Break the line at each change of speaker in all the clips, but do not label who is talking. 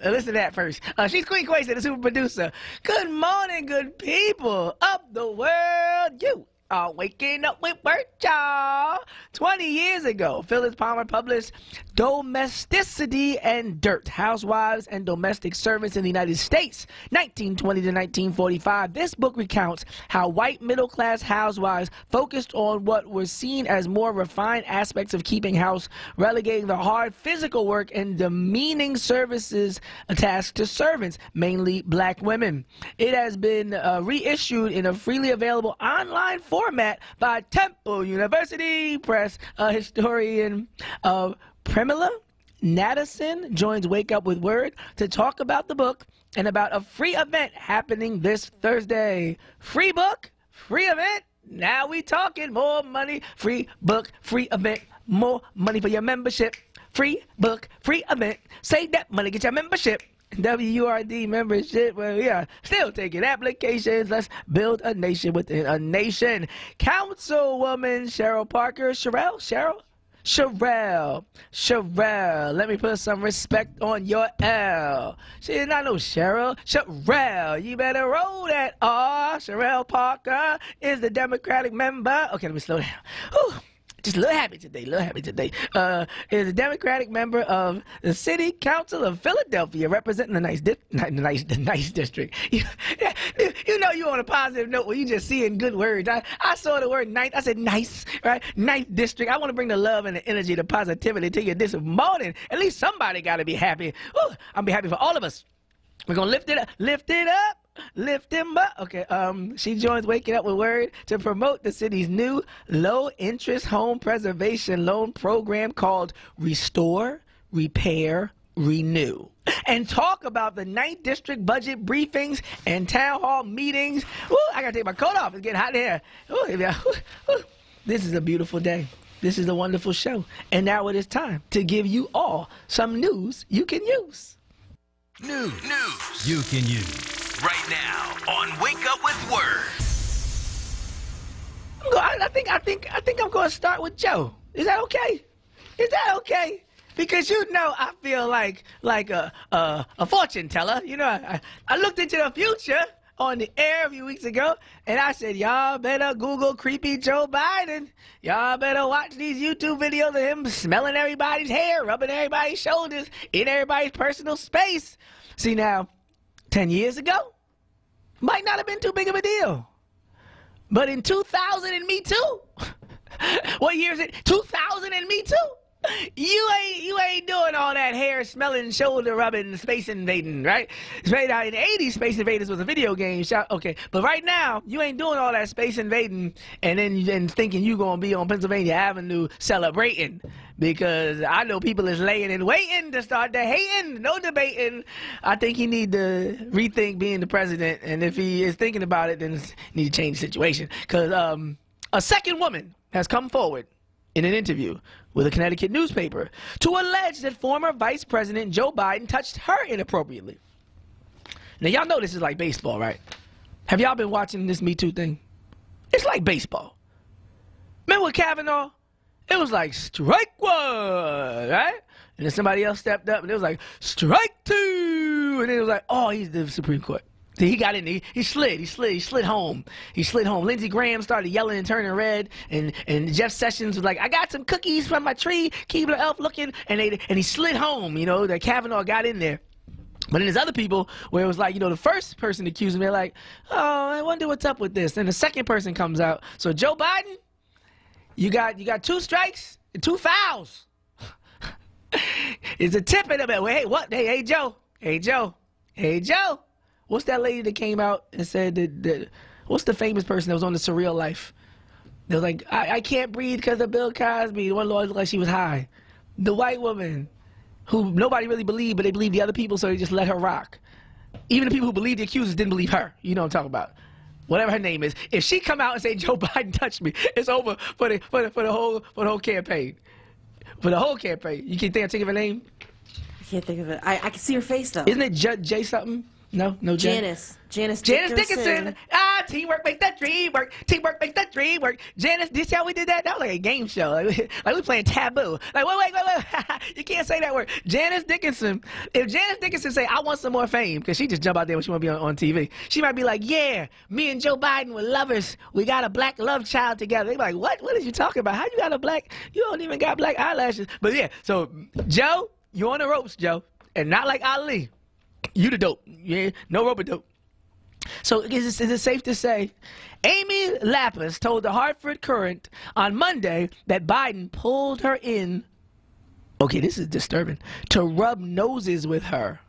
Listen to that first. She's Queen Quasi, the super producer. Good morning, good people of the world. You are waking up with WURD, y'all. 20 years ago, Phyllis Palmer published Domesticity and Dirt, Housewives and Domestic Servants in the United States, 1920 to 1945. This book recounts how white middle-class housewives focused on what were seen as more refined aspects of keeping house, relegating the hard physical work and demeaning services tasked to servants, mainly black women. It has been reissued in a freely available online format by Temple University Press. Historian Premila Nadesan joins Wake Up with WURD to talk about the book and about a free event happening this Thursday. Free book, free event. Now we talking more money. Free book, free event, more money for your membership. Free book, free event. Save that money, get your membership. WURD membership. Well, we are still taking applications. Let's build a nation within a nation. Councilwoman Cheryl Parker. Sherelle, let me put some respect on your L. She is not no Cheryl. Sherelle, you better roll that R. Sherelle Parker is the Democratic member. Okay, let me slow down. Whew. Just a little happy today, is a Democratic member of the City Council of Philadelphia, representing the nice district. You know you on a positive note when you just seeing good words. I saw the word nice, I said nice, right? Ninth district. I want to bring the love and the energy, the positivity to you this morning. At least somebody got to be happy. Ooh, I'll be happy for all of us. We're going to lift it up, lift him up. Okay, she joins Waking Up with WURD to promote the city's new low-interest home preservation loan program called Restore, Repair, Renew, and talk about the 9th District budget briefings and town hall meetings. Ooh, I got to take my coat off. It's getting hot in here. Ooh, this is a beautiful day. This is a wonderful show. And now it is time to give you all some news you can use.
News you can use right now on Wake Up with WURD.
I think I'm going to start with Joe. Is that okay? Is that okay? Because you know I feel like a fortune teller. You know, I looked into the future on the air a few weeks ago, and I said, y'all better Google creepy Joe Biden. Y'all better watch these YouTube videos of him smelling everybody's hair, rubbing everybody's shoulders, in everybody's personal space. See now, 10 years ago, might not have been too big of a deal. But in 2000 and Me Too, what year is it? 2000 and Me Too? You ain't doing all that hair smelling, shoulder rubbing, space invading, right? It's made out in the 80s. Space Invaders was a video game. Okay, but right now you ain't doing all that space invading, and then thinking you gonna be on Pennsylvania Avenue celebrating, because I know people is laying and waiting to start the hating. No debating. I think he need to rethink being the president, and if he is thinking about it, then he need to change the situation. Because a second woman has come forward in an interview with a Connecticut newspaper to allege that former Vice President Joe Biden touched her inappropriately. Now, y'all know this is like baseball, right? Have y'all been watching this Me Too thing? It's like baseball. Remember with Kavanaugh? It was like strike one, right? And then somebody else stepped up and it was like strike two. And then it was like, oh, he's the Supreme Court. He got in, he slid home. Lindsey Graham started yelling and turning red, and Jeff Sessions was like, I got some cookies from my tree, keep the elf looking, and he slid home, you know, that Kavanaugh got in there. But then there's other people where it was like, you know, the first person accused him, they're like, oh, I wonder what's up with this. And the second person comes out. So Joe Biden, you got 2 strikes and 2 fouls. It's a tip in the middle. Hey, what? Hey, Joe. What's that lady that came out and said that what's the famous person that was on The Surreal Life? They was like, I can't breathe because of Bill Cosby. The one lawyer looked like she was high. The white woman who nobody really believed, but they believed the other people, so they just let her rock. Even the people who believed the accusers didn't believe her. You know what I'm talking about. Whatever her name is. If she come out and say Joe Biden touched me, it's over for the whole campaign. For the whole campaign. You can't think of her name?
I can't think of it. I can see her face though.
Isn't it Jay something? No, no Janice.
Janice
Dickinson. Ah, teamwork makes that dream work. Teamwork makes that dream work. Janice, did you see how we did that? That was like a game show. Like we playing Taboo. Like, wait. You can't say that word. Janice Dickinson. If Janice Dickinson say, I want some more fame, because she just jump out there when she want to be on TV, she might be like, yeah, me and Joe Biden were lovers. We got a black love child together. They be like, what? What are you talking about? How you got a black? You don't even got black eyelashes. But yeah, so Joe, you on the ropes, Joe. And not like Ali. You the dope. Yeah, no rope dope. So is it safe to say Amy Lapis told the Hartford Courant on Monday that Biden pulled her in, okay, this is disturbing, to rub noses with her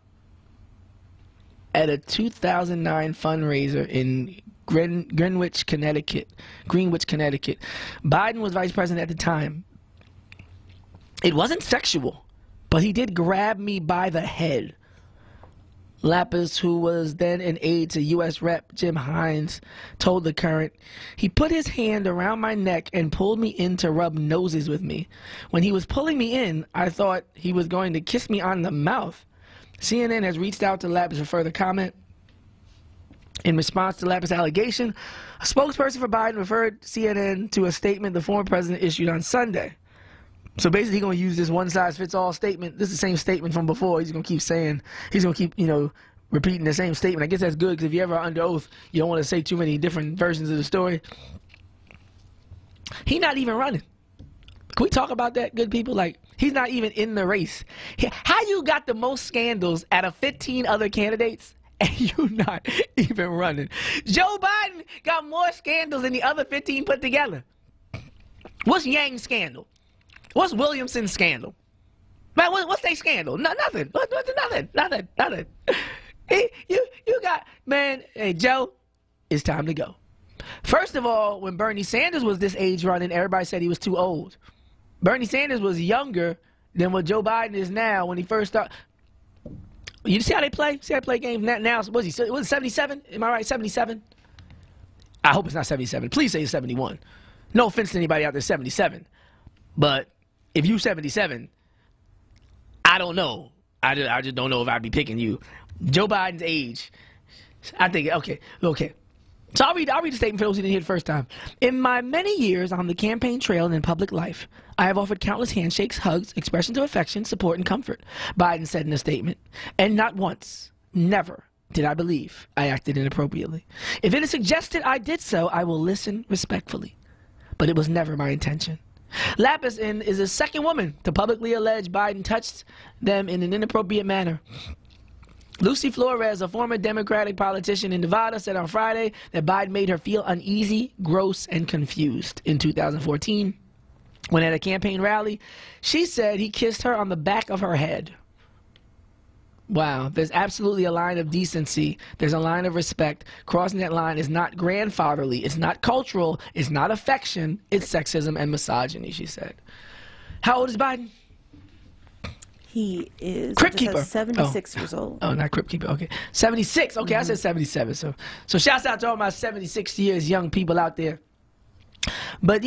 at a 2009 fundraiser in Greenwich, Connecticut. Biden was vice president at the time. It wasn't sexual, but he did grab me by the head. Lapis, who was then an aide to U.S. Rep. Jim Hines, told the Current, he put his hand around my neck and pulled me in to rub noses with me. When he was pulling me in, I thought he was going to kiss me on the mouth. CNN has reached out to Lapis for further comment. In response to Lapis' allegation, a spokesperson for Biden referred CNN to a statement the former president issued on Sunday. So basically, he's going to use this one-size-fits-all statement. This is the same statement from before. He's going to keep saying, he's going to keep, repeating the same statement. I guess that's good, because if you ever are under oath, you don't want to say too many different versions of the story. He's not even running. Can we talk about that, good people? Like, he's not even in the race. How you got the most scandals out of 15 other candidates, and you not even running? Joe Biden got more scandals than the other 15 put together. What's Yang's scandal? What's Williamson's scandal? Man, what's their scandal? Nothing. What's nothing? You got, man, hey, Joe, it's time to go. First of all, when Bernie Sanders was this age running, everybody said he was too old. Bernie Sanders was younger than what Joe Biden is now when he first started. You see how they play? See how they play games now? Was he 77? Am I right? 77? I hope it's not 77. Please say it's 71. No offense to anybody out there 77. But if you 77, I don't know. I just don't know if I'd be picking you. Joe Biden's age, I think, okay. So I'll read the statement for those who didn't hear it the first time. In my many years on the campaign trail and in public life, I have offered countless handshakes, hugs, expressions of affection, support, and comfort, Biden said in a statement. And not once, never, did I believe I acted inappropriately. If it is suggested I did so, I will listen respectfully. But it was never my intention. Lapis is the second woman to publicly allege Biden touched them in an inappropriate manner. Lucy Flores, a former Democratic politician in Nevada, said on Friday that Biden made her feel uneasy, gross, and confused in 2014. When at a campaign rally, she said he kissed her on the back of her head. Wow, there's absolutely a line of decency. There's a line of respect. Crossing that line is not grandfatherly. It's not cultural. It's not affection. It's sexism and misogyny, she said. How old is Biden?
He is
Crypt Keeper.
76 years old.
Oh, not Crypt Keeper. Okay. 76. Okay, I said 77. So shouts out to all my 76 years young people out there. But,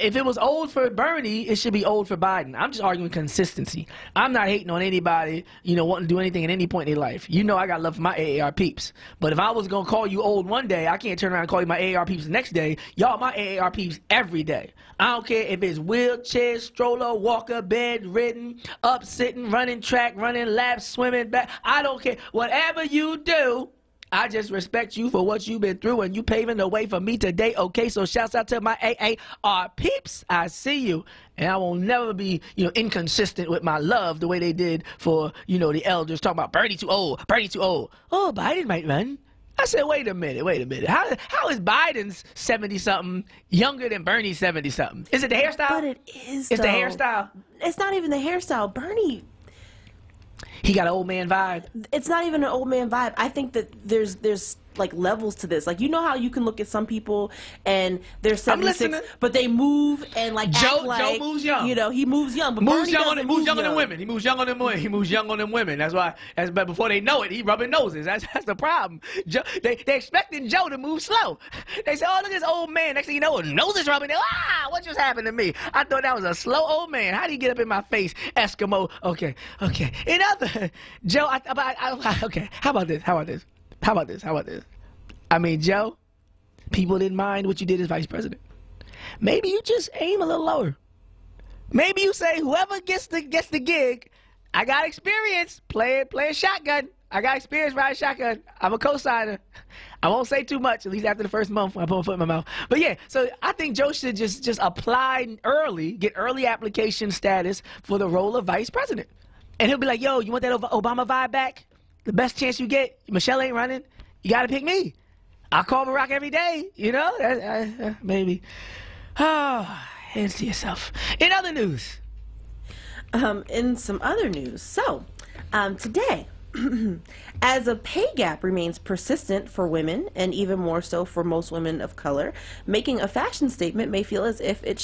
if it was old for Bernie, it should be old for Biden. I'm just arguing consistency. I'm not hating on anybody, wanting to do anything at any point in their life. I got love for my AAR peeps. But if I was going to call you old one day, I can't turn around and call you my AAR peeps the next day. Y'all my AAR peeps every day. I don't care if it's wheelchair, stroller, walker, bedridden, up, sitting, running track, running laps, swimming back. I don't care. Whatever you do, I just respect you for what you've been through, and you paving the way for me today, okay? So shouts out to my AAR peeps. I see you. And I will never be, inconsistent with my love the way they did for, the elders talking about Bernie too old, Bernie too old. Oh, Biden might run. I said, wait a minute. How is Biden's 70-something younger than Bernie's 70-something? Is it the hairstyle?
But it is,
It's the hairstyle.
It's not even the hairstyle. Bernie...
He got an old man vibe.
It's not even an old man vibe. I think that there's like levels to this. Like, you know how you can look at some people and they're 76,
listening.
but they move and like
Joe
act like,
moves young.
You know, he moves young, but
Moves
Bernie
young
doesn't
on,
move
moves young on
young.
them women. He moves young on them women. He moves young on them women. That's why. But before they know it, he rubbing noses. That's the problem. Joe, they expecting Joe to move slow. They say, "Oh, look at this old man." Next thing you know, noses rubbing. Ah, what just happened to me? I thought that was a slow old man. How did he get up in my face, Eskimo? Okay. In other, Joe. Okay. How about this? I mean, Joe, people didn't mind what you did as vice president. Maybe you just aim a little lower. Maybe you say, whoever gets the gig, I got experience playing shotgun. I got experience riding shotgun. I'm a co-signer. I won't say too much, at least after the first month when I put my foot in my mouth. But yeah, so I think Joe should just apply early, get early application status for the role of vice president. And he'll be like, yo, you want that Obama vibe back? The best chance you get, Michelle ain't running. You got to pick me. I call Barack every day, you know? Maybe. Hands to yourself. In other news.
In some other news. So, today, as a pay gap remains persistent for women, and even more so for most women of color, making a fashion statement may feel as if it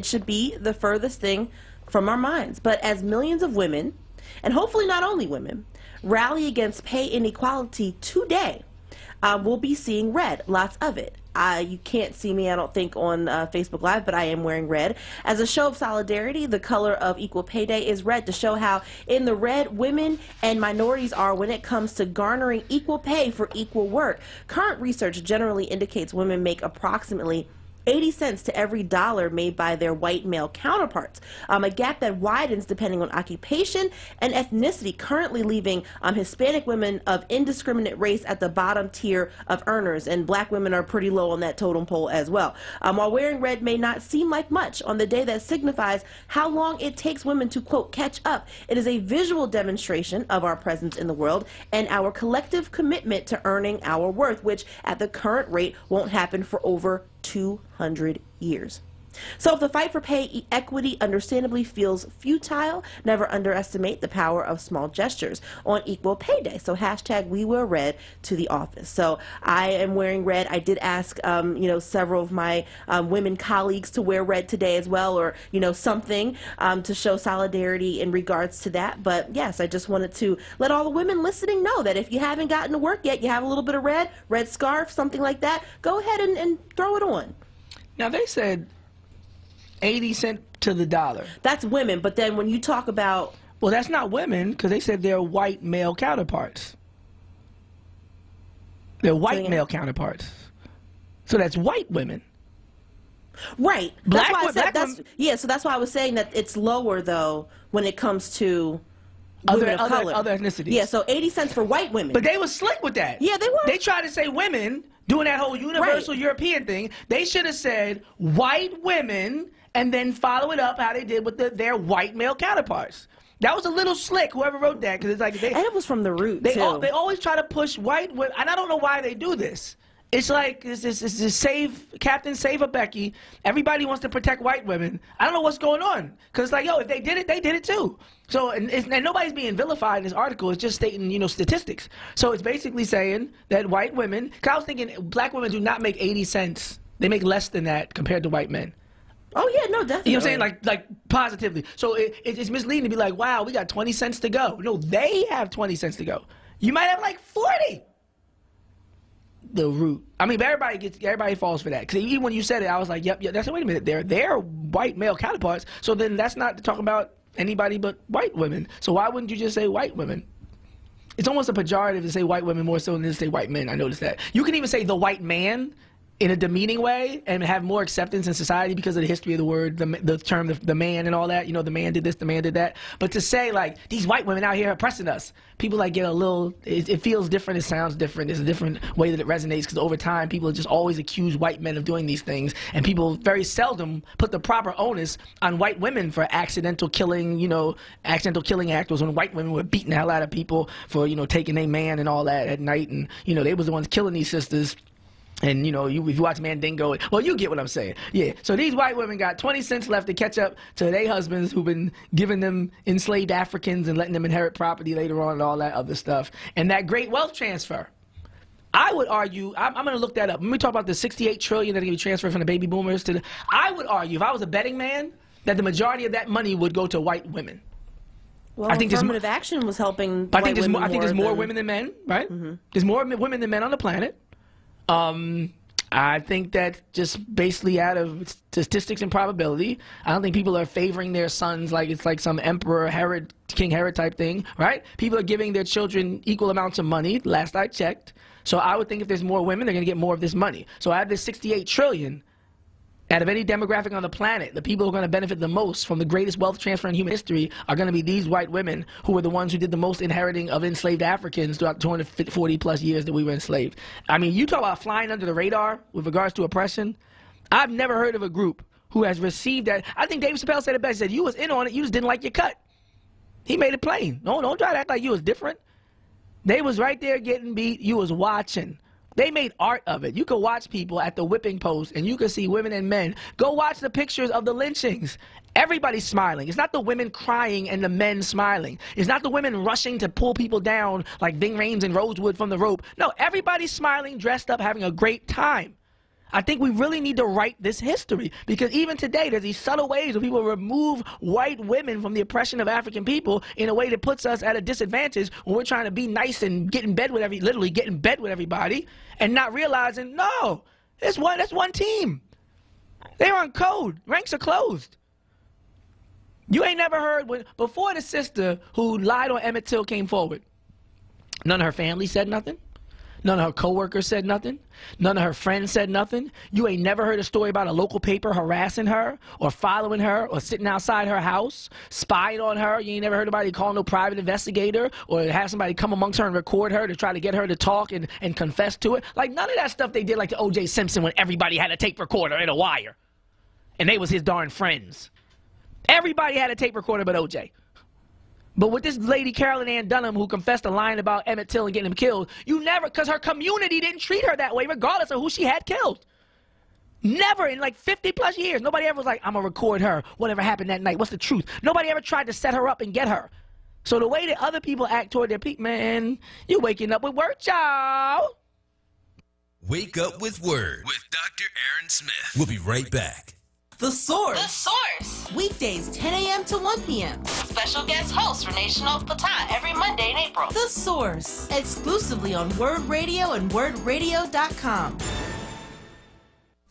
should be the furthest thing from our minds. But as millions of women, and hopefully not only women, rally against pay inequality today, we'll be seeing red, lots of it. You can't see me, I don't think, on Facebook Live, but I am wearing red. As a show of solidarity, the color of Equal Pay Day is red, to show how in the red women and minorities are when it comes to garnering equal pay for equal work. Current research generally indicates women make approximately 80 cents to every dollar made by their white male counterparts, a gap that widens depending on occupation and ethnicity, currently leaving Hispanic women of indiscriminate race at the bottom tier of earners, and black women are pretty low on that totem pole as well. While wearing red may not seem like much on the day that signifies how long it takes women to, quote, catch up, it is a visual demonstration of our presence in the world and our collective commitment to earning our worth, which at the current rate won't happen for over 200 years. So if the fight for pay equity understandably feels futile, never underestimate the power of small gestures on Equal Pay Day. So hashtag we wear red to the office. So I am wearing red. I did ask, several of my women colleagues to wear red today as well, or, something to show solidarity in regards to that. But yes, I just wanted to let all the women listening know that if you haven't gotten to work yet, you have a little bit of red scarf, something like that, go ahead and throw it on.
Now, they said 80 cents to the dollar.
That's women, but then when you talk about...
Well, that's not women, because they said they're white male counterparts. They're white male counterparts. So that's white women.
Right.
Black
so that's why I was saying that it's lower, though, when it comes to
other
color.
ethnicities.
Yeah, so 80 cents for white women.
But they were slick with that.
Yeah, they were.
They tried to say women... doing that whole universal European thing, they should have said white women and then follow it up how they did with their white male counterparts. That was a little slick, whoever wrote that, because it's like and
it was from the root
they
too.
They always try to push white women, and I don't know why they do this. It's like it's Captain Save a Becky. Everybody wants to protect white women. I don't know what's going on, because it's like, yo, if they did it too. So and nobody's being vilified in this article. It's just stating statistics. So it's basically saying that white women. Because I was thinking black women do not make 80 cents. They make less than that compared to white men.
Oh yeah, no, definitely.
You know what I'm saying? Like positively. So it's misleading to be like, wow, we got 20 cents to go. No, they have 20 cents to go. You might have like 40. The root. I mean, everybody falls for that. Because even when you said it, I was like, yep. That's wait a minute. They're white male counterparts. So then that's not talking about anybody but white women. So why wouldn't you just say white women? It's almost a pejorative to say white women more so than to say white men. I noticed that. You can even say the white man in a demeaning way and have more acceptance in society because of the history of the word, the term, the man and all that. The man did this, the man did that. But to say, like, these white women out here oppressing us, people, like, get a little, it feels different, it sounds different. It's a different way that it resonates because over time, people just always accuse white men of doing these things. And people very seldom put the proper onus on white women for accidental killing, accidental killing act was when white women were beating the hell out of people for, taking their man and all that at night. And, they was the ones killing these sisters. And, if you watch Mandingo, well, you get what I'm saying. Yeah. So these white women got 20 cents left to catch up to their husbands who've been giving them enslaved Africans and letting them inherit property later on and all that other stuff. And that great wealth transfer. I would argue, I'm going to look that up. Let me talk about the $68 trillion that are going to be transferred from the baby boomers to the, I would argue, if I was a betting man, that the majority of that money would go to white women.
Well,
I think
affirmative action was helping.
I think there's more women than men, right?
Mm-hmm.
There's more women than men on the planet. I think that just basically out of statistics and probability, I don't think people are favoring their sons like it's like some emperor Herod, King Herod type thing, right? People are giving their children equal amounts of money, last I checked. So I would think if there's more women, they're going to get more of this money. So out of this $68 trillion, out of any demographic on the planet, the people who are going to benefit the most from the greatest wealth transfer in human history are going to be these white women who were the ones who did the most inheriting of enslaved Africans throughout 240 plus years that we were enslaved. I mean, you talk about flying under the radar with regards to oppression. I've never heard of a group who has received that. I think Dave Chappelle said it best. He said, you was in on it, you just didn't like your cut. He made it plain. No, don't try to act like you was different. They was right there getting beat. You was watching. They made art of it. You could watch people at the whipping post, and you could see women and men. Go watch the pictures of the lynchings. Everybody's smiling. It's not the women crying and the men smiling. It's not the women rushing to pull people down like Ving Rhames and Rosewood from the rope. No, everybody's smiling, dressed up, having a great time. I think we really need to write this history, because even today there's these subtle ways where people remove white women from the oppression of African people in a way that puts us at a disadvantage when we're trying to be nice and get in bed with literally get in bed with everybody, and not realizing, no, that's one team. They're on code. Ranks are closed. You ain't never heard before the sister who lied on Emmett Till came forward. None of her family said nothing. None of her coworkers said nothing. None of her friends said nothing. You ain't never heard a story about a local paper harassing her or following her or sitting outside her house, spying on her. You ain't never heard anybody call no private investigator or have somebody come amongst her and record her to try to get her to talk and confess to it. Like, none of that stuff they did like to O.J. Simpson when everybody had a tape recorder and a wire. And they was his darn friends. Everybody had a tape recorder but O.J. But with this lady, Carolyn Ann Dunham, who confessed to lying about Emmett Till and getting him killed, you never, because her community didn't treat her that way, regardless of who she had killed. Never in like 50 plus years. Nobody ever was like, I'm going to record her. Whatever happened that night. What's the truth? Nobody ever tried to set her up and get her. So the way that other people act toward their people, man, you're waking up with word, y'all.
Wake up with Word with Dr. Aaron Smith. We'll be right back.
The Source.
The Source.
Weekdays, 10 a.m. to 1 p.m.
Special guest host for Nation of Patan every Monday in April.
The Source. Exclusively on WURD Radio and WURDRadio.com.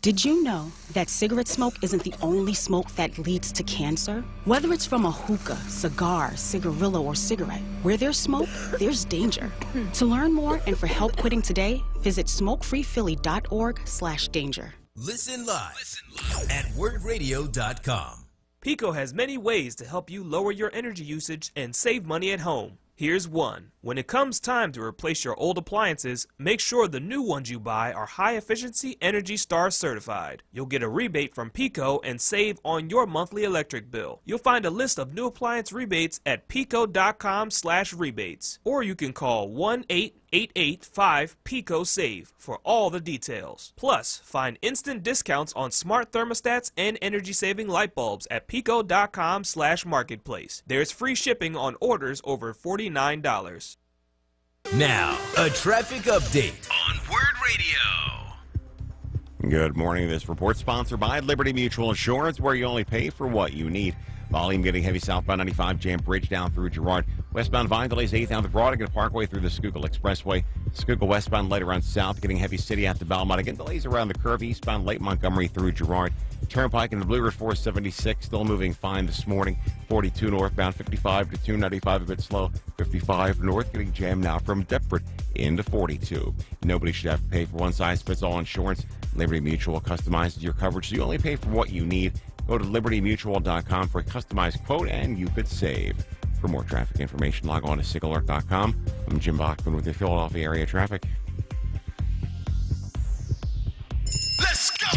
Did you know that cigarette smoke isn't the only smoke that leads to cancer? Whether it's from a hookah, cigar, cigarillo, or cigarette, where there's smoke, there's danger. To learn more and for help quitting today, visit smokefreephilly.org/danger.
Listen live at wordradio.com.
Pico has many ways to help you lower your energy usage and save money at home. Here's one. When it comes time to replace your old appliances, make sure the new ones you buy are high-efficiency Energy Star certified. You'll get a rebate from Pico and save on your monthly electric bill. You'll find a list of new appliance rebates at pico.com/rebates, or you can call 1-888-5-PICO-SAVE for all the details. Plus, find instant discounts on smart thermostats and energy-saving light bulbs at pico.com/marketplace. There's free shipping on orders over $49.
Now, a traffic update on Word Radio.
Good morning. This report sponsored by Liberty Mutual Insurance, where you only pay for what you need. Volume getting heavy southbound 95, Jam Bridge down through Girard. Westbound Vine delays 8th down the Broadigan Parkway through the Schuylkill Expressway. Schuylkill westbound late around south, getting heavy city out to Belmont. Again, delays around the curve eastbound late Montgomery through Girard. Turnpike and the Blue Ridge 476 still moving fine this morning. 42 northbound, 55 to 295 a bit slow. 55 north getting jammed now from Deptford into 42. Nobody should have to pay for one-size-fits-all insurance. Liberty Mutual customizes your coverage, so you only pay for what you need. Go to libertymutual.com for a customized quote, and you could save. For more traffic information, log on to SigAlert.com. I'm Jim Bachman with the Philadelphia area traffic.
Let's go!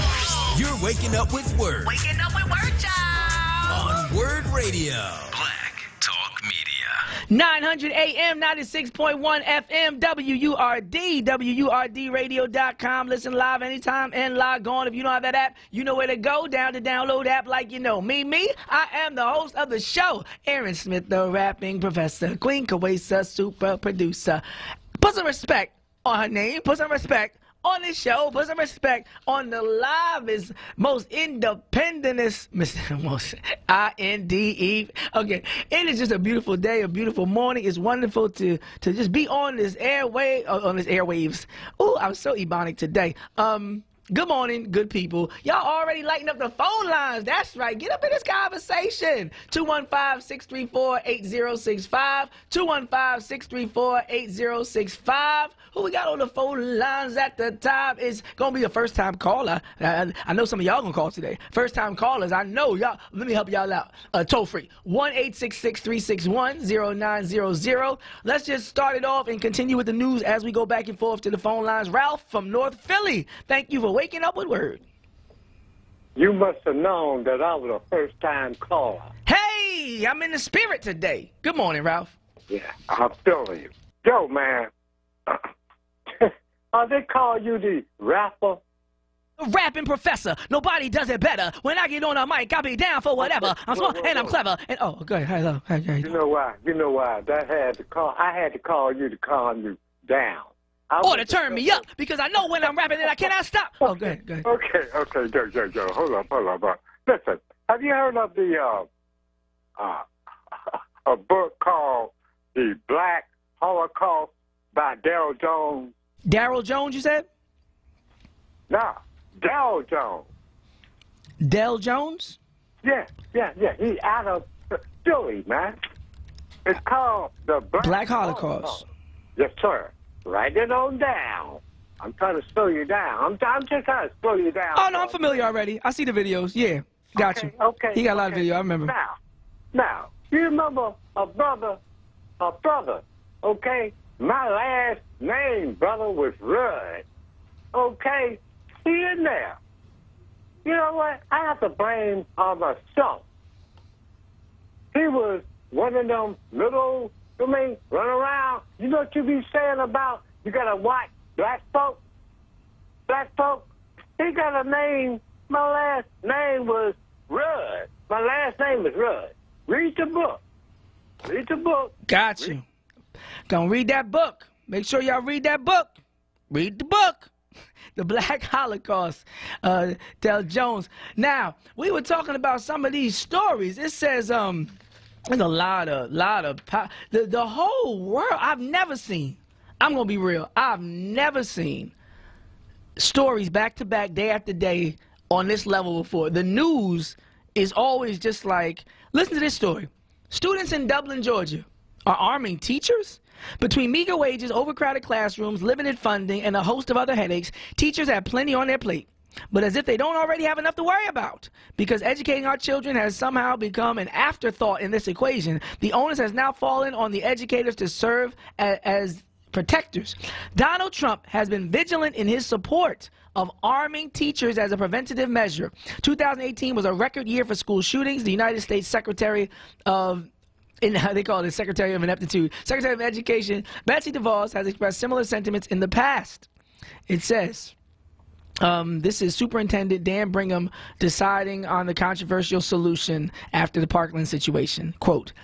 You're waking up with Word.
Waking up with word, y'all.
On Word Radio. Black Talk Media.
900 AM, 96.1 FM, WURD, WURDradio.com. Listen live anytime and log on. If you don't have that app, you know where to go. Down to download app like you know. Me, I am the host of the show, Aaron Smith, the rapping professor, Queen Kawesa, super producer. Put some respect on her name. Put some respect on this show. Put some respect on the livest, most independentest, most INDE. Okay, it is just a beautiful day, a beautiful morning. It's wonderful to just be on this airwaves. Ooh, I'm so ebonic today. Good morning, good people. Y'all already lighting up the phone lines. That's right. Get up in this conversation. 215-634-8065. 215-634-8065. Who we got on the phone lines at the top? It's going to be a first-time caller. I know some of y'all going to call today. First-time callers. I know y'all. Let me help y'all out. Toll free. 1-866-361-0900. Let's just start it off and continue with the news as we go back and forth to the phone lines. Ralph from North Philly. Thank you for waking up with word.
You must have known that I was a first-time caller.
Hey, I'm in the spirit today. Good morning, Ralph.
Yeah, I'm feeling you. Yo, man, they call you the rapper?
Rapping professor. Nobody does it better. When I get on a mic, I'll be down for whatever. I'm smart and I'm clever. And oh, good. Hello.
You know why? I had to call you to calm you down.
Or to turn me up, because I know when I'm rapping that I cannot stop. Oh, go ahead.
Okay. Yo. Hold up. Listen, have you heard of the a book called The Black Holocaust by Darryl Jones?
Darryl Jones, you said?
Nah, Darryl Jones.
Dell Jones?
Yeah. He's out of Philly, man. It's called The
Black Holocaust.
Yes, sir. Write it on down. I'm trying to slow you down. I'm just trying to slow you down.
Oh, no, I'm familiar already. I see the videos. Yeah, got you.
Okay.
He got a lot of video. I remember.
Now, you remember a brother, okay? My last name, brother, was Rudd. Okay? See in there. You know what? I have to blame on myself. He was one of them little, run around. You know what you be saying about you got to watch black folk? He got a name. My last name was Rudd. Read the book.
Got you. Gonna read that book. Make sure y'all read that book. Read the book. The Black Holocaust, Del Jones. Now, we were talking about some of these stories. It says, there's a lot of, the whole world, I've never seen, I'm going to be real, I've never seen stories back to back, day after day on this level before. The news is always just like, listen to this story. Students in Dublin, Georgia are arming teachers. Between meager wages, overcrowded classrooms, limited funding, and a host of other headaches, teachers have plenty on their plate. But as if they don't already have enough to worry about. Because educating our children has somehow become an afterthought in this equation, the onus has now fallen on the educators to serve as protectors. Donald Trump has been vigilant in his support of arming teachers as a preventative measure. 2018 was a record year for school shootings. The United States Secretary of they call it Secretary of Ineptitude. Secretary of Education Betsy DeVos has expressed similar sentiments in the past. It says, this is Superintendent Dan Brigham deciding on the controversial solution after the Parkland situation. Quote,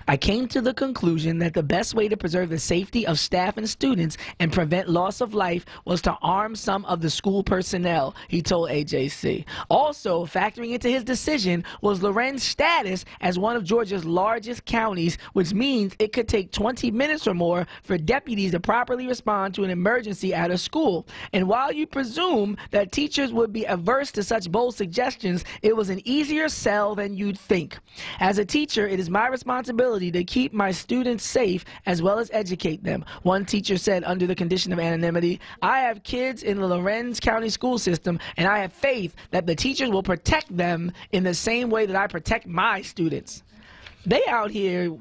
I came to the conclusion that the best way to preserve the safety of staff and students and prevent loss of life was to arm some of the school personnel, he told AJC. Also, factoring into his decision was Loren's status as one of Georgia's largest counties, which means it could take 20 minutes or more for deputies to properly respond to an emergency at a school. And while you presume that teachers would be averse to such bold suggestions, it was an easier sell than you'd think. As a teacher, it is my responsibility to keep my students safe as well as educate them. One teacher said under the condition of anonymity, I have kids in the Lorenz County school system, and I have faith that the teachers will protect them in the same way that I protect my students. They out here,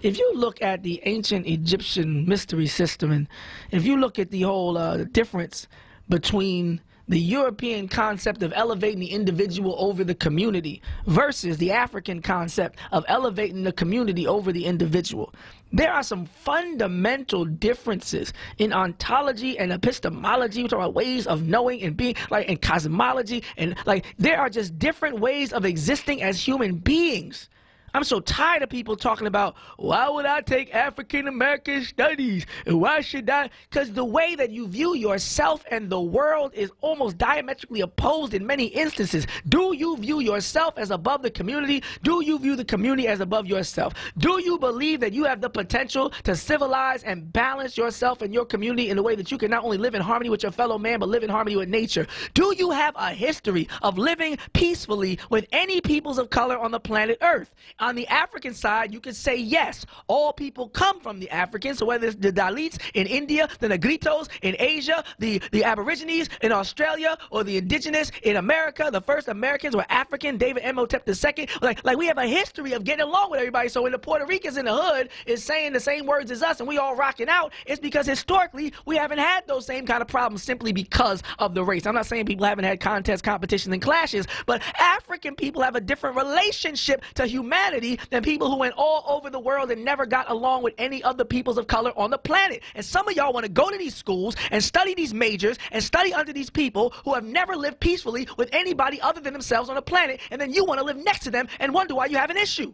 if you look at the ancient Egyptian mystery system, and if you look at the whole difference between the European concept of elevating the individual over the community versus the African concept of elevating the community over the individual, there are some fundamental differences in ontology and epistemology. We're talking about ways of knowing and being, like, in cosmology, and like there are just different ways of existing as human beings. I'm so tired of people talking about, why would I take African American studies? And why should I? Because the way that you view yourself and the world is almost diametrically opposed in many instances. Do you view yourself as above the community? Do you view the community as above yourself? Do you believe that you have the potential to civilize and balance yourself and your community in a way that you can not only live in harmony with your fellow man, but live in harmony with nature? Do you have a history of living peacefully with any peoples of color on the planet Earth? On the African side, you could say yes. All people come from the Africans, so whether it's the Dalits in India, the Negritos in Asia, the Aborigines in Australia, or the indigenous in America, the first Americans were African, David Imhotep II. Like we have a history of getting along with everybody. So when the Puerto Ricans in the hood is saying the same words as us and we all rocking out, it's because historically we haven't had those same kind of problems simply because of the race. I'm not saying people haven't had contests, competitions, and clashes, but African people have a different relationship to humanity than people who went all over the world and never got along with any other peoples of color on the planet. And some of y'all want to go to these schools and study these majors and study under these people who have never lived peacefully with anybody other than themselves on the planet, and then you want to live next to them and wonder why you have an issue.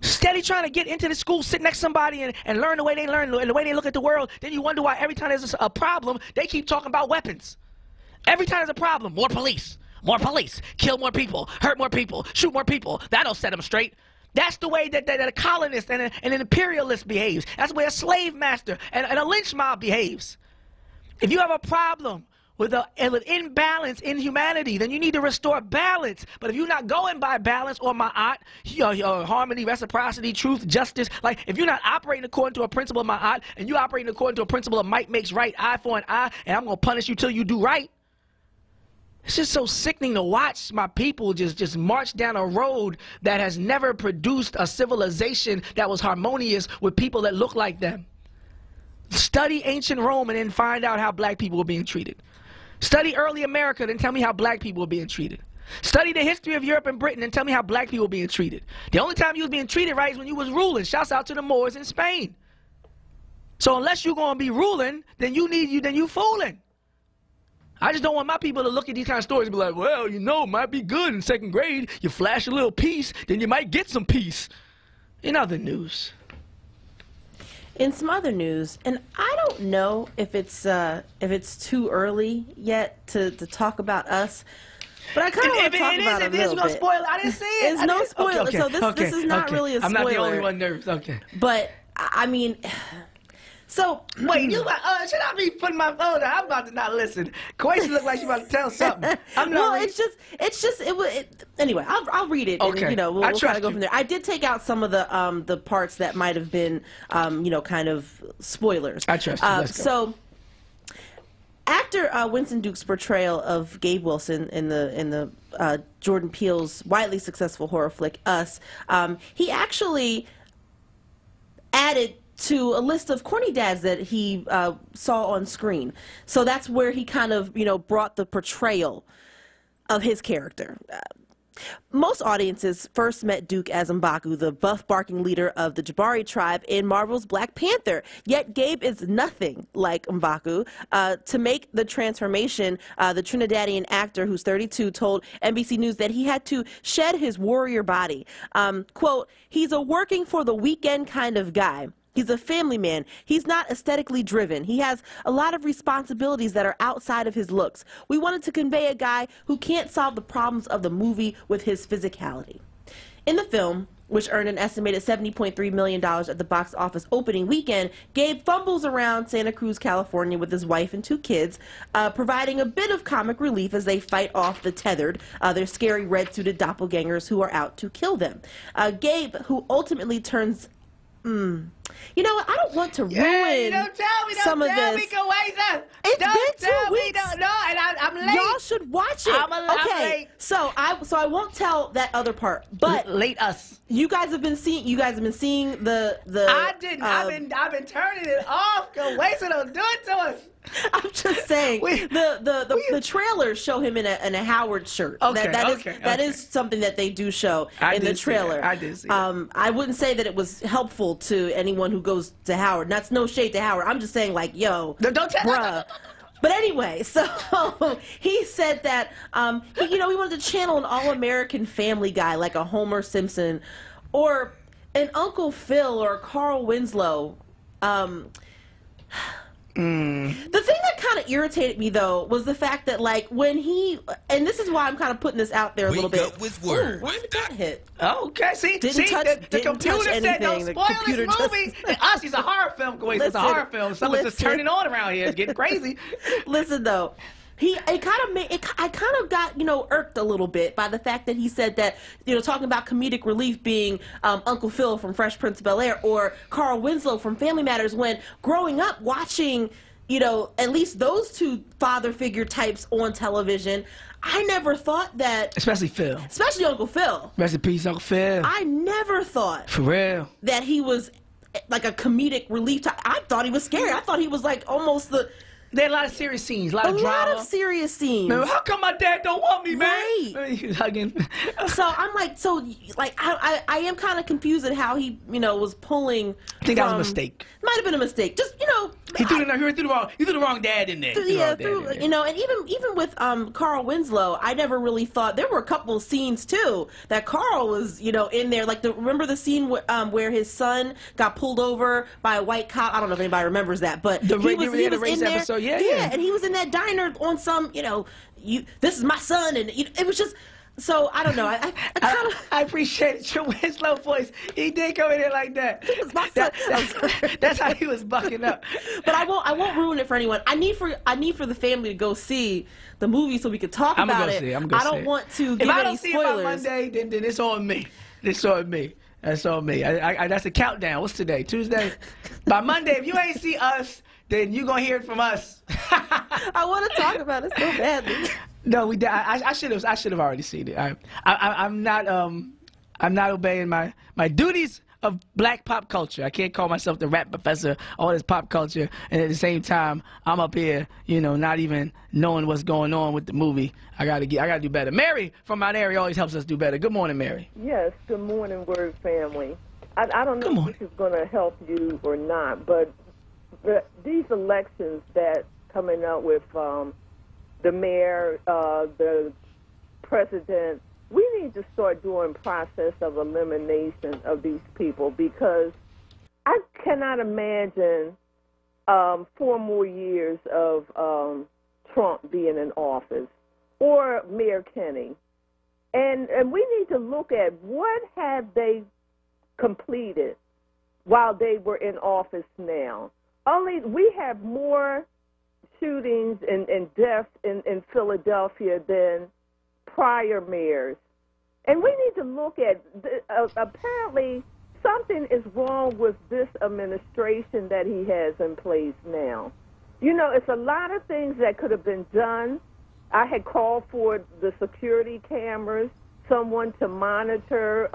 Steady trying to get into the school, sit next to somebody and learn the way they learn and the way they look at the world. Then you wonder why every time there's a problem, they keep talking about weapons. Every time there's a problem, more police. More police, kill more people, hurt more people, shoot more people. That'll set them straight. That's the way that a colonist and an imperialist behaves. That's the way a slave master and a lynch mob behaves. If you have a problem with an imbalance in humanity, then you need to restore balance. But if you're not going by balance or ma'at, harmony, reciprocity, truth, justice, like if you're not operating according to a principle of ma'at and you're operating according to a principle of might makes right, eye for an eye, and I'm going to punish you till you do right, it's just so sickening to watch my people just march down a road that has never produced a civilization that was harmonious with people that look like them. Study ancient Rome and then find out how black people were being treated. Study early America, then tell me how black people were being treated. Study the history of Europe and Britain and tell me how black people were being treated. The only time you was being treated right is when you was ruling. Shouts out to the Moors in Spain. So unless you're going to be ruling, then you fooling. I just don't want my people to look at these kind of stories and be like, well, you know, it might be good in second grade. You flash a little peace, then you might get some peace. In other news.
In some other news, and I don't know if it's too early yet to talk about us, but I kind of want to talk about it a little bit.
Spoil it. I didn't see it.
It's no spoiler. Okay, so this is not really a spoiler.
I'm not the only one nervous. Okay.
But I mean. So
wait, should I be putting my phone down? I'm about to not listen. Quasi look like she's about to tell something. I'm not.
Well, anyway, I'll read it.
Okay.
And, we'll try to go from there. I did take out some of the parts that might have been kind of spoilers.
I trust you. Let's go.
So after Winston Duke's portrayal of Gabe Wilson in the Jordan Peele's widely successful horror flick Us, he actually added to a list of corny dads that he saw on screen. So that's where he kind of, brought the portrayal of his character. Most audiences first met Duke as M'Baku, the buff barking leader of the Jabari tribe in Marvel's Black Panther. Yet Gabe is nothing like M'Baku. To make the transformation, the Trinidadian actor, who's 32, told NBC News that he had to shed his warrior body. Quote, he's a working for the weekend kind of guy. He's a family man. He's not aesthetically driven. He has a lot of responsibilities that are outside of his looks. We wanted to convey a guy who can't solve the problems of the movie with his physicality. In the film, which earned an estimated $70.3 million at the box office opening weekend, Gabe fumbles around Santa Cruz, California with his wife and 2 kids, providing a bit of comic relief as they fight off the tethered, their scary red-suited doppelgangers who are out to kill them. Gabe, who ultimately turns... You know what? I don't want to ruin some of this. It's been 2 weeks.
I'm late.
Y'all should watch it.
I'm late.
So I won't tell that other part. But
late us.
You guys have been seeing the.
I didn't. I've been turning it off. Go waste it. Don't do it to us.
I'm just saying the trailers show him in a Howard shirt.
Okay,
that is something that they do show in the trailer.
I did see that.
I wouldn't say that it was helpful to anyone who goes to Howard. That's no shade to Howard. I'm just saying, like, yo,
don't tell.
bruh. But anyway, so he said that, he wanted to channel an all-American Family Guy like a Homer Simpson or an Uncle Phil or Carl Winslow. The thing that kind of irritated me, though, was the fact that, like, when and this is why I'm kind of putting this out there a little bit.
Wake up with Word.
Why did that hit?
Oh, okay, see, the computer said don't spoil this movie. And us, it's a horror film. It's a horror film. Something's just turning on around here. It's getting crazy.
Listen, though. I kind of got, irked a little bit by the fact that he said that, talking about comedic relief being Uncle Phil from Fresh Prince of Bel-Air or Carl Winslow from Family Matters, when growing up watching, at least those two father figure types on television, I never thought that... Especially Uncle Phil.
Rest in peace, Uncle Phil.
I never thought...
For real.
...that he was like a comedic relief type. I thought he was scary. I thought he was like almost the...
There are a lot of serious scenes, a lot of drama.
A lot of serious scenes.
Man, how come my dad don't want me, man?
Right.
He was hugging.
So I'm like, I am kind of confused at how he, was pulling.
I think that was a mistake.
Might have been a mistake. Just,
he threw the wrong dad in there.
And even with Carl Winslow, I never really thought there were a couple of scenes too that Carl was, in there. Like remember the scene where his son got pulled over by a white cop. I don't know if anybody remembers that, but he was in there.
Episode.
Yeah, and he was in that diner on some, this is my son, and it was just. So I don't know.
I appreciate your Winslow voice. He did come in there like that. That's how he was bucking up.
But I won't ruin it for anyone. I need for the family to go see the movie so we can talk about it. I don't want to give any spoilers. If I don't see it by
Monday, then it's on me. It's on me. That's on me. That's a countdown. What's today? Tuesday. By Monday, if you ain't see us, then you're going to hear it from us.
I want to talk about it so badly.
No, we did. I should have already seen it. I'm not obeying my duties of black pop culture. I can't call myself the rap professor, all this pop culture, and at the same time I'm up here, not even knowing what's going on with the movie. I gotta do better. Mary from Mount Airy always helps us do better. Good morning, Mary.
Yes. Good morning, Word family. I don't know if this is going to help you or not, but these elections that coming up with the mayor, the president, we need to start doing process of elimination of these people, because I cannot imagine 4 more years of Trump being in office or Mayor Kenny. And we need to look at what have they completed while they were in office now. Only we have more shootings and deaths in Philadelphia than prior mayors. And we need to look at, apparently something is wrong with this administration that he has in place now. It's a lot of things that could have been done. I had called for the security cameras, someone to monitor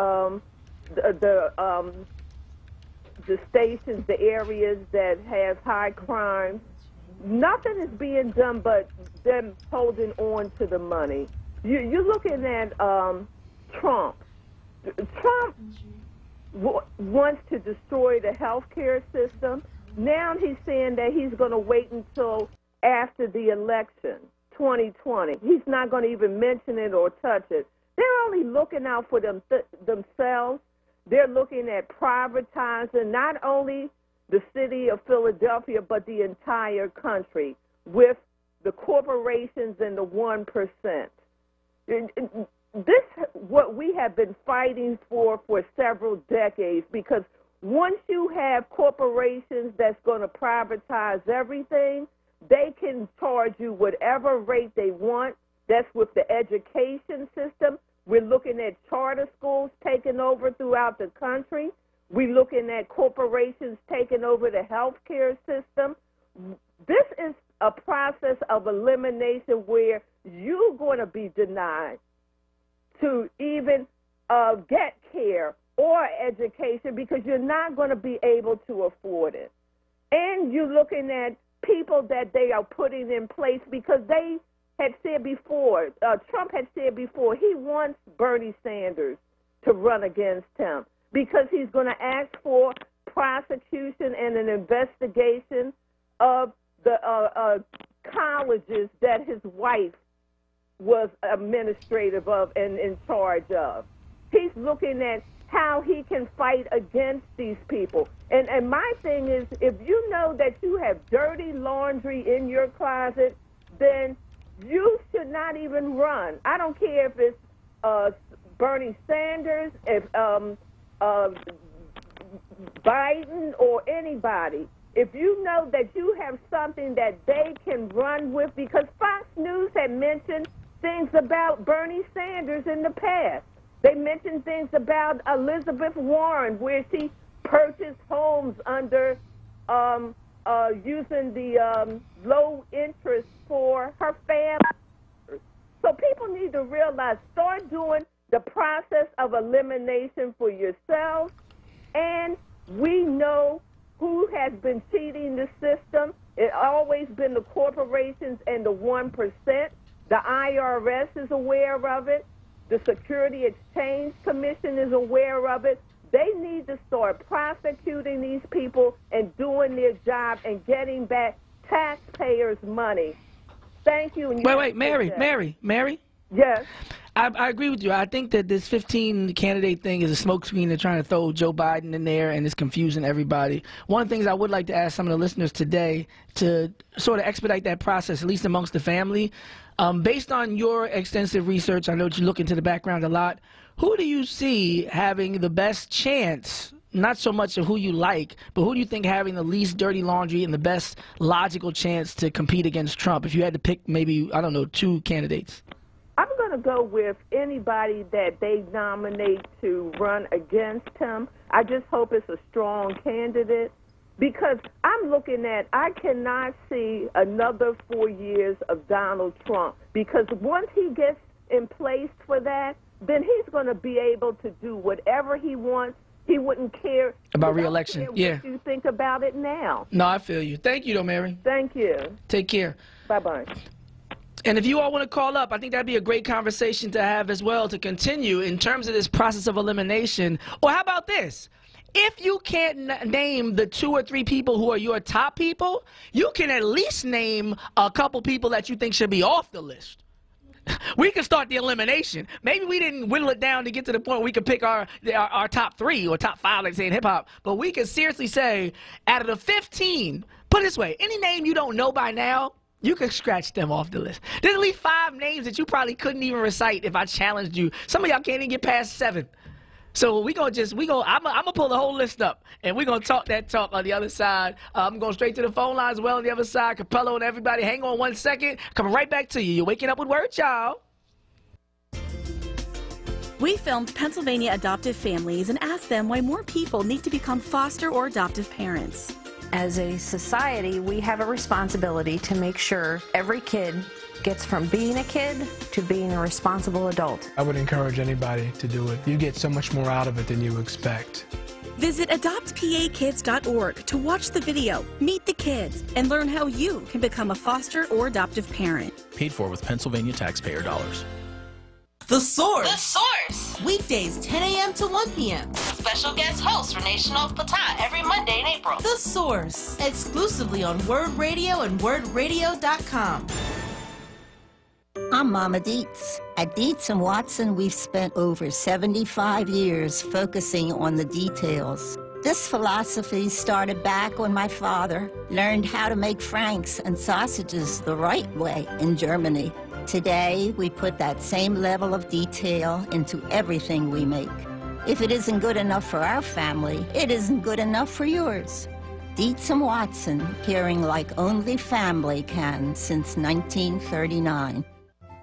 the stations, the areas that have high crime. Nothing is being done but them holding on to the money. You're looking at Trump. Trump wants to destroy the healthcare system. Now he's saying that he's going to wait until after the election, 2020. He's not going to even mention it or touch it. They're only looking out for themselves. They're looking at privatizing not only the city of Philadelphia, but the entire country with the corporations and the 1%. This what we have been fighting for several decades, because once you have corporations that's going to privatize everything, they can charge you whatever rate they want. That's with the education system. We're looking at charter schools taking over throughout the country. We're looking at corporations taking over the healthcare system. This is a process of elimination where you're going to be denied to even get care or education because you're not going to be able to afford it. And you're looking at people that they are putting in place because they had said before, Trump had said before, he wants Bernie Sanders to run against him because he's going to ask for prosecution and an investigation of the colleges that his wife was administrative of and in charge of. He's looking at how he can fight against these people. And my thing is, if you know that you have dirty laundry in your closet, then you should not even run. I don't care if it's Bernie Sanders, if Biden, or anybody. If you know that you have something that they can run with, because Fox News had mentioned things about Bernie Sanders in the past. They mentioned things about Elizabeth Warren, where she purchased homes under using the low interest for her family. So people need to realize, start doing the process of elimination for yourself. And we know who has been cheating the system. It's always been the corporations and the 1%. The IRS is aware of it. The Security Exchange Commission is aware of it. They need to start prosecuting these people and doing their job and getting back taxpayers' money. Thank you.
Wait, Mary.
Yes.
I agree with you. I think that this 15 candidate thing is a smokescreen. They're trying to throw Joe Biden in there, and it's confusing everybody. One of the things I would like to ask some of the listeners today to sort of expedite that process, at least amongst the family, based on your extensive research, I know that you look into the background a lot, who do you see having the best chance, not so much of who you like, but who do you think having the least dirty laundry and the best logical chance to compete against Trump, if you had to pick maybe, I don't know, 2 candidates?
I'm going to go with anybody that they nominate to run against him. I just hope it's a strong candidate, because I'm looking at, I cannot see another 4 years of Donald Trump, because once he gets in place for that, then he's going to be able to do whatever he wants. He wouldn't care
about re-election. Yeah.
What you think about it now.
No, I feel you. Thank you, though, Mary.
Thank you.
Take care.
Bye-bye.
And if you all want to call up, I think that'd be a great conversation to have as well, to continue in terms of this process of elimination. Or how about this? If you can't name the 2 or 3 people who are your top people, you can at least name a couple people that you think should be off the list. We can start the elimination. Maybe we didn't whittle it down to get to the point where we could pick our top 3 or top 5, like say in hip-hop. But we can seriously say, out of the 15, put it this way, any name you don't know by now, you can scratch them off the list. There's at least 5 names that you probably couldn't even recite if I challenged you. Some of y'all can't even get past 7. So I'm gonna pull the whole list up, and we're gonna talk that talk on the other side. I'm going straight to the phone lines as well on the other side. Capello and everybody, hang on 1 second. Coming right back to you. You're waking up with Word, y'all.
We filmed Pennsylvania adoptive families and asked them why more people need to become foster or adoptive parents.
As a society, we have a responsibility to make sure every kid gets from being a kid to being a responsible adult.
I would encourage anybody to do it. You get so much more out of it than you expect.
Visit adoptpakids.org to watch the video, meet the kids, and learn how you can become a foster or adoptive parent.
Paid for with Pennsylvania taxpayer dollars.
The Source.
The Source.
Weekdays 10 a.m. to 1 p.m.
Special guest host Renee of Platan every Monday in April.
The Source. Exclusively on WURD Radio and WURDRadio.com.
I'm Mama Dietz. At Dietz & Watson, we've spent over 75 years focusing on the details. This philosophy started back when my father learned how to make franks and sausages the right way in Germany. Today, we put that same level of detail into everything we make. If it isn't good enough for our family, it isn't good enough for yours. Dietz & Watson, caring like only family can since 1939.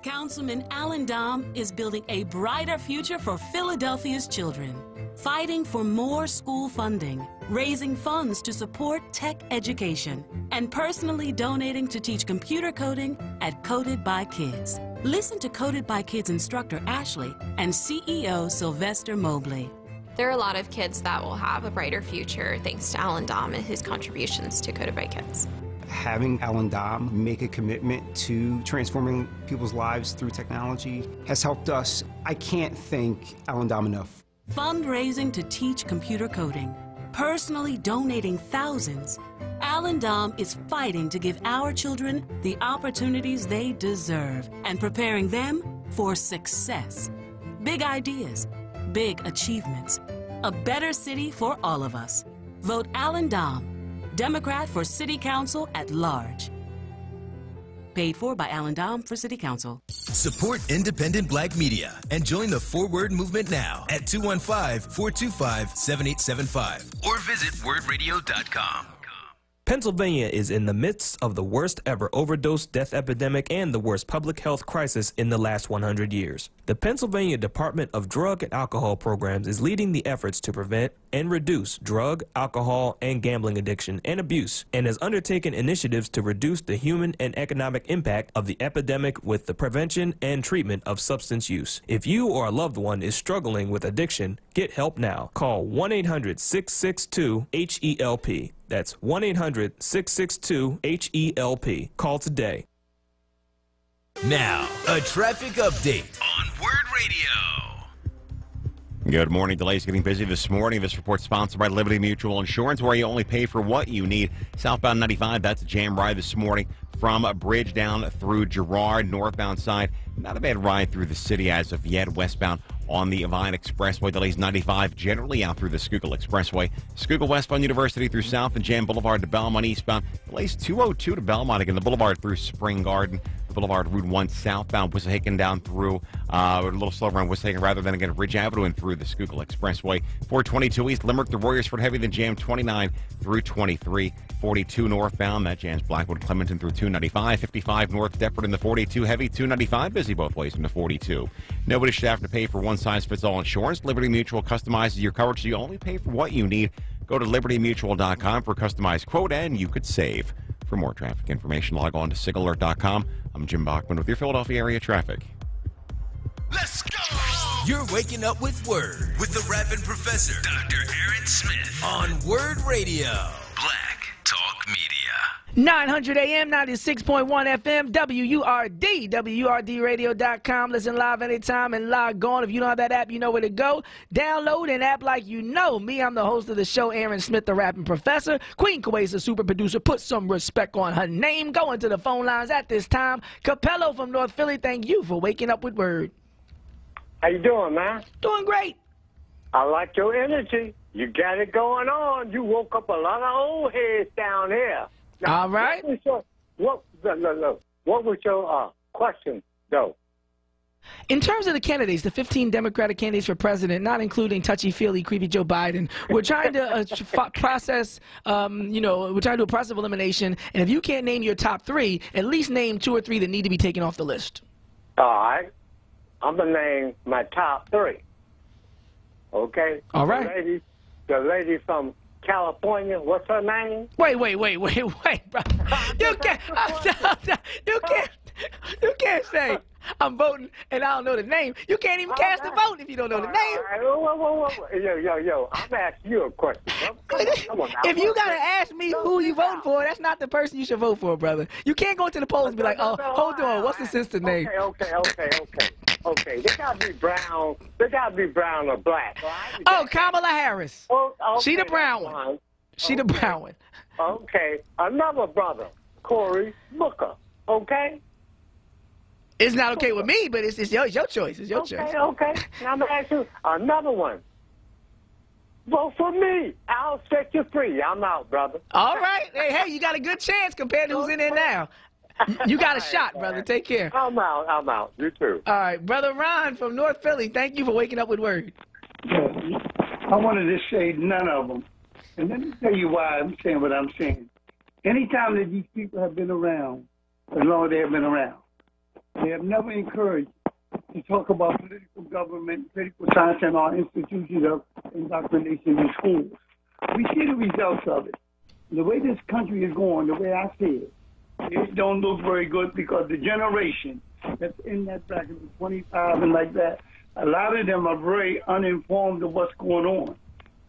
Councilman Alan Dom is building a brighter future for Philadelphia's children, fighting for more school funding, raising funds to support tech education, and personally donating to teach computer coding at Coded by Kids. Listen to Coded by Kids instructor Ashley and CEO Sylvester Mobley.
There are a lot of kids that will have a brighter future thanks to Alan Dom and his contributions to Coded by Kids.
Having Alan Dom make a commitment to transforming people's lives through technology has helped us. I can't thank Alan Dom enough.
Fundraising to teach computer coding. personally donating thousands, Alan Dom is fighting to give our children the opportunities they deserve and preparing them for success. Big ideas, big achievements. A better city for all of us. Vote Alan Dom, Democrat for City Council at Large. Paid for by Alan Dom for City Council.
Support independent black media and join the Forward movement now at 215-425-7875 or visit wordradio.com.
Pennsylvania is in the midst of the worst ever overdose death epidemic and the worst public health crisis in the last 100 years. The Pennsylvania Department of Drug and Alcohol Programs is leading the efforts to prevent and reduce drug, alcohol, and gambling addiction and abuse, and has undertaken initiatives to reduce the human and economic impact of the epidemic with the prevention and treatment of substance use. If you or a loved one is struggling with addiction, get help now. Call 1-800-662-HELP. That's 1-800-662-HELP. Call today.
Now, a traffic update on Word Radio.
Good morning. Delays getting busy this morning. This report sponsored by Liberty Mutual Insurance, where you only pay for what you need. Southbound 95, that's a jam ride this morning from a bridge down through Girard. Northbound side, not a bad ride through the city as of yet. Westbound on the Vine Expressway, delays 95 generally out through the Schuylkill Expressway. Schuylkill westbound University through South and Jam Boulevard to Belmont eastbound. Delays 202 to Belmont again. The Boulevard through Spring Garden. The Boulevard Route 1 southbound Wissahickon down through a little slower on Wissahickon rather than again Ridge Avenue and through the Schuylkill Expressway. 422 east Limerick to Royersford heavy, then jam 29 through 23. 42 northbound, that jams Blackwood Clementon through 295. 55 north Deptford in the 42 heavy. 295 busy both ways in the 42. Nobody should have to pay for one-size-fits-all insurance. Liberty Mutual customizes your coverage so you only pay for what you need. Go to libertymutual.com for a customized quote and you could save. For more traffic information, log on to signalert.com. I'm Jim Bachman with your Philadelphia area traffic.
Let's go! You're waking up with Word with the rapping professor, Dr. Aaron Smith, on Word Radio. Black Talk Media.
900 AM, 96.1 FM, WURD, WURDradio.com. Listen live anytime and log on. If you don't have that app, you know where to go. Download an app like you know me. I'm the host of the show, Aaron Smith, the rapping professor. Queen Kawai's the super producer. Put some respect on her name. Going to the phone lines at this time. Capello from North Philly, thank you for waking up with Word.
How you doing, man?
Doing great.
I like your energy. You got it going on. You woke up a lot of old heads down here. Now,
all right.
What was your question, though?
In terms of the candidates, the 15 Democratic candidates for president, not including touchy-feely, creepy Joe Biden, we're trying to process, we're trying to do a process of elimination. And if you can't name your top three, at least name 2 or 3 that need to be taken off the list.
All right. I'm going to name my top 3. Okay?
All right.
The lady from California, what's her name?
Wait, bro. You can't say I'm voting and I don't know the name. You can't even cast a vote if you don't know the name.
Whoa. Yo, I'm asking you a question. Come on now.
If you got to ask me who you voting for, that's not the person you should vote for, brother. You can't go to the polls and be like, oh, hold on, what's the sister's name?
Okay, they gotta be brown. They gotta be brown or black. Right?
Oh, Kamala Harris.
Oh, okay,
she the brown one. She the brown one.
Okay, another brother, Cory Booker. Okay.
It's not okay with me, but it's your choice. It's your choice.
Okay. Now I'm gonna ask you another one. Vote for me. I'll set you free. I'm out, brother.
All right. Hey, you got a good chance compared to who's in there now. You got a shot, brother. Take care.
I'm out. You too.
All right. Brother Ron from North Philly, thank you for waking up with Word.
I wanted to say none of them. And let me tell you why I'm saying what I'm saying. Anytime that these people have been around, as long as they have been around, they have never encouraged to talk about political government, political science, and our institutions of indoctrination in schools. We see the results of it. The way this country is going, the way I see it don't look very good because the generation that's in that bracket of 25 and like that, a lot of them are very uninformed of what's going on.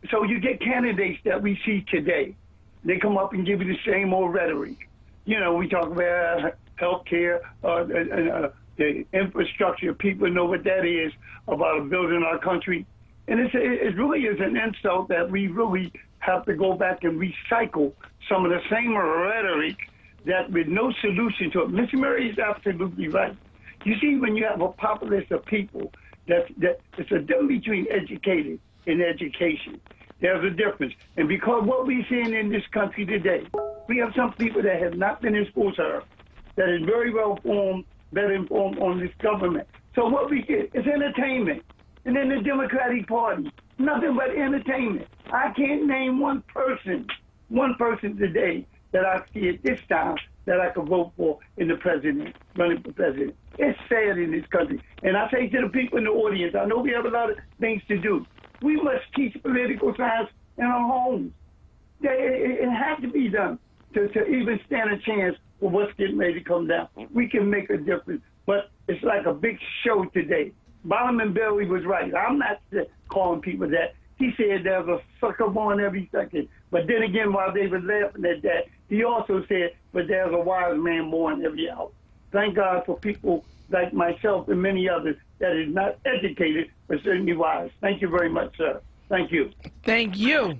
So you get candidates that we see today. They come up and give you the same old rhetoric. You know, we talk about health care, the infrastructure. People know what that is about building our country. And it really is an insult that we really have to go back and recycle some of the same rhetoric that with no solution to it. Mr. Murray is absolutely right. You see, when you have a populace of people, that it's a difference between educated and education. There's a difference. And because what we're seeing in this country today, we have some people that have not been in school, sir, that is very well informed, better informed on this government. So what we get is entertainment. And then the Democratic Party, nothing but entertainment. I can't name one person today that I see at this time that I could vote for in the president, running for president. It's sad in this country. And I say to the people in the audience, I know we have a lot of things to do. We must teach political science in our homes. It has to be done to even stand a chance for what's getting ready to come down. We can make a difference. But it's like a big show today. Solomon Bailey was right. I'm not calling people that. He said there's a sucker born every second. But then again, while they were laughing at that, he also said, but there's a wise man born every hour. Thank God for people like myself and many others that is not educated, but certainly wise. Thank you very much, sir. Thank you.
Thank you.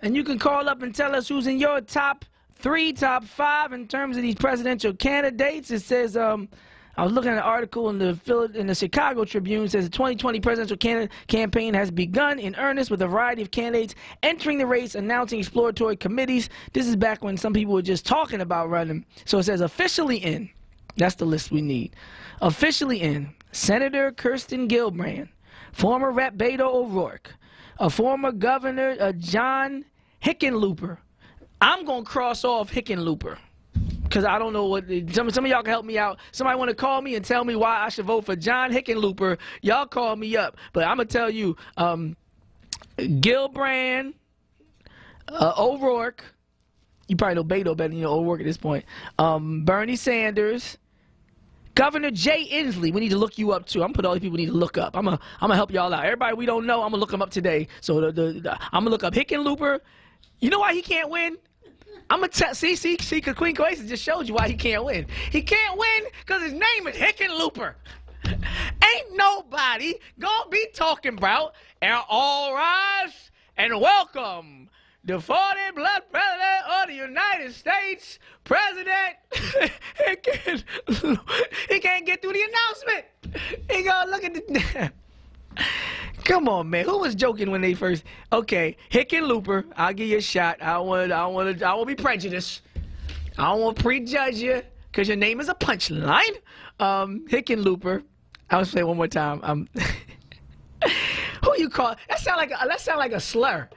And you can call up and tell us who's in your top 3, top 5 in terms of these presidential candidates. It says, I was looking at an article in the Chicago Tribune. It says the 2020 presidential campaign has begun in earnest with a variety of candidates entering the race, announcing exploratory committees. This is back when some people were just talking about running. So it says officially in. That's the list we need. Officially in. Senator Kirsten Gillibrand, former Rep. Beto O'Rourke, a former Governor John Hickenlooper. I'm going to cross off Hickenlooper because I don't know what. Some of y'all can help me out. Somebody want to call me and tell me why I should vote for John Hickenlooper. Y'all call me up. But I'm going to tell you, Gillibrand, O'Rourke. You probably know Beto better than you know O'Rourke at this point. Bernie Sanders. Governor Jay Inslee, we need to look you up too. I'm gonna put all these people we need to look up. I'm gonna help y'all out. Everybody we don't know, I'm gonna look them up today. So I'm gonna look up Hickenlooper. You know why he can't win? I'm gonna see, because Queen Coasis just showed you why he can't win. He can't win because his name is Hickenlooper. Ain't nobody gonna be talking about all rise and welcome the 40th blood president of the United States, President. He can't get through the announcment. He gonna look at the. Come on, man. Who was joking when they first? Okay, Hickenlooper. I'll give you a shot. I won't be prejudiced. I don't want to prejudge you because your name is a punchline. Hickenlooper. I'll say it one more time. Who you call? That sound like a slur.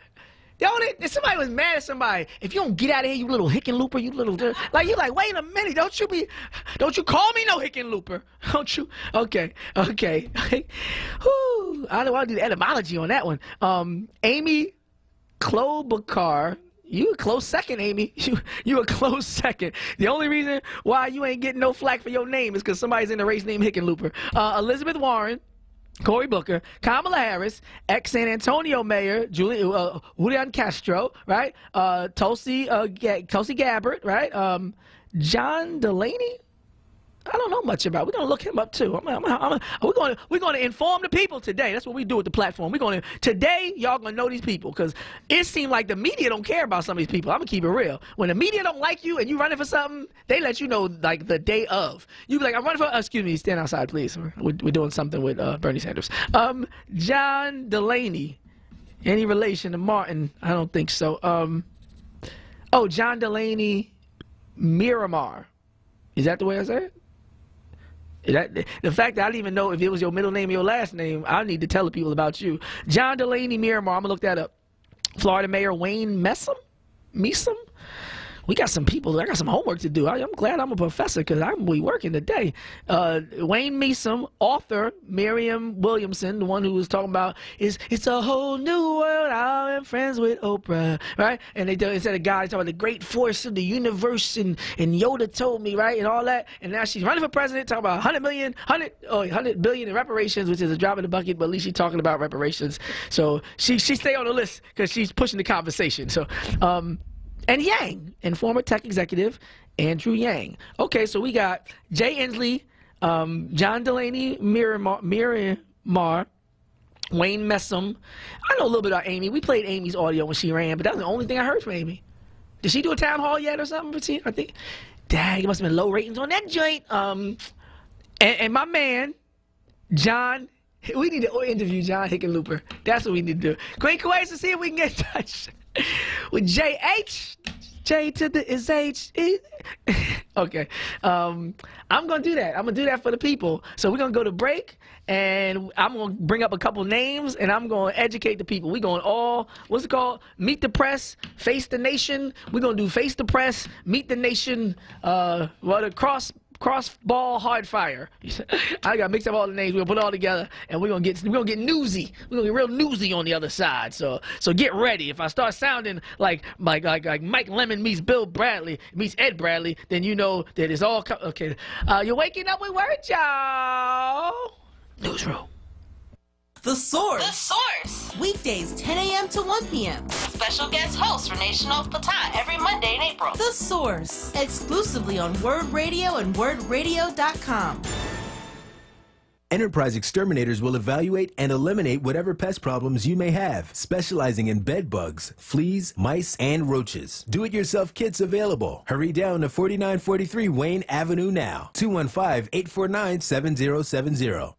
If somebody was mad at somebody, if you don't get out of here, you little Hickenlooper, you little, like, you like, wait a minute, don't you call me no Hickenlooper, don't you? Okay. Whew, I don't want to do the etymology on that one. Amy Klobuchar, you a close second, Amy. You a close second. The only reason why you ain't getting no flack for your name is because somebody's in the race named Hickenlooper. Elizabeth Warren, Cory Booker, Kamala Harris, ex-San Antonio Mayor Julian Castro, right? Tulsi Gabbard, right? John Delaney. I don't know much about. We're gonna look him up too. We're gonna inform the people today. That's what we do with the platform. Today y'all gonna know these people because it seems like the media don't care about some of these people. I'm gonna keep it real. When the media don't like you and you running for something, they let you know like the day of. You be like, I'm running for. Excuse me, stand outside, please. We're doing something with Bernie Sanders. John Delaney, any relation to Martin? I don't think so. John Delaney Miramar. Is that the way I say it? The fact that I didn't even know if it was your middle name or your last name, I need to tell the people about you. John Delaney Miramar, I'm going to look that up. Florida Mayor Wayne Measam? We got some people. I got some homework to do. I'm glad I'm a professor because I'm going to be working today. Wayne Measam, author, Miriam Williamson, the one who was talking about it's a whole new world. I'm friends with Oprah, right? And they said a guy talking about the great force of the universe and Yoda told me, right, and all that. And now she's running for president, talking about 100 billion in reparations, which is a drop in the bucket, but at least she's talking about reparations. So she stay on the list because she's pushing the conversation. So. And Yang, and former tech executive Andrew Yang. Okay, so we got Jay Inslee, John Delaney Miramar, Wayne Messam. I know a little bit about Amy. We played Amy's audio when she ran, but that was the only thing I heard from Amy. Did she do a town hall yet or something? I think. Dang, it must have been low ratings on that joint. And my man, John, we need to interview John Hickenlooper. That's what we need to do. Queen Kuwait, to see if we can get in touch with JH. J to the is H. Okay. I'm going to do that. I'm going to do that for the people. So we're going to go to break, and I'm going to bring up a couple names, and I'm going to educate the people. We're going all, what's it called? Meet the Press, Face the Nation. We're going to do Face the Press, Meet the Nation, Cross-ball hard fire. I got to mix up all the names. We're going to put it all together, and we're going to get newsy. We're going to get real newsy on the other side. So get ready. If I start sounding like Mike Lemon meets Bill Bradley, meets Ed Bradley, then you know that it's all okay. You're waking up with word, y'all. Newsroom.
The Source.
The Source.
Weekdays 10 a.m. to 1 p.m.
Special guest host for National Baton every Monday in April.
The Source. Exclusively on Word Radio and WordRadio.com.
Enterprise Exterminators will evaluate and eliminate whatever pest problems you may have, specializing in bed bugs, fleas, mice, and roaches. Do-it-yourself kits available. Hurry down to 4943 Wayne Avenue now. 215-849-7070.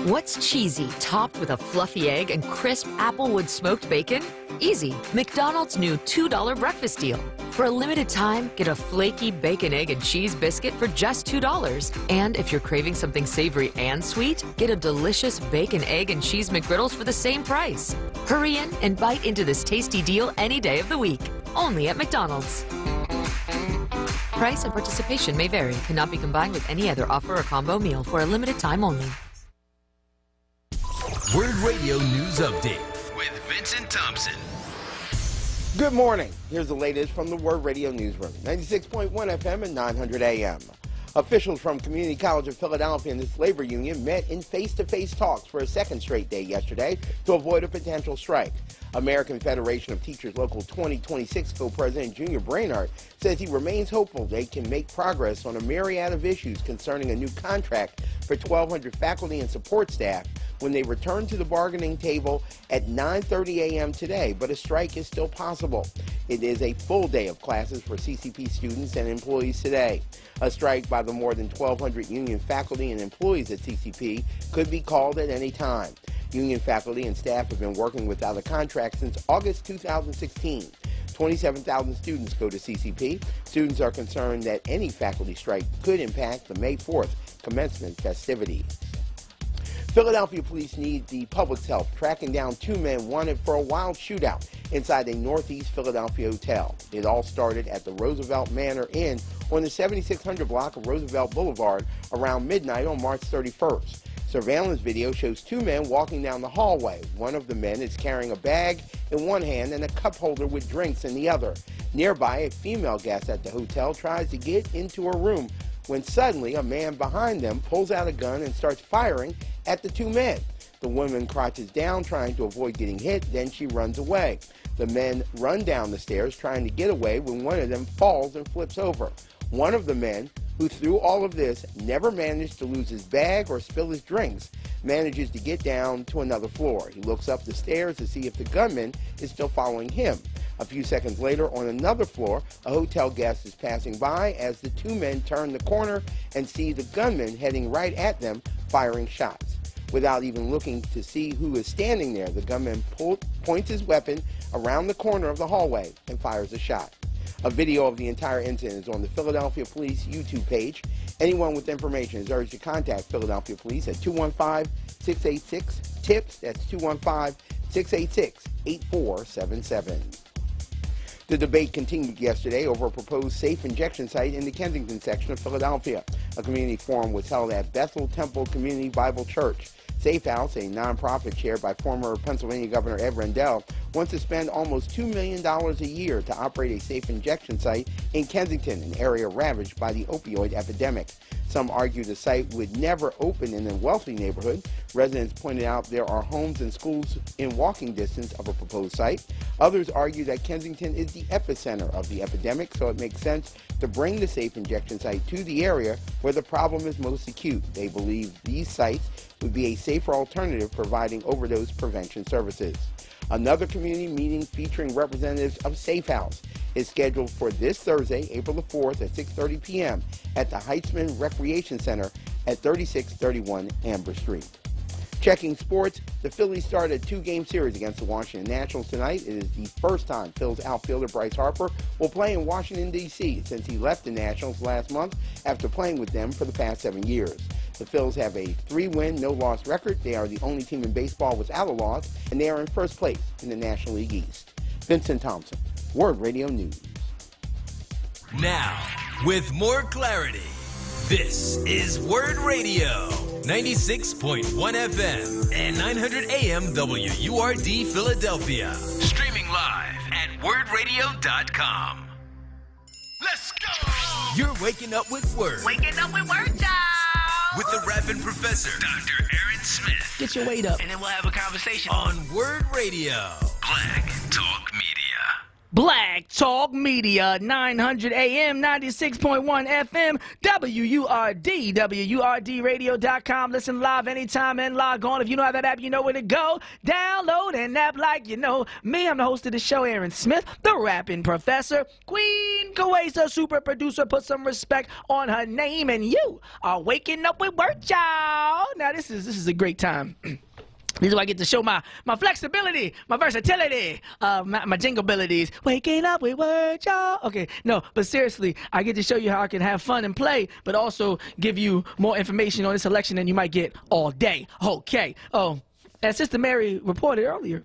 What's cheesy, topped with a fluffy egg and crisp applewood smoked bacon? Easy. McDonald's new $2 breakfast deal. For a limited time, get a flaky bacon, egg, and cheese biscuit for just $2. And if you're craving something savory and sweet, get a delicious bacon, egg, and cheese McGriddles for the same price. Hurry in and bite into this tasty deal any day of the week. Only at McDonald's. Price and participation may vary. Cannot be combined with any other offer or combo meal for a limited time only.
Word Radio News Update
with Vincent Thompson.
Good morning. Here's the latest from the Word Radio Newsroom. 96.1 FM and 900 AM. Officials from Community College of Philadelphia and its labor union met in face-to-face talks for a second straight day yesterday to avoid a potential strike. American Federation of Teachers Local 2026 co-president Junior Brainard says he remains hopeful they can make progress on a myriad of issues concerning a new contract for 1,200 faculty and support staff when they return to the bargaining table at 9:30 a.m. today, but a strike is still possible. It is a full day of classes for CCP students and employees today. A strike by the more than 1,200 union faculty and employees at CCP could be called at any time. Union faculty and staff have been working without a contract since August 2016. 27,000 students go to CCP. Students are concerned that any faculty strike could impact the May 4th commencement festivities. Philadelphia police need the public's help tracking down two men wanted for a wild shootout inside a Northeast Philadelphia hotel. It all started at the Roosevelt Manor Inn on the 7600 block of Roosevelt Boulevard around midnight on March 31st. Surveillance video shows two men walking down the hallway. One of the men is carrying a bag in one hand and a cup holder with drinks in the other. Nearby, a female guest at the hotel tries to get into her room when suddenly a man behind them pulls out a gun and starts firing at the two men. The woman crouches down trying to avoid getting hit, then she runs away. The men run down the stairs trying to get away when one of them falls and flips over. One of the men, who through all of this never managed to lose his bag or spill his drinks, manages to get down to another floor. He looks up the stairs to see if the gunman is still following him. A few seconds later, on another floor, a hotel guest is passing by as the two men turn the corner and see the gunman heading right at them, firing shots. Without even looking to see who is standing there, the gunman points his weapon around the corner of the hallway and fires a shot. A video of the entire incident is on the Philadelphia Police YouTube page. Anyone with information is urged to contact Philadelphia Police at 215-686-TIPS. That's 215-686-8477. The debate continued yesterday over a proposed safe injection site in the Kensington section of Philadelphia. A community forum was held at Bethel Temple Community Bible Church. Safe House, a nonprofit chaired by former Pennsylvania Governor Ed Rendell, wants to spend almost $2 million a year to operate a safe injection site in Kensington, an area ravaged by the opioid epidemic. Some argue the site would never open in a wealthy neighborhood. Residents pointed out there are homes and schools in walking distance of a proposed site. Others argue that Kensington is the epicenter of the epidemic, so it makes sense to bring the safe injection site to the area where the problem is most acute. They believe these sites would be a safer alternative providing overdose prevention services. Another community meeting featuring representatives of Safe House is scheduled for this Thursday, April the 4th at 6:30 p.m. at the Heitzman Recreation Center at 3631 Amber Street. Checking sports, the Phillies started a 2-game series against the Washington Nationals tonight. It is the first time Phil's outfielder Bryce Harper will play in Washington, D.C. since he left the Nationals last month after playing with them for the past 7 years. The Phils have a 3-win, no-loss record. They are the only team in baseball without a loss, and they are in first place in the National League East. Vincent Thompson, Word Radio News.
Now, with more clarity, this is Word Radio, 96.1 FM and 900 AM WURD Philadelphia. Streaming live at wordradio.com. Let's go! You're waking up with Word.
Waking up with Word, y'all!
With the rapping professor, Dr. Aaron Smith.
Get your weight up, and then we'll have a conversation.
On Word Radio. Black Talk Media.
Black Talk Media, 900 AM, 96.1 FM, WURD, WURDradio.com. Listen live anytime and log on. If you don't have that app, you know where to go. Download an app like you know me. I'm the host of the show, Aaron Smith, the rapping professor. Queen Kawesa, super producer, put some respect on her name, and you are waking up with Word, y'all. Now, this is a great time. This is where I get to show my flexibility, my versatility, my jingle abilities. Waking up with Word, y'all. Okay, no, but seriously, I get to show you how I can have fun and play, but also give you more information on this election than you might get all day. Okay. Oh, as Sister Mary reported earlier,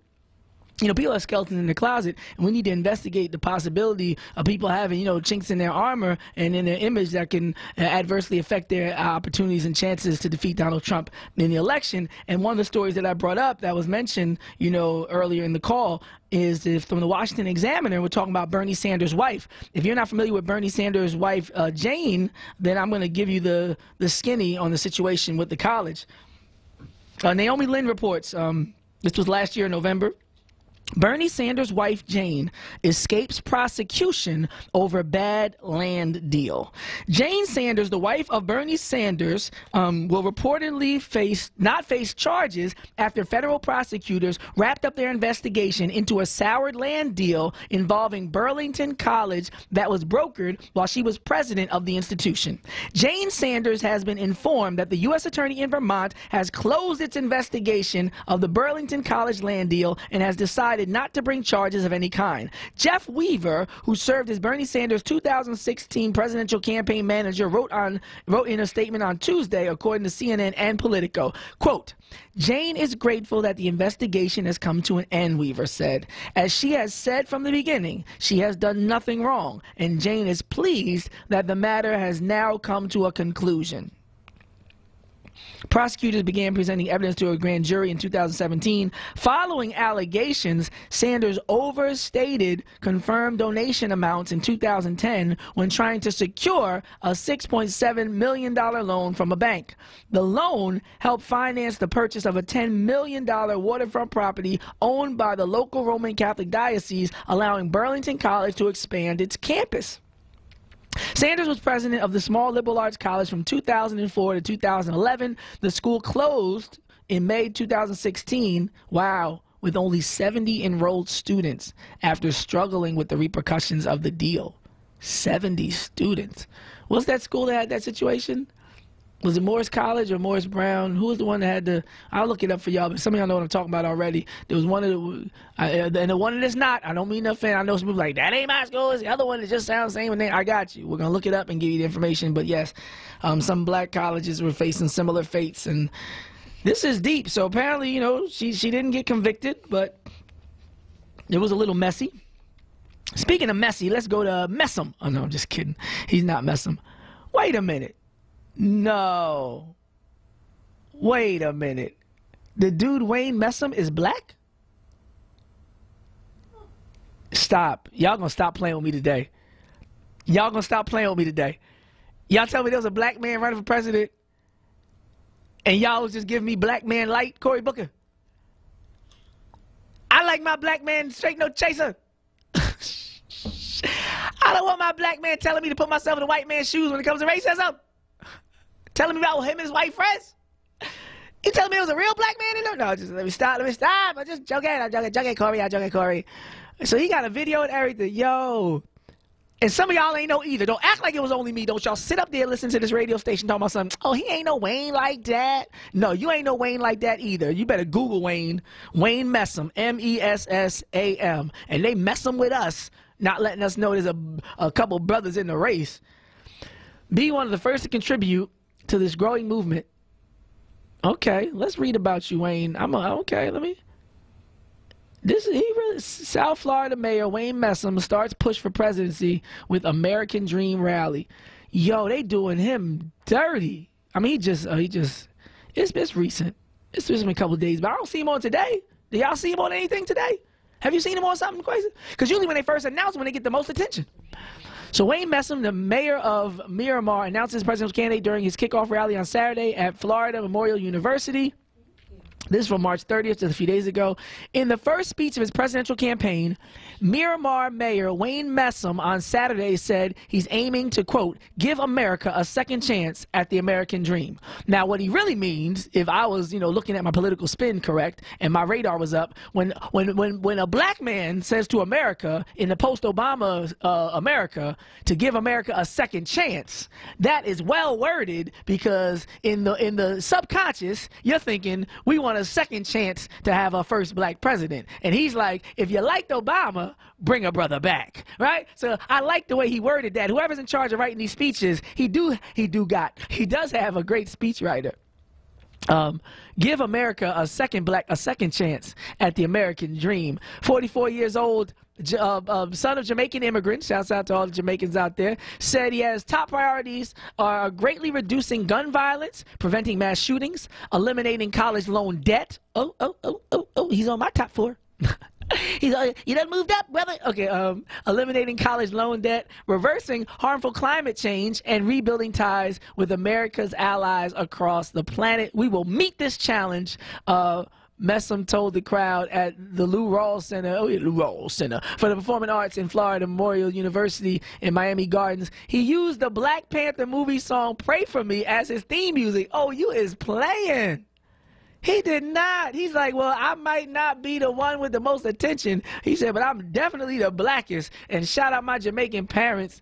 you know, people are skeleton in the closet, and we need to investigate the possibility of people having, you know, chinks in their armor and in their image that can adversely affect their opportunities and chances to defeat Donald Trump in the election. And one of the stories that I brought up that was mentioned, you know, earlier in the call is from the Washington Examiner. We're talking about Bernie Sanders' wife. If you're not familiar with Bernie Sanders' wife, Jane, then I'm going to give you the skinny on the situation with the college. Naomi Lynn reports, this was last year in November, Bernie Sanders' wife, Jane, escapes prosecution over bad land deal. Jane Sanders, the wife of Bernie Sanders, will reportedly not face charges after federal prosecutors wrapped up their investigation into a soured land deal involving Burlington College that was brokered while she was president of the institution. Jane Sanders has been informed that the U.S. Attorney in Vermont has closed its investigation of the Burlington College land deal and has decided not to bring charges of any kind. Jeff Weaver, who served as Bernie Sanders' 2016 presidential campaign manager, wrote in a statement on Tuesday, according to CNN and Politico, quote, "Jane is grateful that the investigation has come to an end," Weaver said. "As she has said from the beginning, she has done nothing wrong, and Jane is pleased that the matter has now come to a conclusion." Prosecutors began presenting evidence to a grand jury in 2017. Following allegations, Sanders overstated confirmed donation amounts in 2010 when trying to secure a $6.7 million loan from a bank. The loan helped finance the purchase of a $10 million waterfront property owned by the local Roman Catholic diocese, allowing Burlington College to expand its campus. Sanders was president of the small liberal arts college from 2004 to 2011. The school closed in May 2016, with only 70 enrolled students after struggling with the repercussions of the deal. 70 students. Was that school that had that situation? Was it Morris College or Morris Brown? Who was the one that had the... I'll look it up for y'all, but some of y'all know what I'm talking about already. There was one of the... and the one that's not, I don't mean no offense. I know some people like, that ain't my school. It's the other one that just sounds the same name. I got you. We're going to look it up and give you the information. But yes, some black colleges were facing similar fates. And this is deep. So apparently, you know, she didn't get convicted, but it was a little messy. Speaking of messy, let's go to Messam. Oh, no, I'm just kidding. He's not Messam. Wait a minute. No. Wait a minute. The dude Wayne Messam is black? Stop. Y'all gonna stop playing with me today. Y'all gonna stop playing with me today. Y'all tell me there was a black man running for president, and y'all was just giving me black man light, Cory Booker. I like my black man straight, no chaser. I don't want my black man telling me to put myself in a white man's shoes when it comes to racism. Telling me about him and his white friends. You telling me there was a real black man in there? No, just let me stop. I'm just joking. I'm joking, Cory. So he got a video and everything. Yo. And some of y'all ain't know either. Don't act like it was only me. Don't y'all sit up there listening to this radio station talking about something. Oh, he ain't no Wayne like that. No, you ain't no Wayne like that either. You better Google Wayne. Wayne Messam. M-E-S-S-A-M. And they mess him with us, not letting us know there's a couple brothers in the race. Be one of the first to contribute to this growing movement. Okay, let's read about you, Wayne. Okay, let me... South Florida Mayor Wayne Messam starts push for presidency with American Dream rally. Yo, they doing him dirty. I mean, it's recent. It's been a couple of days, but I don't see him on today. Do y'all see him on anything today? Have you seen him on something crazy? Because usually when they first announce when they get the most attention. So Wayne Messam, the mayor of Miramar, announced his presidential candidate during his kickoff rally on Saturday at Florida Memorial University. This is from March 30th, just a few days ago. In the first speech of his presidential campaign, Miramar Mayor Wayne Messam on Saturday said he's aiming to, quote, give America a second chance at the American dream. Now, what he really means, if I was, looking at my political spin correct and my radar was up, when a black man says to America in the post-Obama America to give America a second chance, that is well worded because in the subconscious, you're thinking we want a second chance to have a first black president. And he's like, if you liked Obama, bring a brother back, right? So I like the way he worded that. Whoever's in charge of writing these speeches, he does have a great speechwriter. Give America a second chance at the American dream. 44 years old, son of Jamaican immigrants, shouts out to all the Jamaicans out there, said he has top priorities are greatly reducing gun violence, preventing mass shootings, eliminating college loan debt. Oh, he's on my top 4. You done moved up, brother? Okay, eliminating college loan debt, reversing harmful climate change, and rebuilding ties with America's allies across the planet. We will meet this challenge. Messam told the crowd at the Lou Rawls Center, for the Performing Arts in Florida Memorial University in Miami Gardens. He used the Black Panther movie song Pray For Me as his theme music. Oh, you is playing. He did not. He's like, well, I might not be the one with the most attention. He said, but I'm definitely the blackest. And shout out my Jamaican parents.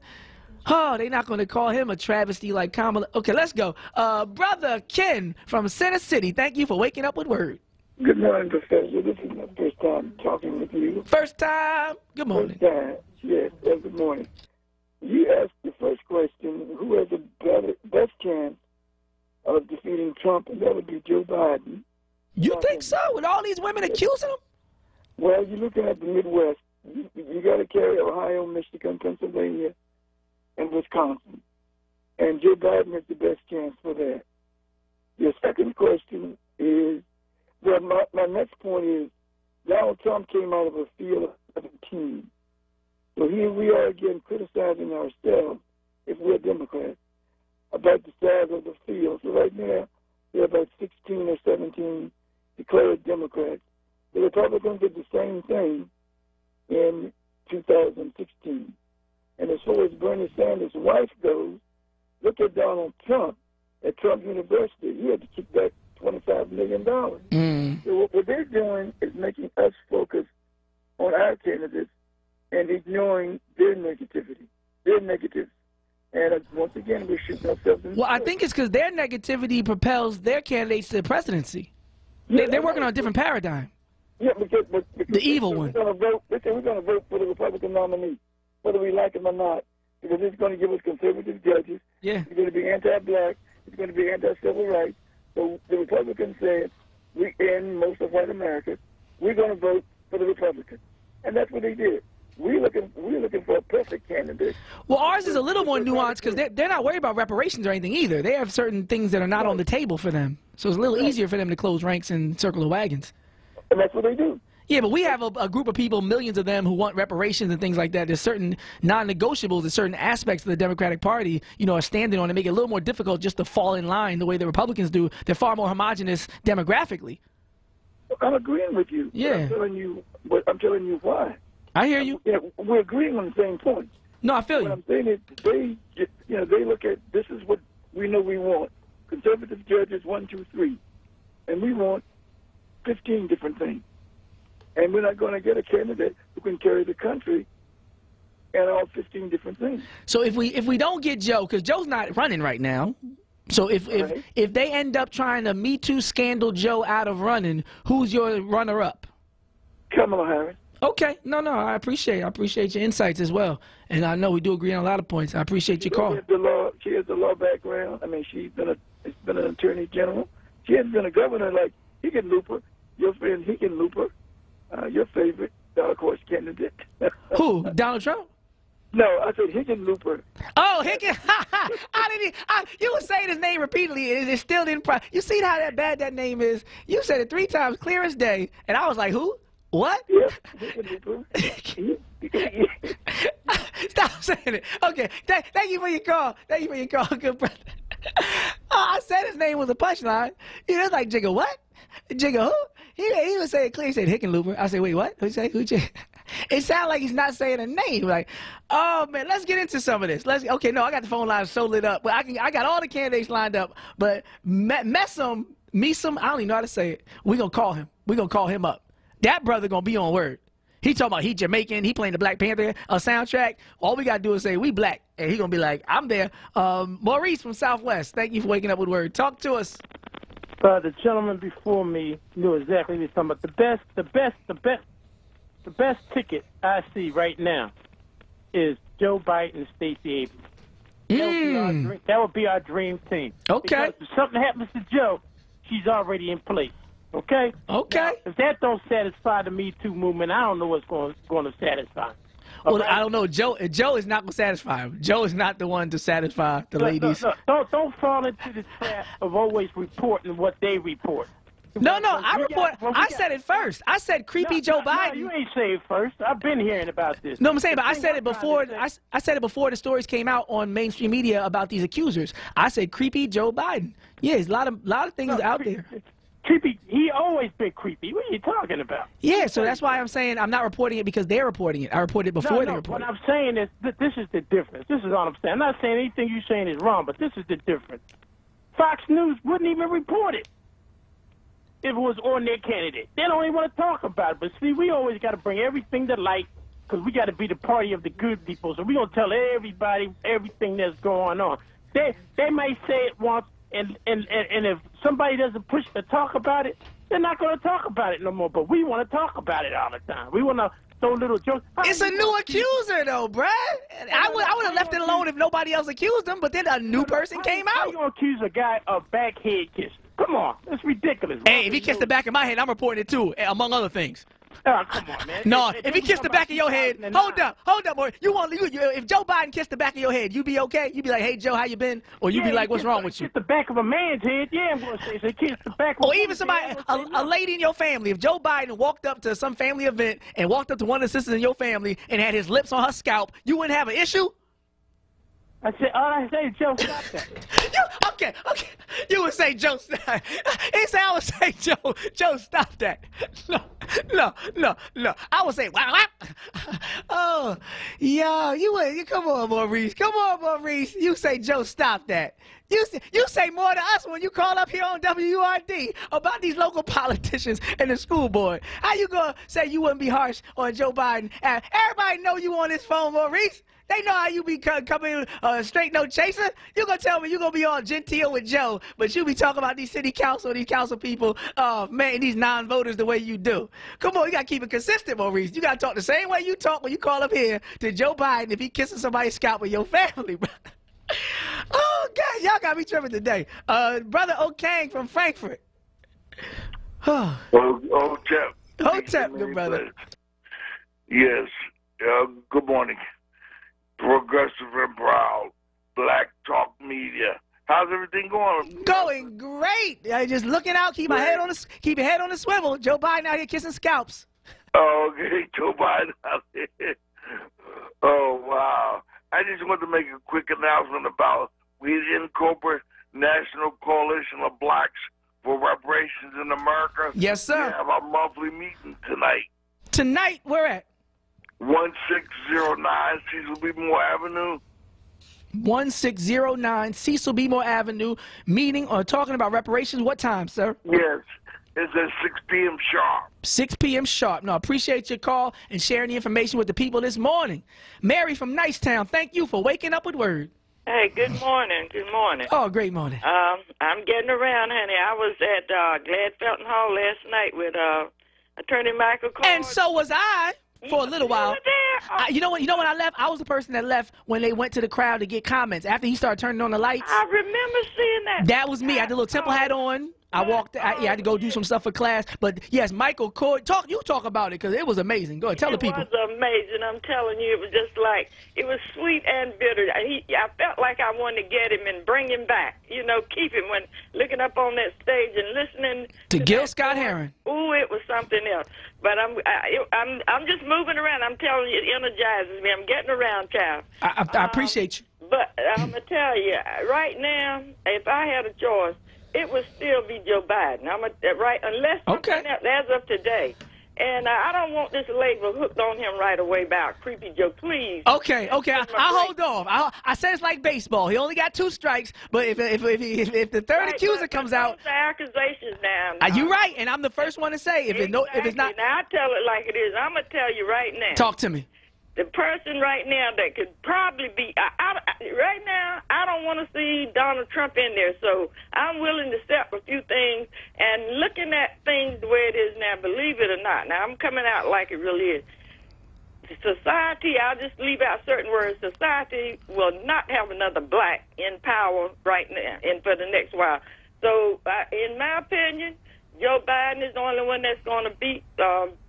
Oh, they're not going to call him a travesty like Kamala. Okay, let's go. Brother Ken from Center City, thank you for waking up with Word.
Good morning, Professor. This is my first time talking with you.
First time? Good morning.
First time. Yes, good morning. You asked the first question, who has the best chance of defeating Trump, and that would be Joe Biden.
You think so? With all these women accusing him?
Well, you're looking at the Midwest. You got to carry Ohio, Michigan, Pennsylvania, and Wisconsin. And Joe Biden has the best chance for that. Your second question is, well, my next point is, Donald Trump came out of a field of 17. So here we are again criticizing ourselves, if we're Democrats, about the size of the field. So right now, there are about 16 or 17 declared Democrats. The Republicans did the same thing in 2016. And as far as Bernie Sanders' wife goes, look at Donald Trump at Trump University. He had to kick back $25 million. So what they're doing is making us focus on our candidates and ignoring their negativity, their negatives. And once again, we're shooting ourselves in the foot.
I think it's because their negativity propels their candidates to the presidency. Yeah, they're working on a different paradigm.
Yeah, because
the evil one.
We're going to vote for the Republican nominee, whether we like him or not, because it's going to give us conservative judges.
Yeah.
It's going to be anti-black. It's going to be anti-civil rights. So the Republicans said, we in most of white America, we're going to vote for the Republicans. And that's what they did. We're looking for a perfect candidate.
Well, ours is a little more nuanced because they're not worried about reparations or anything either. They have certain things that are not on the table for them. So it's a little easier for them to close ranks and circle the wagons.
And that's what they do.
Yeah, but we have a group of people, millions of them, who want reparations and things like that. There's certain non-negotiables and certain aspects of the Democratic Party, you know, are standing on to make it a little more difficult just to fall in line the way the Republicans do. They're far more homogenous demographically.
I'm agreeing with you.
Yeah.
I'm telling you why.
I hear you.
Yeah, we're agreeing on the same point.
No, I feel you.
What I'm saying is they look at, this is what we know we want. Conservative judges, 1, 2, 3. And we want 15 different things. And we're not going to get a candidate who can carry the country and all 15 different things.
So if we don't get Joe, because Joe's not running right now, so if they end up trying to Me Too scandal Joe out of running, who's your runner-up?
Kamala Harris.
Okay, no, I appreciate your insights as well, and I know we do agree on a lot of points. I appreciate your call.
She has the law background. I mean, she's been an attorney general. She hasn't been a governor like Hickenlooper, your friend Hickenlooper. Your favorite dark horse candidate.
Who? Donald Trump?
No, I said Hickenlooper.
Oh, you were saying his name repeatedly, and it still didn't. You see how bad that name is? You said it 3 times, clear as day, and I was like, who? What?
Yeah, Hickenlooper.
Stop saying it. Okay, thank you for your call. Thank you for your call, good brother. I said his name was a punchline. You know, like Jigga what? Jigga who? He was saying clear. He said Hickenlooper. I said, wait, what? Who'd say? It sounds like he's not saying a name. Like, oh man, let's get into some of this. Okay, no, I got the phone line so lit up. But I got all the candidates lined up. But Meesum, I don't even know how to say it. We gonna call him. We gonna call him up. That brother gonna be on word. He talking about he Jamaican. He playing the Black Panther soundtrack. All we gotta do is say we black, and he gonna be like, I'm there. Maurice from Southwest. Thank you for waking up with word. Talk to us.
The gentleman before me knew exactly what he was talking about. The best ticket I see right now is Joe Biden and Stacey Abrams. That would be our dream team.
Okay.
Because if something happens to Joe, she's already in place. Okay?
Okay.
Now, if that don't satisfy the Me Too movement, I don't know what's going to satisfy.
Well, I don't know. Joe is not going to satisfy him. Joe is not the one to satisfy the ladies.
Don't fall into the trap of always reporting what they report.
No, I said it first. I said creepy Joe Biden.
No, you ain't say it first. I've been hearing about this.
No, I'm saying, but I said it before. I said it before the stories came out on mainstream media about these accusers. I said creepy Joe Biden. Yeah, there's a lot of things out there.
Creepy. He always been creepy. What are you talking about?
Yeah, so that's why I'm saying I'm not reporting it because they're reporting it. I reported it before they reported it.
What I'm saying is this is the difference. This is all I'm saying. I'm not saying anything you're saying is wrong, but this is the difference. Fox News wouldn't even report it if it was on their candidate. They don't even want to talk about it. But see, we always got to bring everything to light because we got to be the party of the good people. So we're going to tell everybody everything that's going on. They may say it once, and if somebody doesn't push to talk about it, they're not going to talk about it no more. But we want to talk about it all the time. We want to throw little jokes.
It's a new accuser, though, bruh. I would have left it alone if nobody else accused him, but then a new person came out.
How you going to accuse a guy of backhead kissing? Come on. That's ridiculous.
Hey, if he kissed the back of my head, I'm reporting it too, among other things.
Oh, come on, man.
No, if he kissed the back of your head, hold up, boy. If Joe Biden kissed the back of your head, you be okay? You be like, hey, Joe, how you been? Or you be like, what's wrong with you?
Kiss the back of a man's head, yeah, I'm going to say kiss the back of
or even somebody, a lady in your family. If Joe Biden walked up to some family event and walked up to one of the sisters in your family and had his lips on her scalp, you wouldn't have an issue?
I say, Joe, stop that.
Okay. You would say, Joe, stop. I would say, Joe, stop that. No. I would say, wow. Oh, yo, you come on, Maurice. Come on, Maurice. You say, Joe, stop that. You say more to us when you call up here on WURD about these local politicians and the school board. How you gonna say you wouldn't be harsh on Joe Biden? Everybody know you on this phone, Maurice. They know how you be coming straight no chaser. You gonna tell me you gonna be all genteel with Joe, but you be talking about these city council, these council people, man, these non-voters the way you do. Come on, you gotta keep it consistent, Maurice. You gotta talk the same way you talk when you call up here to Joe Biden if he kissing somebody's scalp with your family, bro. Oh God, y'all got me tripping today. Brother O'Kang from Frankfurt.
Hotep,
good brother.
Yes. Good morning. Progressive and proud, Black Talk Media. How's everything going?
Going great. Just looking out. Keep your head on the swivel. Joe Biden out here kissing scalps.
Oh, okay, Joe Biden out there. Oh, wow. I just want to make a quick announcement about we incorporate National Coalition of Blacks for Reparations in America.
Yes, sir.
We have our monthly meeting tonight.
Tonight, where at?
1609 Cecil B. Moore Avenue.
1609 Cecil B. Moore Avenue, meeting or talking about reparations. What time, sir?
Yes, it's at 6 p.m. sharp.
6 p.m. sharp. No, I appreciate your call and sharing the information with the people this morning. Mary from Nicetown, thank you for waking up with Word.
Hey, good morning. Good morning.
Oh, great morning.
I'm getting around, honey. I was at Glad Felton Hall last night with Attorney Michael Clark.
And so was I. For a little while. You know when I left? I was the person that left when they went to the crowd to get comments. After he started turning on the lights.
I remember seeing that.
That was me. I had the little temple hat on. I walked. I had to go do some stuff for class. But yes, Michael Coy, you talk about it because it was amazing. Go ahead, tell the people.
It was amazing. I'm telling you, it was just like it was sweet and bitter. I felt like I wanted to get him and bring him back. You know, keep him when looking up on that stage and listening
to Gil Scott Heron.
Ooh, it was something else. But I'm just moving around. I'm telling you, it energizes me. I'm getting around, child.
I appreciate you.
But I'm gonna tell you right now, if I had a choice, it would still be Joe Biden. Unless something else, as of today. And I don't want this label hooked on him right away about Creepy Joe, please.
Okay. I'll hold off. I said it's like baseball. He only got 2 strikes, but if the third accuser comes out,
those are accusations now.
You're right, and I'm the first one to say if it's not.
Now I tell it like it is. I'm gonna tell you right now.
Talk to me.
The person right now that could probably be right now, I don't want to see Donald Trump in there, so I'm willing to accept a few things. And looking at things the way it is now, believe it or not, now I'm coming out like it really is. Society, I'll just leave out certain words. Society will not have another black in power right now and for the next while. So, in my opinion, Joe Biden is the only one that's going to beat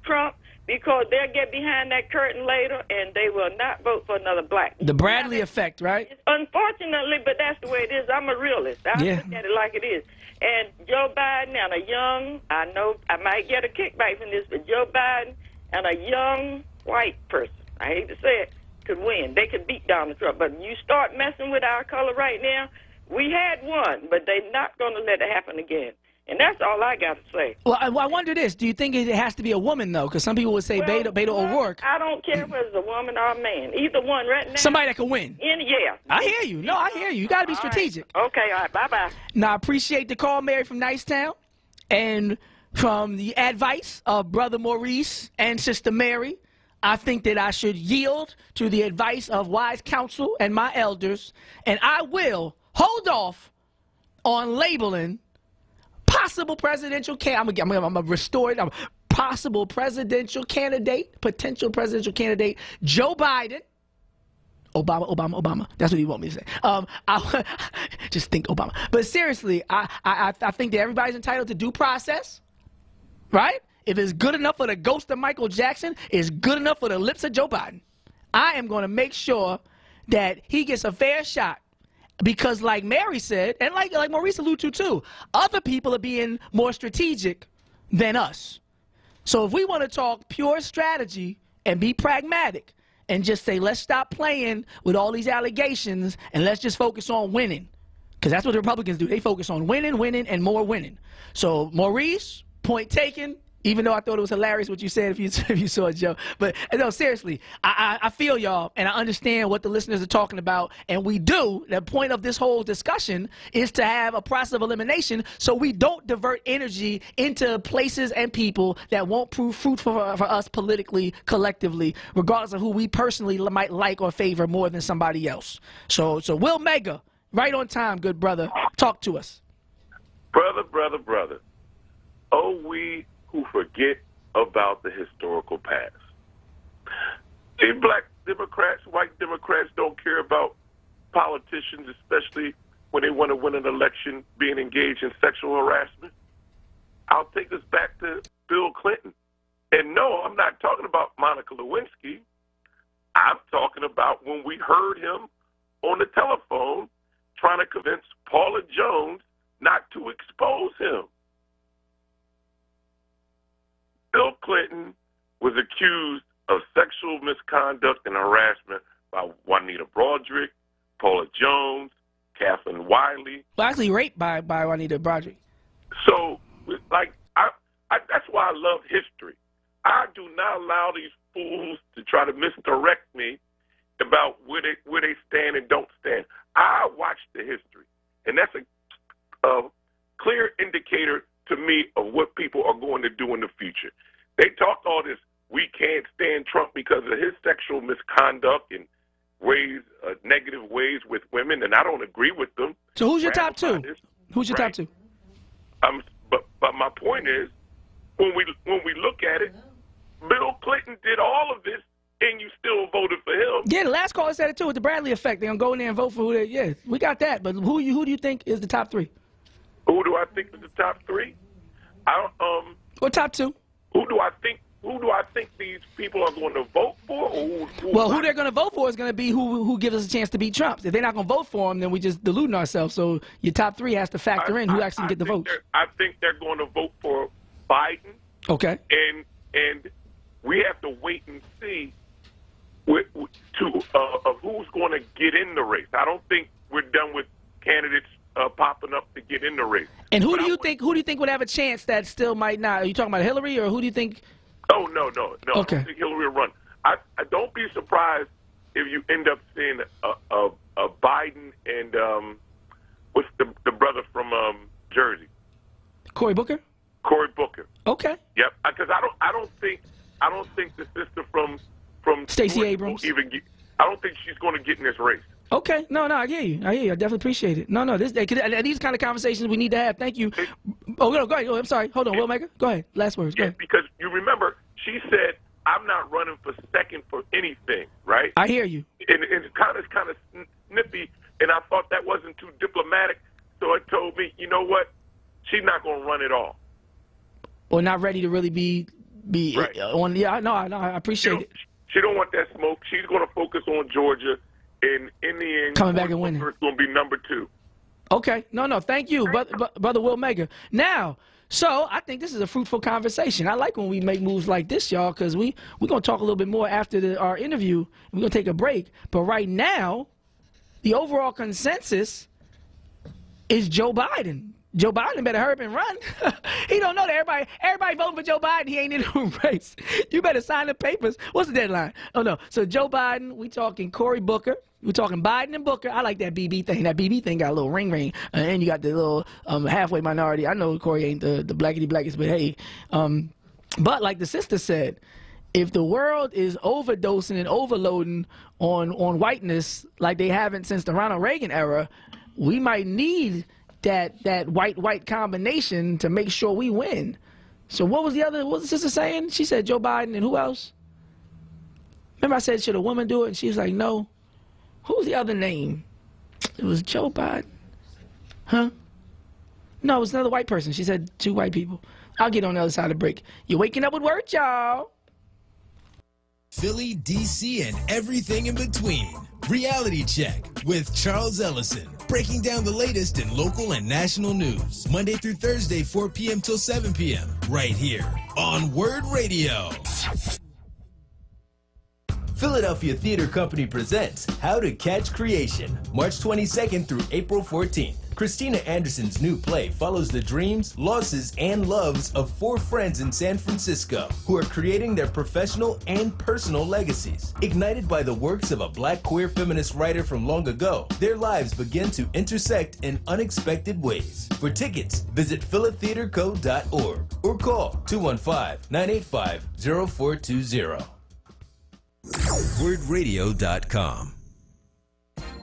Trump. Because they'll get behind that curtain later, and they will not vote for another black.
The Bradley effect, right?
Unfortunately, but that's the way it is. I'm a realist. I look at it like it is. And Joe Biden and a young, I know I might get a kickback from this, but Joe Biden and a young white person, I hate to say it, could win. They could beat Donald Trump. But you start messing with our color right now, we had one, but they're not going to let it happen again. And that's all I got to say.
Well, I wonder this. Do you think it has to be a woman, though? Because some people would say Beto O'Rourke.
I don't care whether it's a woman or a man. Either one right now.
Somebody that can win.
Yeah.
I hear you. No, I hear you. You got to be strategic.
Right. Okay, all right. Bye-bye.
Now, I appreciate the call, Mary from Nicetown. And from the advice of Brother Maurice and Sister Mary, I think that I should yield to the advice of wise counsel and my elders. And I will hold off on labeling possible presidential candidate. I'm gonna restore it. Possible presidential candidate, potential presidential candidate, Joe Biden. Obama. That's what you want me to say. I just think Obama. But seriously, I think that everybody's entitled to due process, right? If it's good enough for the ghost of Michael Jackson, it's good enough for the lips of Joe Biden. I am going to make sure that he gets a fair shot. Because like Mary said, and like Maurice alluded to too, other people are being more strategic than us. So if we want to talk pure strategy and be pragmatic and just say, let's stop playing with all these allegations and let's just focus on winning. Because that's what the Republicans do. They focus on winning, and more winning. So Maurice, point taken. Even though I thought it was hilarious what you said if you saw it, Joe. But no, seriously, I feel y'all, and I understand what the listeners are talking about. And we do. The point of this whole discussion is to have a process of elimination so we don't divert energy into places and people that won't prove fruitful for us politically, collectively, regardless of who we personally might like or favor more than somebody else. So Will Mega, right on time, good brother. Talk to us.
Brother. Oh, we who forget about the historical past. See, black Democrats, white Democrats don't care about politicians, especially when they want to win an election, being engaged in sexual harassment. I'll take us back to Bill Clinton. And no, I'm not talking about Monica Lewinsky. I'm talking about when we heard him on the telephone trying to convince Paula Jones not to expose him. Bill Clinton was accused of sexual misconduct and harassment by Juanita Broderick, Paula Jones, Kathleen Wiley.
Well, actually raped by Juanita Broderick.
So, like, that's why I love history. I do not allow these fools to try to misdirect me about where they stand and don't stand. I watch the history, and that's a clear indicator to me of what people are going to do in the future. They talk all this, we can't stand Trump because of his sexual misconduct and ways, negative ways with women, and I don't agree with them.
So who's your top two? Who's your top two?
But my point is, when we look at it, Bill Clinton did all of this, and you still voted for him.
Yeah, the last caller said it too with the Bradley effect. They're gonna go in there and vote for who they. Yeah, we got that. But who do you think is the top three?
Who do I think is the top three?
Or top two?
Who do I think these people are going to vote for?
Who they're going to vote for is going to be who gives us a chance to beat Trump. If they're not going to vote for him, then we just deluding ourselves. So your top three has to factor in who actually get the votes.
I think they're going to vote for Biden.
Okay.
And we have to wait and see of who's going to get in the race. I don't think we're done with candidates popping up to get in the race.
And who do you think would have a chance that still might not? Are you talking about Hillary, or who do you think?
Oh, no.
Okay.
I don't think Hillary will run. I don't be surprised if you end up seeing a Biden and what's the brother from Jersey?
Cory Booker.
Cory Booker.
Okay.
Yep. Because I don't think the sister from
Stacey Abrams
I don't think she's going to get in this race.
Okay. No, I hear you. I definitely appreciate it. No, these kind of conversations we need to have. Thank you. Oh, no, go ahead. Oh, I'm sorry. Hold on, Will Maker. Go ahead. Last words. Go ahead.
Because you remember, she said, I'm not running for second for anything, right?
I hear you.
And it's kind of snippy, and I thought that wasn't too diplomatic, so it told me, you know what? She's not going to run at all.
Or not ready to really be
right.
On. Yeah, no, I appreciate it.
She don't want that smoke. She's going to focus on Georgia. And in the end,
coming back and winning.
It's going to be number 2.
Okay. No. Thank you, Brother Will Mega. Now, so I think this is a fruitful conversation. I like when we make moves like this, y'all, because we're going to talk a little bit more after our interview. We're going to take a break. But right now, the overall consensus is Joe Biden. Joe Biden better hurry up and run. He don't know that everybody voting for Joe Biden. He ain't in the race. You better sign the papers. What's the deadline? Oh, no. So Joe Biden, we talking Cory Booker. We're talking Biden and Booker. I like that BB thing. That BB thing got a little ring. And you got the little halfway minority. I know Cory ain't the blackity blackest, but hey. But like the sister said, if the world is overdosing and overloading on whiteness like they haven't since the Ronald Reagan era, we might need that white combination to make sure we win. So what was the sister saying? She said Joe Biden and who else? Remember I said, should a woman do it? And she was like, no. Who's the other name? It was Joe Biden. Huh? No, it was another white person. She said 2 white people. I'll get on the other side of the break. You're waking up with word, y'all.
Philly, D.C., and everything in between. Reality Check with Charles Ellison. Breaking down the latest in local and national news. Monday through Thursday, 4 p.m. till 7 p.m. Right here on Word Radio. Philadelphia Theater Company presents How to Catch Creation, March 22nd through April 14th. Christina Anderson's new play follows the dreams, losses, and loves of 4 friends in San Francisco who are creating their professional and personal legacies. Ignited by the works of a black queer feminist writer from long ago, their lives begin to intersect in unexpected ways. For tickets, visit philatheaterco.org or call 215-985-0420. WordRadio.com.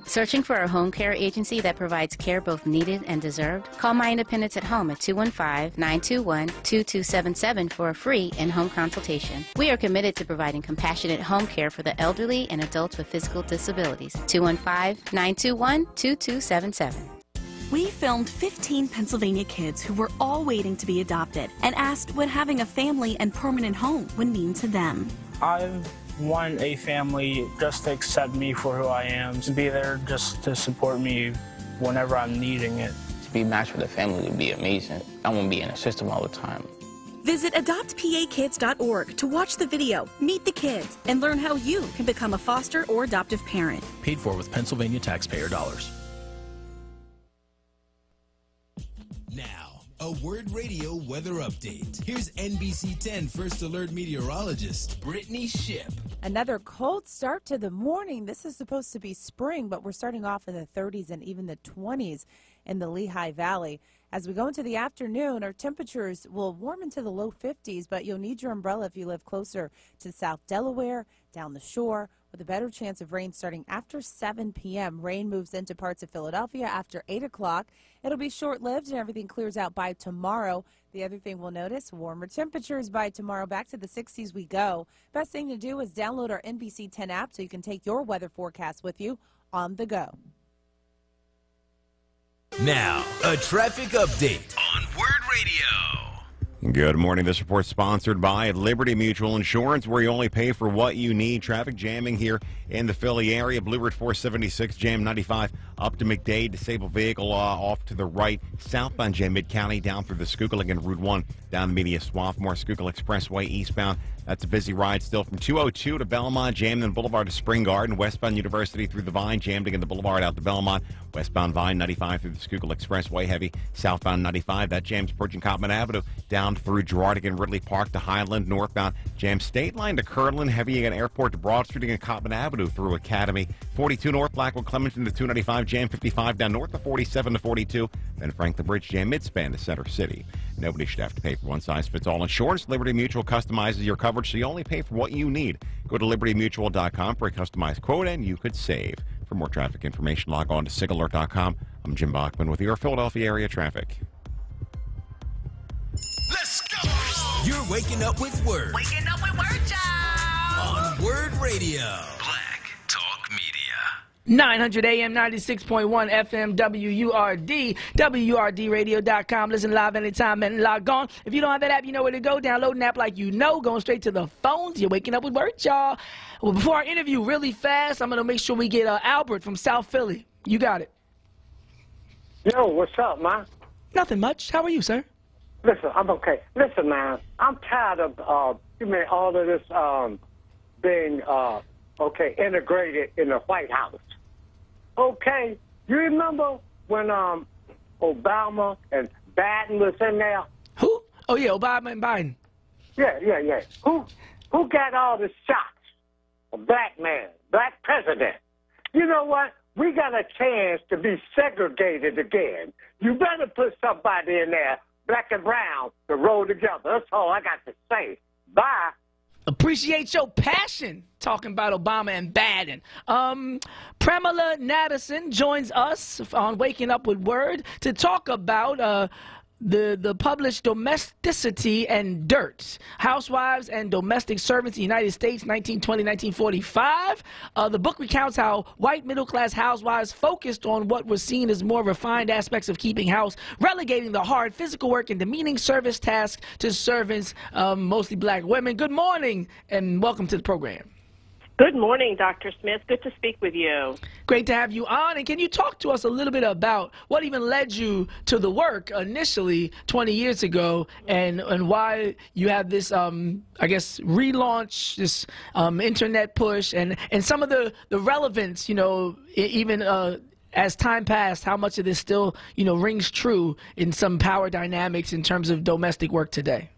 Searching for a home care agency that provides care both needed and deserved? Call My Independence at Home at 215-921-2277 for a free in-home consultation. We are committed to providing compassionate home care for the elderly and adults with physical disabilities. 215-921-2277.
We filmed 15 Pennsylvania kids who were all waiting to be adopted and asked what having a family and permanent home would mean to them.
I want a family just to accept me for who I am, to be there just to support me whenever I'm needing it.
To be matched with a family would be amazing. I won't be in a system all the time.
Visit adoptpakids.org to watch the video, meet the kids, and learn how you can become a foster or adoptive parent.
Paid for with Pennsylvania taxpayer dollars.
Now, a Word Radio weather update. Here's NBC 10 First Alert meteorologist Brittany Ship.
Another cold start to the morning. This is supposed to be spring, but we're starting off in the 30s and even the 20s in the Lehigh Valley. As we go into the afternoon, our temperatures will warm into the low 50s, but you'll need your umbrella if you live closer to South Delaware, down the shore, with a better chance of rain starting after 7 p.m. Rain moves into parts of Philadelphia after 8 o'clock. It'll be short-lived and everything clears out by tomorrow. The other thing we'll notice, warmer temperatures by tomorrow. Back to the 60s we go. Best thing to do is download our NBC 10 app so you can take your weather forecast with you on the go.
Now, a traffic update on Word Radio.
Good morning. This report sponsored by Liberty Mutual Insurance, where you only pay for what you need. Traffic jamming here in the Philly area. Blue Ridge 476, jam 95 up to McDade. Disabled vehicle off to the right. Southbound jam Mid-County down through the Schuylkill and Route 1 down the Media Swarthmore Schuylkill Expressway eastbound. That's a busy ride still from 202 to Belmont, jammed in Boulevard to Spring Garden. Westbound University through the Vine, jammed again the Boulevard out to Belmont. Westbound Vine 95 through the Schuylkill Expressway heavy. Southbound 95, that jams approaching Cottman Avenue down through Girard again, Ridley Park to Highland. Northbound jam State Line to Kirtland, heavy again Airport to Broad Street again Cottman Avenue through Academy. 42 North Blackwell Clementon to 295, jam 55 down north to 47 to 42. Then Franklin Bridge jam midspan to Center City. Nobody should have to pay for one-size-fits-all insurance. Liberty Mutual customizes your coverage so you only pay for what you need. Go to libertymutual.com for a customized quote and you could save. For more traffic information, log on to sigalert.com. I'm Jim Bachman with your Philadelphia area traffic.
Let's go! You're waking up with Word.
Waking up with Word, child.
On Word Radio.
Black Talk Media.
900 AM, 96.1 FM, WURD, WURDradio.com. Listen live anytime and log on. If you don't have that app, you know where to go. Download an app like you know, going straight to the phones. You're waking up with Word, y'all. Well, before our interview, really fast, I'm going to make sure we get Albert from South Philly. You got it.
Yo, what's up, man?
Nothing much. How are you, sir?
Listen, I'm okay. Listen, man, I'm tired of all of this being integrated in the White House. Okay, you remember when Obama and Biden was in there?
Who? Oh yeah, Obama and Biden.
Yeah. Who got all the shots? A black man, black president. You know what? We got a chance to be segregated again. You better put somebody in there, black and brown, to roll together. That's all I got to say. Bye.
Appreciate your passion talking about Obama and Biden. Pramila Natterson joins us on Waking Up with Word to talk about the published Domesticity and Dirt, Housewives and Domestic Servants in the United States, 1920-1945. The book recounts how white middle-class housewives focused on what was seen as more refined aspects of keeping house, relegating the hard physical work and demeaning service tasks to servants, mostly black women. Good morning and welcome to the program.
Good morning, Dr. Smith. Good to speak with you.
Great to have you on. And can you talk to us a little bit about what even led you to the work initially 20 years ago and why you have this, relaunch, this internet push and some of the relevance, even as time passed, how much of this still, rings true in some power dynamics in terms of domestic work today?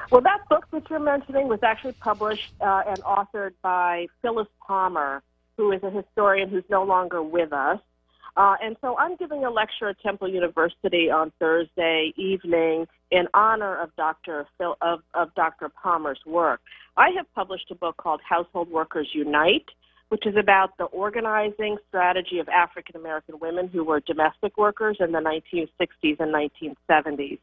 Well, that book that you're mentioning was actually published and authored by Phyllis Palmer, who is a historian who's no longer with us. And so I'm giving a lecture at Temple University on Thursday evening in honor of Dr. Palmer's work. I have published a book called Household Workers Unite, which is about the organizing strategy of African American women who were domestic workers in the 1960s and 1970s.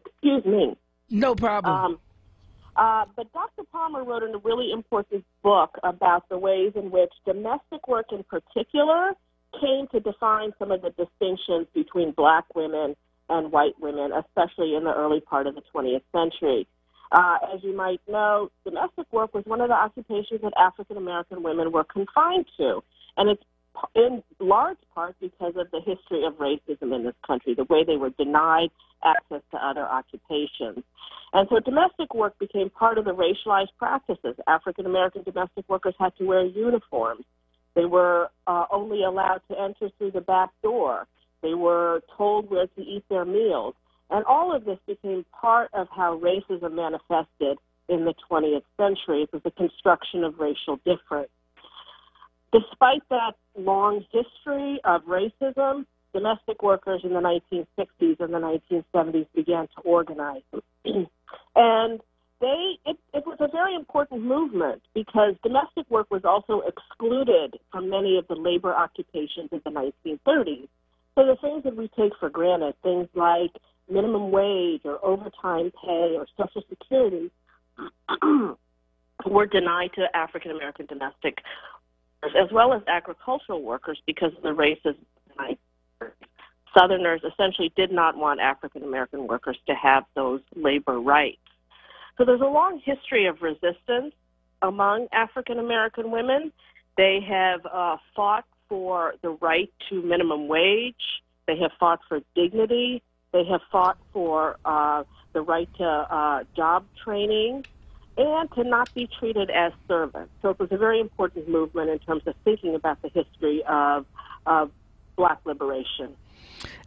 Excuse me.
No problem.
But Dr. Palmer wrote a really important book about the ways in which domestic work in particular came to define some of the distinctions between black women and white women, especially in the early part of the 20th century. As you might know, domestic work was one of the occupations that African American women were confined to, and it's in large part because of the history of racism in this country, the way they were denied access to other occupations. And so domestic work became part of the racialized practices. African-American domestic workers had to wear uniforms. They were only allowed to enter through the back door. They were told where to eat their meals. And all of this became part of how racism manifested in the 20th century. It was the construction of racial difference. Despite that long history of racism, domestic workers in the 1960s and the 1970s began to organize. And it was a very important movement because domestic work was also excluded from many of the labor occupations in the 1930s. So the things that we take for granted, things like minimum wage or overtime pay or Social Security, were denied to African-American domestic workers, as well as agricultural workers because of the racism. Southerners essentially did not want African-American workers to have those labor rights. So there's a long history of resistance among African-American women. They have fought for the right to minimum wage. They have fought for dignity. They have fought for the right to job training and to not be treated as servants. So it was a very important movement in terms of thinking about the history of black liberation.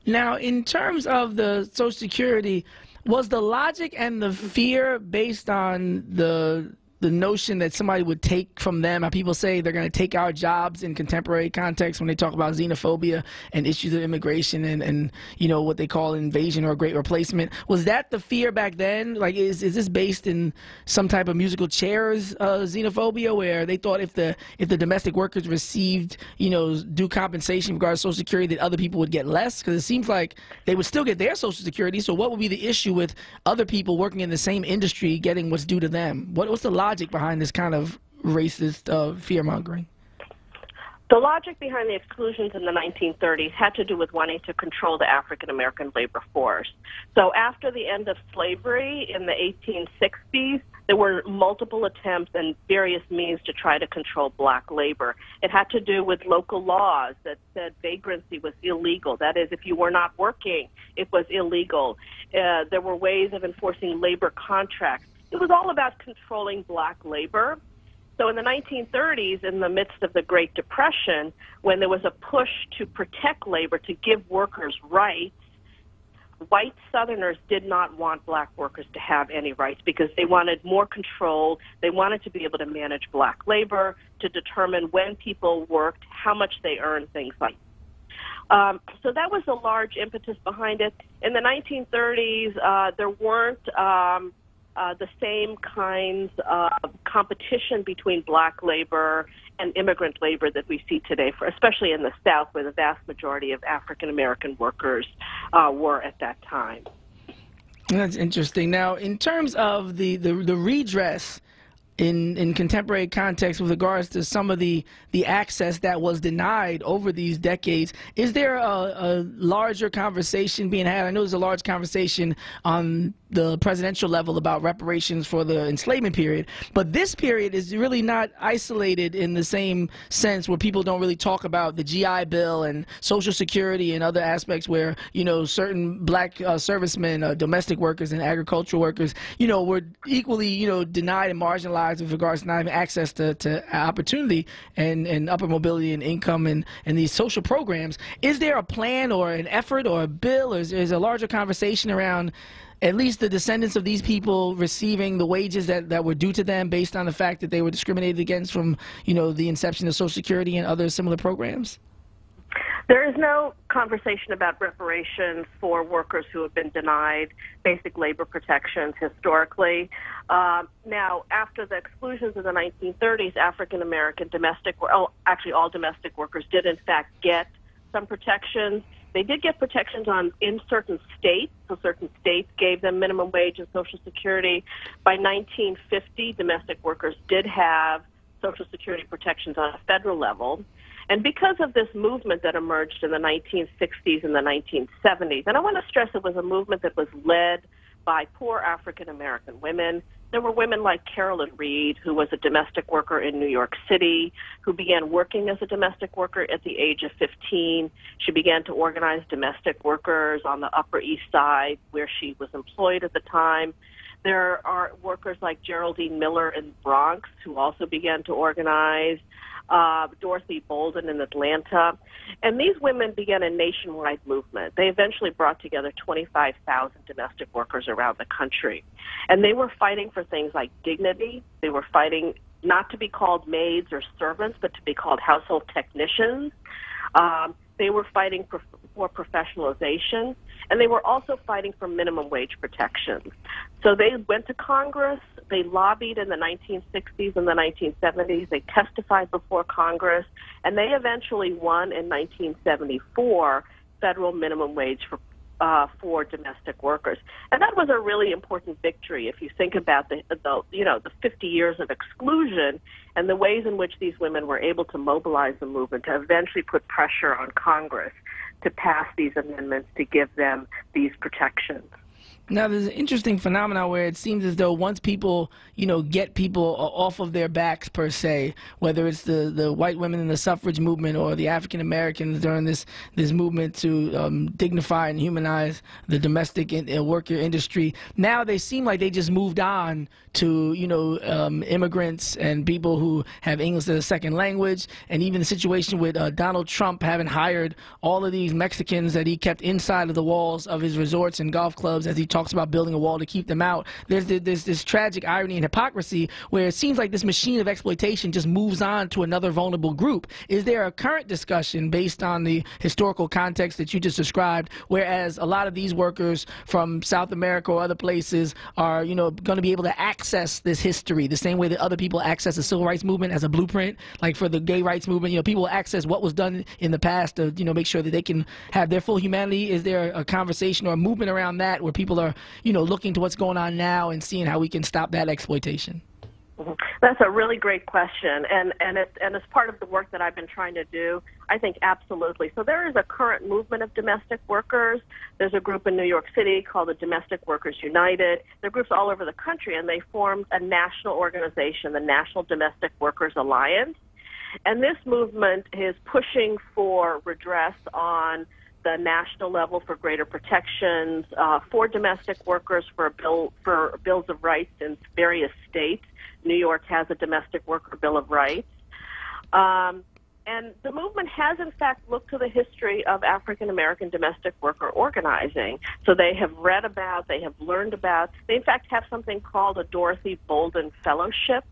Now, in terms of the Social Security, was the logic and the fear based on the notion that somebody would take from them? How people say they're going to take our jobs in contemporary context when they talk about xenophobia and issues of immigration and you know, what they call invasion or great replacement. Was that the fear back then? Like, is this based in some type of musical chairs xenophobia, where they thought if the domestic workers received, you know, due compensation regarding Social Security, that other people would get less? Because it seems like they would still get their Social Security. So what would be the issue with other people working in the same industry getting what's due to them? What's the logic behind this kind of racist fear-mongering?
The logic behind the exclusions in the 1930s had to do with wanting to control the African-American labor force. So after the end of slavery in the 1860s, there were multiple attempts and various means to try to control black labor. It had to do with local laws that said vagrancy was illegal. That is, if you were not working, it was illegal. There were ways of enforcing labor contracts. It was all about controlling black labor. So in the 1930s, in the midst of the Great Depression, when there was a push to protect labor, to give workers rights, white Southerners did not want black workers to have any rights because they wanted more control. They wanted to be able to manage black labor, to determine when people worked, how much they earned, things like that. So that was a large impetus behind it. In the 1930s, there weren't the same kinds of competition between black labor and immigrant labor that we see today, especially in the South, where the vast majority of African-American workers were at that time.
That's interesting. Now, in terms of the redress in contemporary context with regards to some of the access that was denied over these decades, is there a larger conversation being had? I know there's a large conversation on the presidential level about reparations for the enslavement period, but this period is really not isolated in the same sense, where people don't really talk about the GI Bill and Social Security and other aspects where, you know, certain black servicemen, domestic workers and agricultural workers, you know, were equally, you know, denied and marginalized with regards to not having access to opportunity and upper mobility and income and these social programs. Is there a plan or an effort or a bill, or is there a larger conversation around at least the descendants of these people receiving the wages that were due to them based on the fact that they were discriminated against from, you know, the inception of Social Security and other similar programs?
There is no conversation about reparations for workers who have been denied basic labor protections historically. Now, after the exclusions of the 1930s, African-American actually all domestic workers did in fact get some protections. They did get protections in certain states, so certain states gave them minimum wage and Social Security. By 1950, domestic workers did have Social Security protections on a federal level. And because of this movement that emerged in the 1960s and the 1970s, and I want to stress it was a movement that was led by poor African-American women, There were women like Carolyn Reed, who was a domestic worker in New York City, who began working as a domestic worker at the age of 15. She began to organize domestic workers on the Upper East Side, where she was employed at the time. There are workers like Geraldine Miller in the Bronx, who also began to organize. Dorothy Bolden in Atlanta. And these women began a nationwide movement. They eventually brought together 25,000 domestic workers around the country. And they were fighting for things like dignity. They were fighting not to be called maids or servants, but to be called household technicians. They were fighting for professionalization, and they were also fighting for minimum wage protections. So they went to Congress, they lobbied in the 1960s and the 1970s, they testified before Congress, and they eventually won in 1974 federal minimum wage for domestic workers. And that was a really important victory if you think about the 50 years of exclusion and the ways in which these women were able to mobilize the movement to eventually put pressure on Congress to pass these amendments to give them these protections.
Now, there's an interesting phenomenon where it seems as though once people, get people off of their backs, per se, whether it's the white women in the suffrage movement or the African Americans during this movement to dignify and humanize the domestic worker industry, now they seem like they just moved on to, immigrants and people who have English as a second language, and even the situation with Donald Trump having hired all of these Mexicans that he kept inside of the walls of his resorts and golf clubs as he talks about building a wall to keep them out. There's this tragic irony and hypocrisy where it seems like this machine of exploitation just moves on to another vulnerable group. Is there a current discussion based on the historical context that you just described, whereas a lot of these workers from South America or other places are, going to be able to access this history the same way that other people access the civil rights movement as a blueprint? Like for the gay rights movement, people will access what was done in the past to, make sure that they can have their full humanity. Is there a conversation or a movement around that where people are, looking to what's going on now and seeing how we can stop that exploitation?
That's a really great question, and as part of the work that I've been trying to do, I think absolutely. So there is a current movement of domestic workers. There's a group in New York City called the Domestic Workers United. There are groups all over the country, and they formed a national organization, the National Domestic Workers Alliance. And this movement is pushing for redress on the national level for greater protections for domestic workers, for bills of rights in various states. New York has a domestic worker bill of rights. And the movement has, in fact, looked to the history of African-American domestic worker organizing. So they have read about, they have learned about, they, in fact, have something called a Dorothy Bolden Fellowship,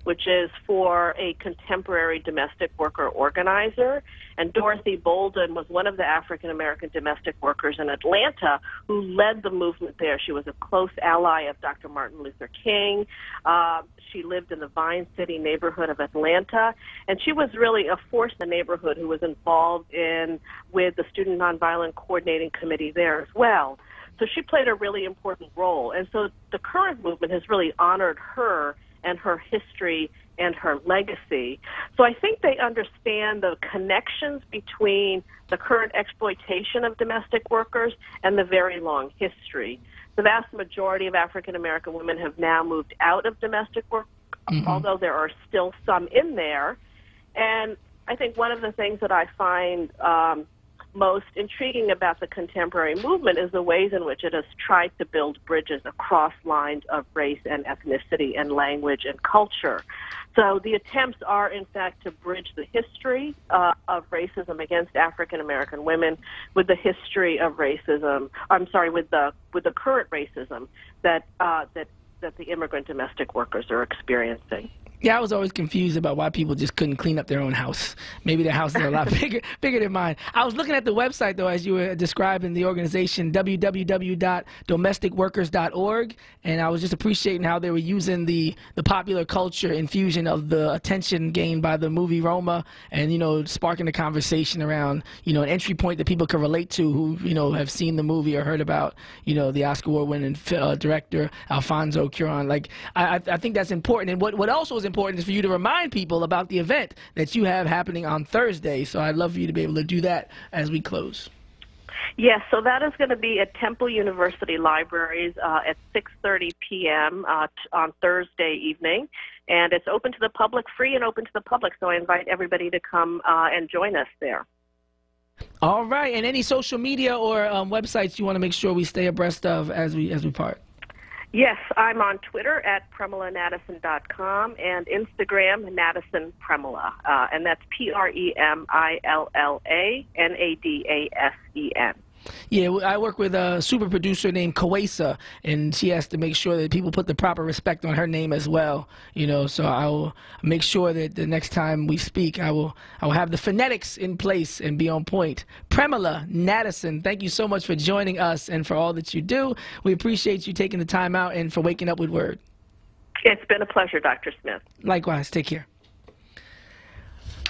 which is for a contemporary domestic worker organizer. And Dorothy Bolden was one of the African-American domestic workers in Atlanta who led the movement there. She was a close ally of Dr. Martin Luther King. She lived in the Vine City neighborhood of Atlanta, and she was really a force in the neighborhood who was involved with the Student Nonviolent Coordinating Committee there as well. So she played a really important role. And so the current movement has really honored her and her history and her legacy. So I think they understand the connections between the current exploitation of domestic workers and the very long history. The vast majority of African-American women have now moved out of domestic work, although there are still some in there. And I think one of the things that I find most intriguing about the contemporary movement is the ways in which it has tried to build bridges across lines of race and ethnicity and language and culture. So the attempts are, in fact, to bridge the history of racism against African-American women with the history of racism, with the current racism that the immigrant domestic workers are experiencing.
Yeah, I was always confused about why people just couldn't clean up their own house. Maybe their houses are a lot bigger than mine. I was looking at the website, though, as you were describing the organization, www.domesticworkers.org, and I was just appreciating how they were using the popular culture infusion of the attention gained by the movie Roma and, sparking a conversation around, an entry point that people can relate to who, have seen the movie or heard about, the Oscar award-winning director Alfonso Cuarón. Like, I think that's important. And what also is important is for you to remind people about the event that you have happening on Thursday. So I'd love for you to be able to do that as we close.
Yes, so that is going to be at Temple University Libraries at 6:30 p.m. On Thursday evening, and it's open to the public, free and open to the public. So I invite everybody to come and join us there.
All right, and any social media or websites you want to make sure we stay abreast of as we part?
Yes, I'm on Twitter at PremillaNadison.com and Instagram Nadison Premilla, and that's PremillaNadasen.
Yeah, I work with a super producer named Kawesa, and she has to make sure that people put the proper respect on her name as well. You know, so I will make sure that the next time we speak, I will have the phonetics in place and be on point. Premilla Nadison, thank you so much for joining us and for all that you do. We appreciate you taking the time out and for waking up with Word.
It's been a pleasure, Dr. Smith.
Likewise. Take care.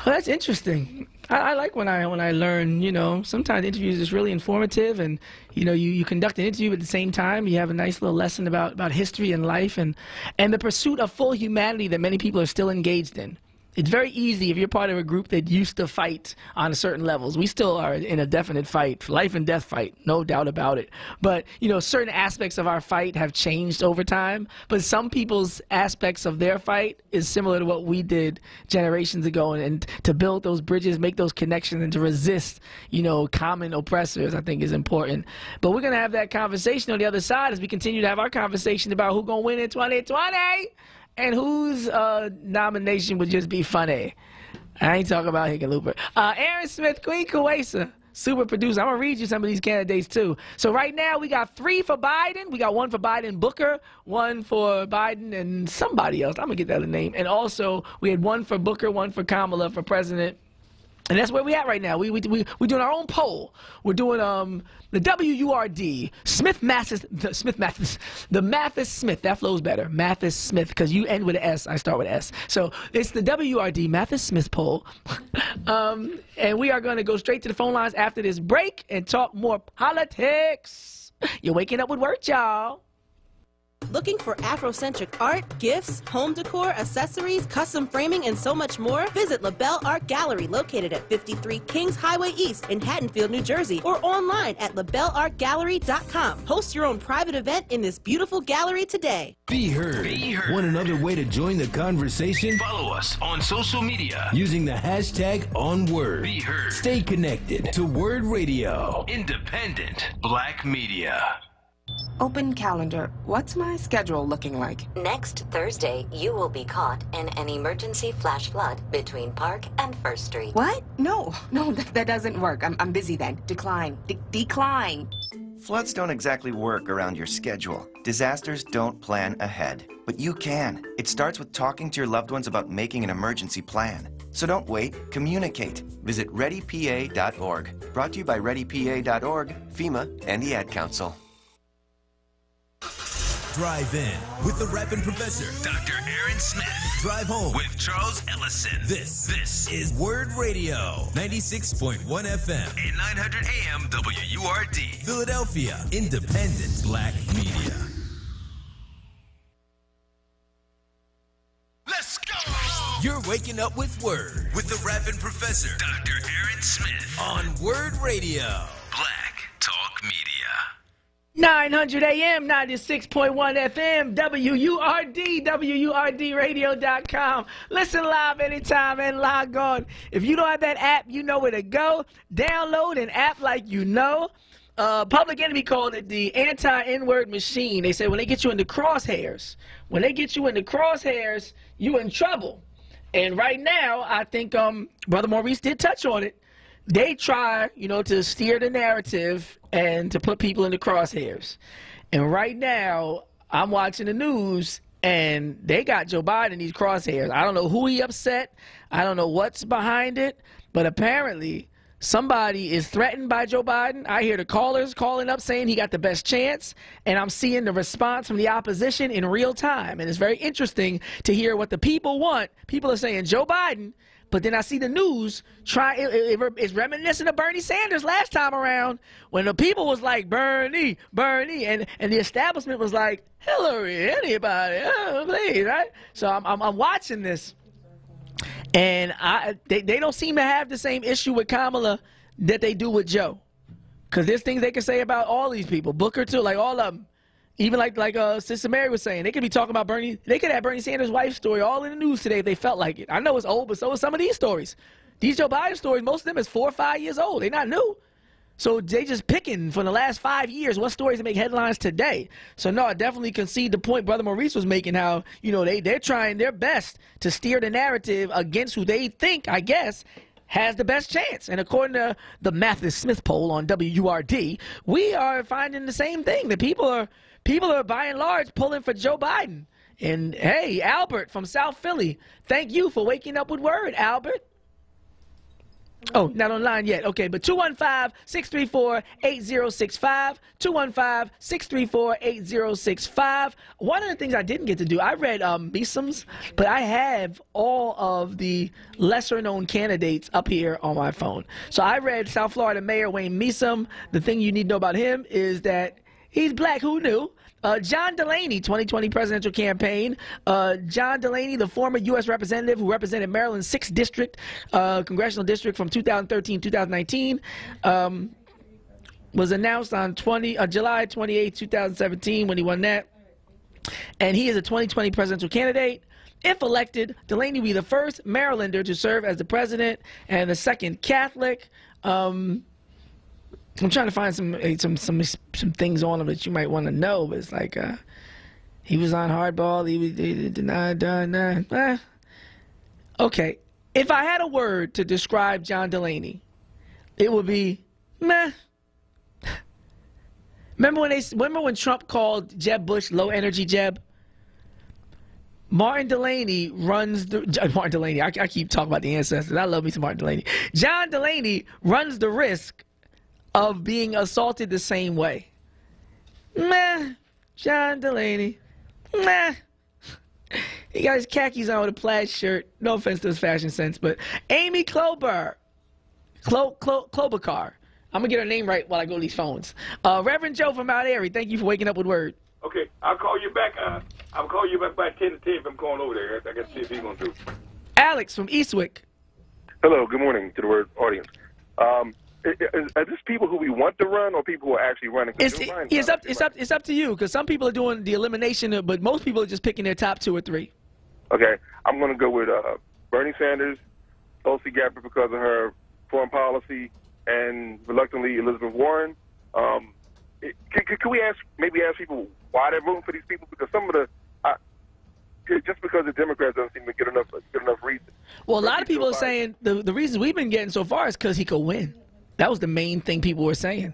Well, that's interesting. I like when I learn, you know, sometimes interviews is really informative, and, you know, you conduct an interview at the same time. You have a nice little lesson about history and life and the pursuit of full humanity that many people are still engaged in. It's very easy if you're part of a group that used to fight on certain levels. We still are in a definite fight, life and death fight, no doubt about it. But, you know, certain aspects of our fight have changed over time. But some people's aspects of their fight is similar to what we did generations ago. And to build those bridges, make those connections, and to resist, you know, common oppressors, I think is important. But we're going to have that conversation on the other side as we continue to have our conversation about who's going to win in 2020. And whose nomination would just be funny. I ain't talking about Hickenlooper. Aaron Smith, Queen Kawesa, super producer. I'm going to read you some of these candidates, too. So right now, we got 3 for Biden. We got 1 for Biden Booker, 1 for Biden and somebody else. I'm going to get that other name. And also, we had 1 for Booker, 1 for Kamala for president. And that's where we at right now. We're doing our own poll. We're doing the WURD, the Mathis Smith. That flows better. Mathis Smith, because you end with an S. I start with S. So it's the WURD Mathis Smith poll. And we are going to go straight to the phone lines after this break and talk more politics. You're waking up with Word, y'all.
Looking for Afrocentric art, gifts, home decor, accessories, custom framing, and so much more? Visit LaBelle Art Gallery, located at 53 Kings Highway East in Haddonfield, New Jersey, or online at labelleartgallery.com. Host your own private event in this beautiful gallery today.
Be heard. Want another way to join the conversation?
Follow us on social media
using the hashtag onWURD.
Be heard.
Stay connected to Word Radio.
Independent Black Media.
Open calendar. What's my schedule looking like?
Next Thursday, you will be caught in an emergency flash flood between Park and First Street.
What? No, that doesn't work. I'm busy then. Decline. Decline.
Floods don't exactly work around your schedule. Disasters don't plan ahead. But you can. It starts with talking to your loved ones about making an emergency plan. So don't wait, communicate. Visit readypa.org. Brought to you by readypa.org, FEMA, and the Ad Council.
Drive in with the Rappin' Professor,
Dr. Aaron Smith.
Drive home
with Charles Ellison.
This is Word Radio, 96.1 FM
and 900 AM WURD.
Philadelphia, independent Black media.
Let's go!
You're waking up with Word with the Rappin' Professor,
Dr. Aaron Smith.
On Word Radio.
Black Talk Media.
900 AM, 96.1 FM, WURD, WURDradio.com. Listen live anytime and log on. If you don't have that app, you know where to go. Download an app like you know. Public Enemy called it the anti-N-word machine. They said when they get you into crosshairs, you in trouble. And right now, I think Brother Maurice did touch on it. They try, to steer the narrative and to put people in the crosshairs. And right now, I'm watching the news, and they got Joe Biden in these crosshairs. I don't know who he upset. I don't know what's behind it. But apparently, somebody is threatened by Joe Biden. I hear the callers calling up saying he got the best chance. And I'm seeing the response from the opposition in real time. And it's very interesting to hear what the people want. People are saying Joe Biden. But then I see the news it's reminiscent of Bernie Sanders last time around when the people was like, Bernie, and the establishment was like, Hillary, anybody, oh, please, right? So I'm watching this, and they don't seem to have the same issue with Kamala that they do with Joe. Because there's things they can say about all these people. Booker, too, like all of them. Even like Sister Mary was saying, they could be talking about Bernie. They could have Bernie Sanders' wife's story all in the news today if they felt like it. I know it's old, but so are some of these stories. These Joe Biden stories, most of them is 4 or 5 years old. They're not new. So they just picking for the last 5 years what stories to make headlines today. So no, I definitely concede the point Brother Maurice was making, how, you know, they're trying their best to steer the narrative against who they think, I guess, has the best chance. And according to the Mathis Smith poll on WURD, we are finding the same thing. That people are by and large pulling for Joe Biden. And hey, Albert from South Philly, thank you for waking up with word, Albert. Oh, not online yet. Okay, but 215-634-8065. 215-634-8065. One of the things I didn't get to do, I read Meesum's, but I have all of the lesser-known candidates up here on my phone. So I read South Florida Mayor Wayne Meesum. The thing you need to know about him is that he's black. Who knew? John Delaney, 2020 presidential campaign. John Delaney, the former U.S. representative who represented Maryland's 6th district, congressional district from 2013-2019, was announced on July 28, 2017 when he won that. And he is a 2020 presidential candidate. If elected, Delaney will be the first Marylander to serve as the president and the second Catholic. I'm trying to find some things on him that you might want to know, but it's like he was on hardball. He denied. Okay, if I had a word to describe John Delaney, it would be meh. Remember when Trump called Jeb Bush low energy Jeb? Martin Delaney runs the Martin Delaney. I keep talking about the ancestors. I love me some Martin Delaney. John Delaney runs the risk of being assaulted the same way. Meh. John Delaney. Meh. He got his khakis on with a plaid shirt. No offense to his fashion sense, but Amy Klobuchar. Klobuchar. I'm going to get her name right while I go to these phones. Reverend Joe from Mount Airy, thank you for waking up with word.
Okay, I'll call you back. I'll call you back by 10 to 10 if I'm going over there. I got to see if he's going to do.
Alex from Eastwick.
Hello, good morning to the word audience. Are this people who we want to run or people who are actually running?
It's up to you, because some people are doing the elimination, but most people are just picking their top 2 or 3.
Okay, I'm going to go with Bernie Sanders, Tulsi Gabbard because of her foreign policy, and reluctantly Elizabeth Warren. Can we maybe ask people why they're voting for these people? Because some of the just because the Democrats don't seem to get enough reason.
Well, a lot of people are saying the reasons we've been getting so far is because he could win. That was the main thing people were saying.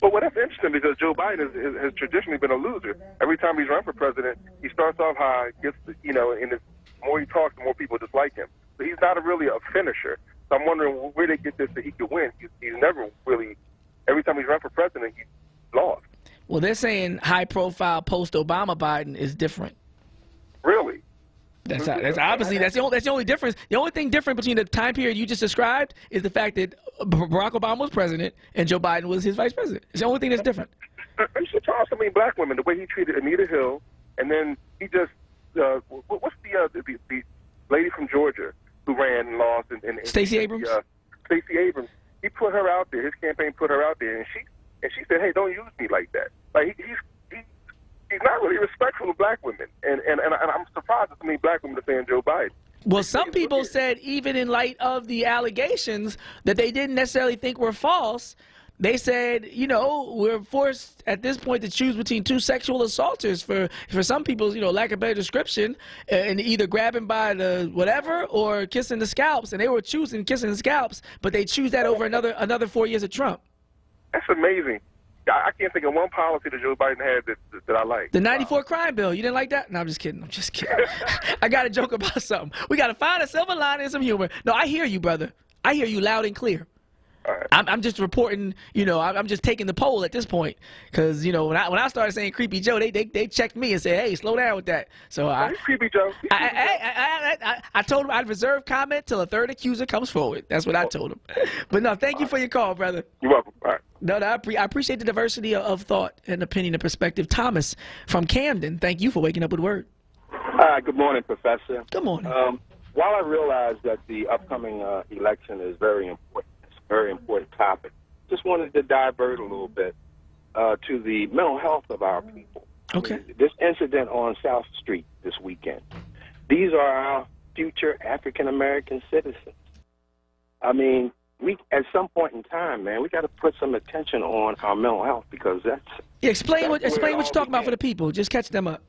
Well, that's interesting because Joe Biden has traditionally been a loser. Every time he's run for president, he starts off high, gets and the more he talks, the more people dislike him. So he's not really a finisher. So I'm wondering where they get this that he could win. He's never really. Every time he's run for president, he's lost.
Well, they're saying high-profile post-Obama Biden is different.
Really?
That's obviously that's the only difference. The only thing different between the time period you just described is the fact that Barack Obama was president and Joe Biden was his vice president. It's the only thing that's different.
I'm surprised so many black women, the way he treated Anita Hill, and then he just what's the lady from Georgia who ran and lost and
Stacey Abrams.
Stacey Abrams. He put her out there. His campaign put her out there, and she said, "Hey, don't use me like that." Like he's not really respectful of black women, and I'm surprised that so many black women are saying Joe Biden.
Well, some people said even in light of the allegations that they didn't necessarily think were false, they said, we're forced at this point to choose between 2 sexual assaulters for some people's, lack of better description, and either grabbing by the whatever or kissing the scalps, and they were choosing kissing the scalps, but they choose that over another 4 years of Trump.
That's amazing. I can't think of one policy that Joe Biden had that I like.
The 94 crime bill. You didn't like that? No, I'm just kidding. I got to joke about something. We got to find a silver lining and some humor. No, I hear you, brother. I hear you loud and clear.
All right.
I'm just reporting, I'm just taking the poll at this point. Because, when I started saying Creepy Joe, they checked me and said, hey, slow down with that. So
Creepy Joe.
I told him I'd reserve comment till a third accuser comes forward. That's what I told him. But no, thank you for your call, brother.
You're welcome. All right.
No, I appreciate the diversity of thought and opinion and perspective. Thomas from Camden, thank you for waking up with word.
Hi, good morning, Professor.
Good morning.
While I realize that the upcoming election is very important, it's a very important topic, just wanted to divert a little bit to the mental health of our people.
Okay.
This incident on South Street this weekend. These are our future African-American citizens. I mean, we at some point in time, man, we got to put some attention on our mental health because that's...
Yeah, explain what you're talking about for the people. Just catch them up.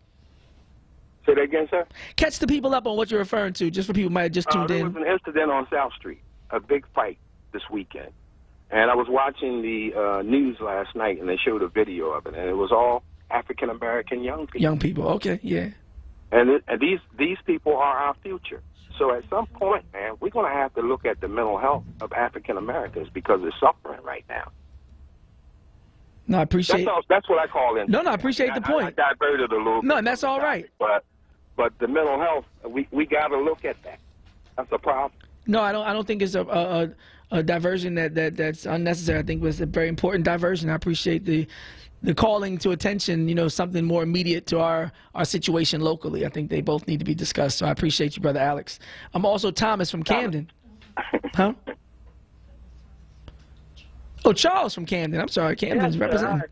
Say that again, sir?
Catch the people up on what you're referring to, just for people who might have just tuned
There
in.
was an incident on South Street, a big fight this weekend. And I was watching the news last night, and they showed a video of it, and it was all African-American young people.
Young people, okay, yeah.
And these people are our future. So at some point, man, we're going to have to look at the mental health of African-Americans because they're suffering right now.
No, I appreciate
that's what I call it.
No, I appreciate the point.
I diverted a little bit.
No, and that's all right.
But the mental health, we got to look at that. That's a problem.
No, I don't think it's a diversion that's unnecessary. I think it was a very important diversion. I appreciate the calling to attention, you know, something more immediate to our situation locally. I think they both need to be discussed. So I appreciate you, Brother Alex. I'm also Thomas from Camden. Huh? Oh, Charles from Camden. I'm sorry, Camden's representing.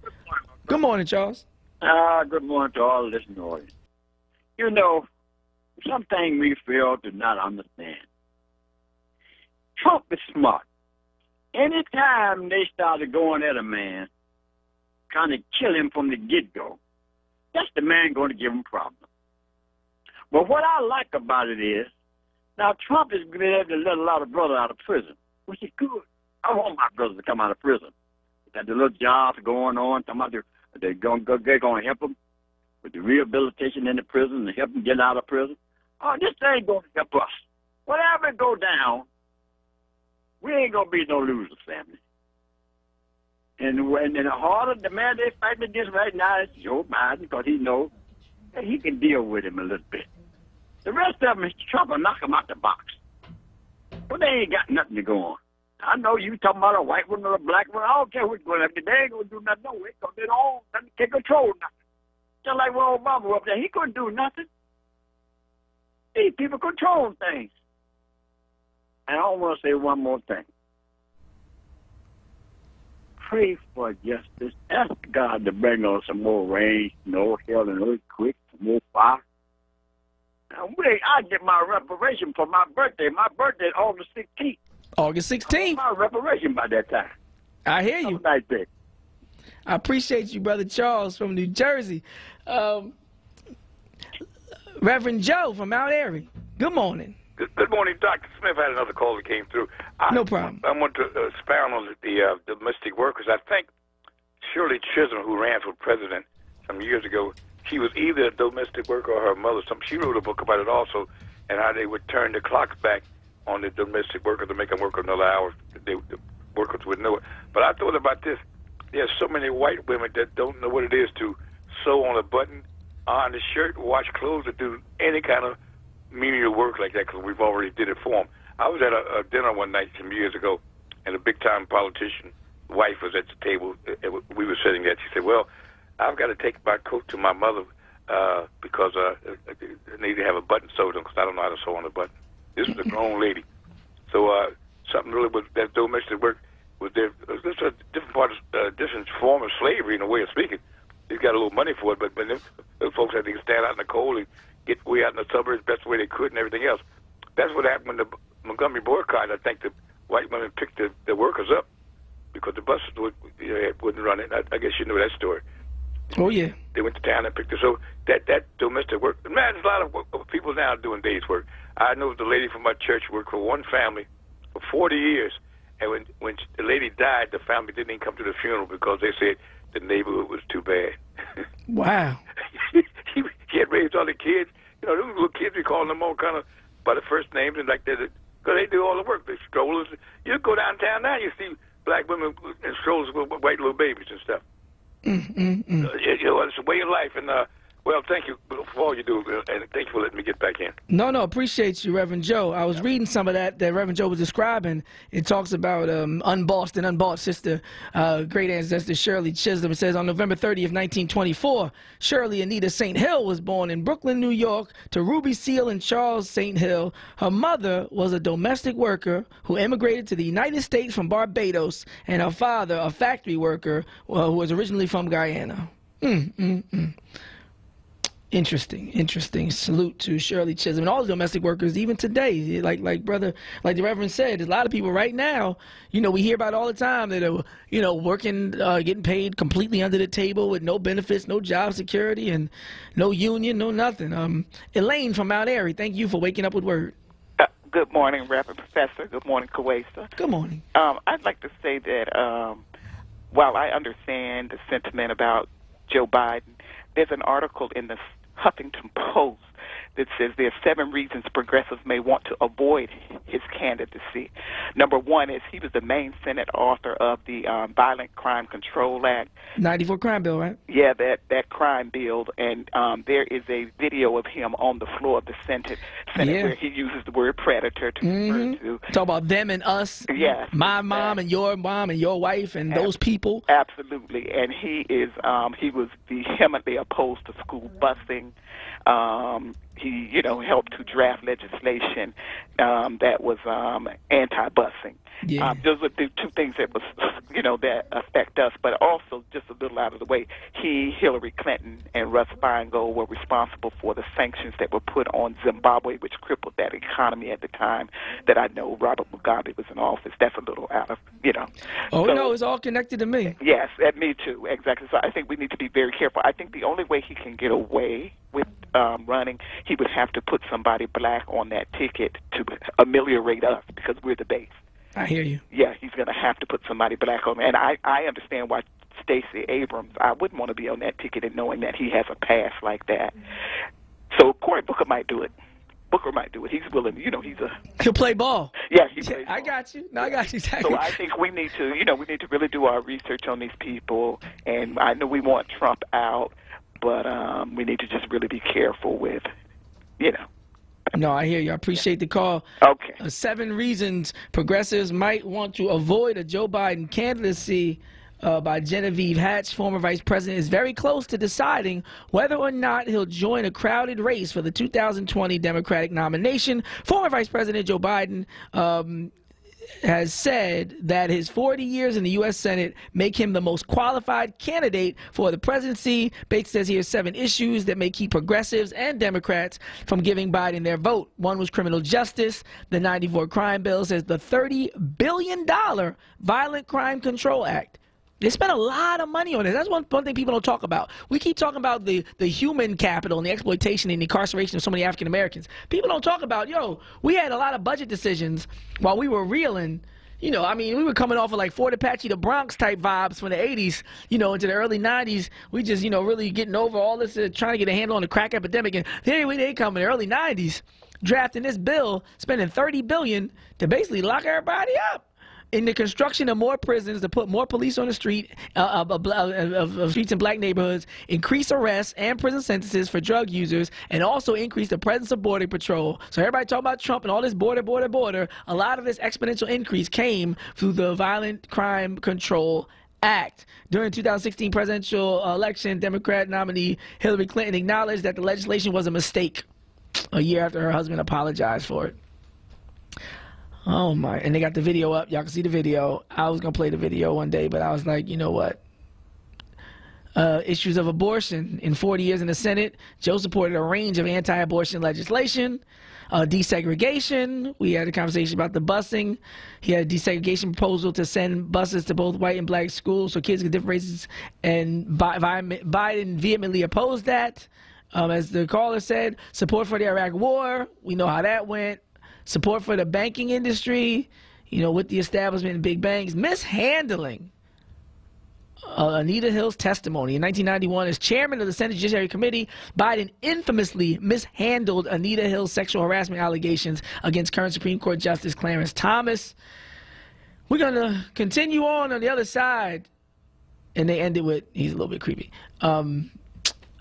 Good morning, Charles.
Good morning to all listeners. You know, something we fail to not understand. Trump is smart. Anytime they started going at a man, trying to kill him from the get-go, that's the man going to give him problems. But what I like about it is, now Trump is been able to let a lot of brothers out of prison, which is good. I want my brothers to come out of prison. Got the little jobs going on. They're going to help them with the rehabilitation in the prison and help them get out of prison. Oh, this ain't going to help us. Whatever go down, we ain't going to be no loser family. And the harder the man they're fighting against right now is Joe Biden because he knows that he can deal with him a little bit. The rest of them, Trump will knock them out the box. But they ain't got nothing to go on. I know you talking about a white one or a black one. I don't care which one. They ain't going to do nothing. No way. Because they can't control nothing. Just like when Obama was up there. He couldn't do nothing. These people control things. And I want to say one more thing. Pray for justice. Ask God to bring on some more rain, snow, hail, and earthquake, some more fire. Now, I get my reparation for my birthday. My birthday is August 16th.
August 16th.
My reparation by that time.
I hear you.
Have a nice day.
I appreciate you, Brother Charles from New Jersey. Reverend Joe from Mount Airy. Good morning.
Good morning, Dr. Smith. I had another call that came through.
No problem.
I want to expound on the domestic workers. I think Shirley Chisholm, who ran for president some years ago, she was either a domestic worker or her mother. She wrote a book about it also, and how they would turn the clocks back on the domestic worker to make them work another hour. The workers would know it. But I thought about this. There's so many white women that don't know what it is to sew on a button, on the shirt, wash clothes, or do any kind of menial work like that because we've already did it for them. I was at a dinner one night some years ago, and a big-time politician wife was at the table. We were sitting there. She said, well, I've got to take my coat to my mother because I need to have a button sewed on because I don't know how to sew on a button. This was a grown lady. So something really was that domestic work was there. This is a different part of different form of slavery in a way of speaking. They got a little money for it, but when those folks had to stand out in the cold and get way out in the suburbs best way they could and everything else. That's what happened when the Montgomery boycott. I think the white women picked the workers up because the buses wouldn't run it. I guess you know that story.
Oh, yeah.
They went to town and picked it. So that domestic work, man, there's a lot of people now doing days work. I know the lady from my church worked for one family for 40 years. And when the lady died, the family didn't even come to the funeral because they said the neighborhood was too bad.
Wow.
He had raised all the kids. You know, those little kids, we call them all kind of by the first names and like that. Because they do all the work. They strollers. You go downtown now, you see black women in strollers with white little babies and stuff. You know, it's a way of life. And Well, thank you for all you do, and thank you for letting me get back in.
No, appreciate you, Reverend Joe. I was reading some of that Reverend Joe was describing. It talks about unbossed and unbought sister, great ancestor Shirley Chisholm. It says on November 30th, 1924, Shirley Anita St. Hill was born in Brooklyn, New York, to Ruby Seal and Charles St. Hill. Her mother was a domestic worker who immigrated to the United States from Barbados, and her father, a factory worker who was originally from Guyana. Interesting. Salute to Shirley Chisholm and all the domestic workers, even today. Like the Reverend said, there's a lot of people right now, we hear about all the time that are, working, getting paid completely under the table with no benefits, no job security, and no union, no nothing. Elaine from Mount Airy, thank you for waking up with Word.
Good morning, Reverend Professor. Good morning, Kawesa.
Good morning.
I'd like to say that while I understand the sentiment about Joe Biden, there's an article in the Huffington Post that says there are 7 reasons progressives may want to avoid his candidacy. Number 1 is he was the main Senate author of the Violent Crime Control Act.
94 crime bill, right?
Yeah, that crime bill. And there is a video of him on the floor of the Senate where he uses the word predator to refer to.
Talk about them and us.
Yes.
My mom and your wife and those people.
Absolutely. And he was vehemently opposed to school busing. He, helped to draft legislation that was anti-busing.
Yeah.
Those are the 2 things that was, that affect us. But also, just a little out of the way, Hillary Clinton, and Russ Feingold were responsible for the sanctions that were put on Zimbabwe, which crippled that economy at the time that I know Robert Mugabe was in office. That's a little out of,
Oh,
so,
no, it's all connected to me.
Yes, and me too, exactly. So I think we need to be very careful. I think the only way he can get away with running, he would have to put somebody black on that ticket to ameliorate us because we're the base.
I hear you.
Yeah, he's going to have to put somebody black on. And I understand why Stacey Abrams, I wouldn't want to be on that ticket and knowing that he has a past like that. So Cory Booker might do it. He's willing,
He'll play ball.
Yeah, he plays ball.
I got you. No, I got you. Exactly.
So I think we need to, we need to really do our research on these people. And I know we want Trump out, but we need to just really be careful with,
No, I hear you. I appreciate the call.
Okay.
7 reasons progressives might want to avoid a Joe Biden candidacy by Genevieve Hatch, former vice president, is very close to deciding whether or not he'll join a crowded race for the 2020 Democratic nomination. Former Vice President Joe Biden has said that his 40 years in the U.S. Senate make him the most qualified candidate for the presidency. Bates says he has 7 issues that may keep progressives and Democrats from giving Biden their vote. One was criminal justice. The 94 crime bill says the $30 billion Violent Crime Control Act. They spent a lot of money on it. That's one thing people don't talk about. We keep talking about the human capital and the exploitation and the incarceration of so many African Americans. People don't talk about, we had a lot of budget decisions while we were reeling. We were coming off of like Fort Apache, the Bronx type vibes from the 80s, into the early 90s. We just, really getting over all this, trying to get a handle on the crack epidemic. And here they come in the early 90s, drafting this bill, spending $30 billion to basically lock everybody up. In the construction of more prisons, to put more police on the street, of streets in black neighborhoods, increase arrests and prison sentences for drug users, and also increase the presence of Border Patrol. So everybody talking about Trump and all this border. A lot of this exponential increase came through the Violent Crime Control Act. During the 2016 presidential election, Democrat nominee Hillary Clinton acknowledged that the legislation was a mistake a year after her husband apologized for it. Oh my, and they got the video up. Y'all can see the video. I was going to play the video one day, but I was like, you know what? Issues of abortion. In 40 years in the Senate, Joe supported a range of anti-abortion legislation. Desegregation. We had a conversation about the busing. He had a desegregation proposal to send buses to both white and black schools so kids of different races, and Biden vehemently opposed that. As the caller said, support for the Iraq War. We know how that went. Support for the banking industry, with the establishment of big banks. Mishandling Anita Hill's testimony. In 1991, as chairman of the Senate Judiciary Committee, Biden infamously mishandled Anita Hill's sexual harassment allegations against current Supreme Court Justice Clarence Thomas. We're going to continue on the other side. And they ended with, he's a little bit creepy.